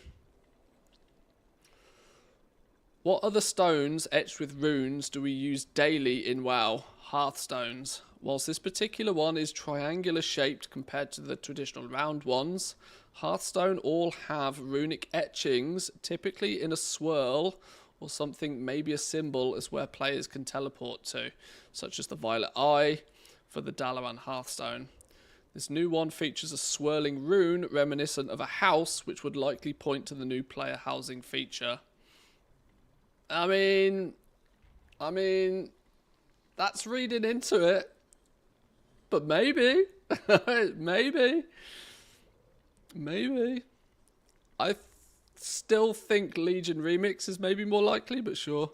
what other stones etched with runes do we use daily in WoW? Hearthstones. Whilst this particular one is triangular shaped compared to the traditional round ones, Hearthstone all have runic etchings, typically in a swirl or something, maybe a symbol as where players can teleport to, such as the Violet Eye for the Dalaran Hearthstone. This new one features a swirling rune reminiscent of a house, which would likely point to the new player housing feature. I mean, that's reading into it. But maybe, maybe. I still think Legion Remix is maybe more likely, but sure.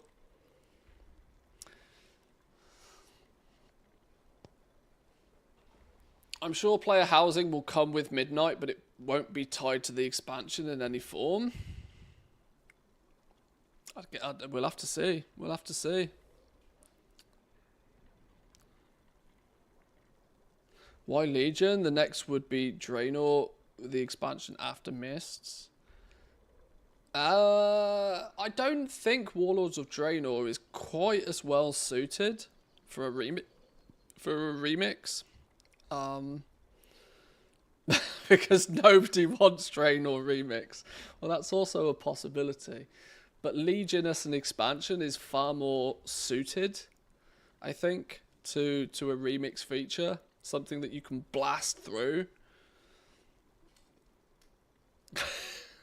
I'm sure player housing will come with Midnight, but it won't be tied to the expansion in any form. We'll have to see. We'll have to see. Why Legion? The next would be Draenor, the expansion after Mists. I don't think Warlords of Draenor is quite as well suited for a remix. Because nobody wants Draenor remix. Well, that's also a possibility. But Legion as an expansion is far more suited, I think, to a remix feature. Something that you can blast through.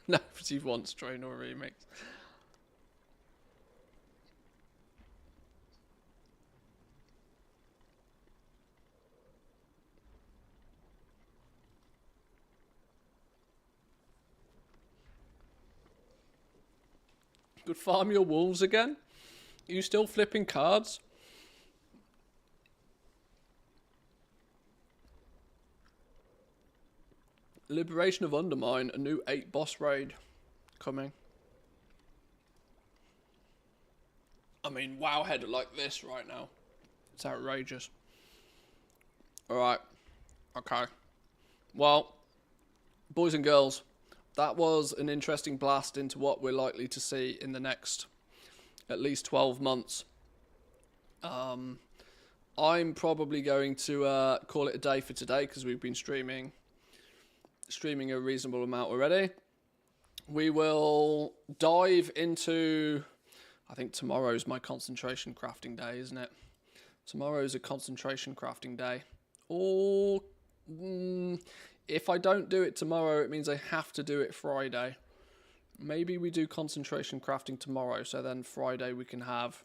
Nobody wants Draenor remix. Could farm your wolves again? Are you still flipping cards? Liberation of Undermine, a new 8 boss raid coming. I mean, Wowhead are like this right now. It's outrageous. Alright. Okay. Well, boys and girls, that was an interesting blast into what we're likely to see in the next at least 12 months. I'm probably going to call it a day for today because we've been streaming a reasonable amount already. We will dive into, I think tomorrow's my concentration crafting day, isn't it? Tomorrow's a concentration crafting day. Or if I don't do it tomorrow, it means I have to do it Friday. Maybe we do concentration crafting tomorrow, so then Friday we can have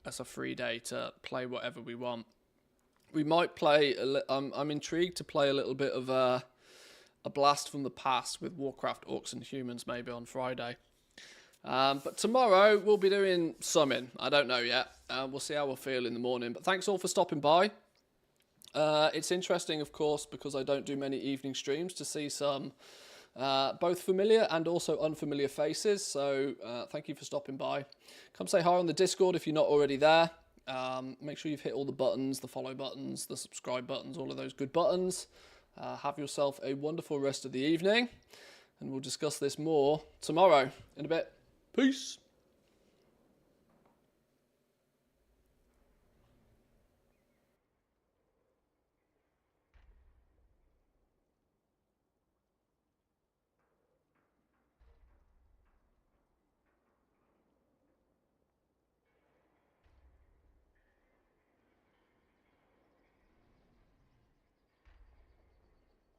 as a free day to play whatever we want. We might play, I'm intrigued to play a little bit of a blast from the past with Warcraft Orcs and Humans maybe on Friday. But tomorrow we'll be doing summon. I don't know yet. We'll see how we'll feel in the morning. But thanks all for stopping by. It's interesting, of course, because I don't do many evening streams, to see some both familiar and also unfamiliar faces. So thank you for stopping by. Come say hi on the Discord if you're not already there. Make sure you've hit all the buttons, the follow buttons, the subscribe buttons, all of those good buttons. Have yourself a wonderful rest of the evening, and we'll discuss this more tomorrow in a bit. Peace.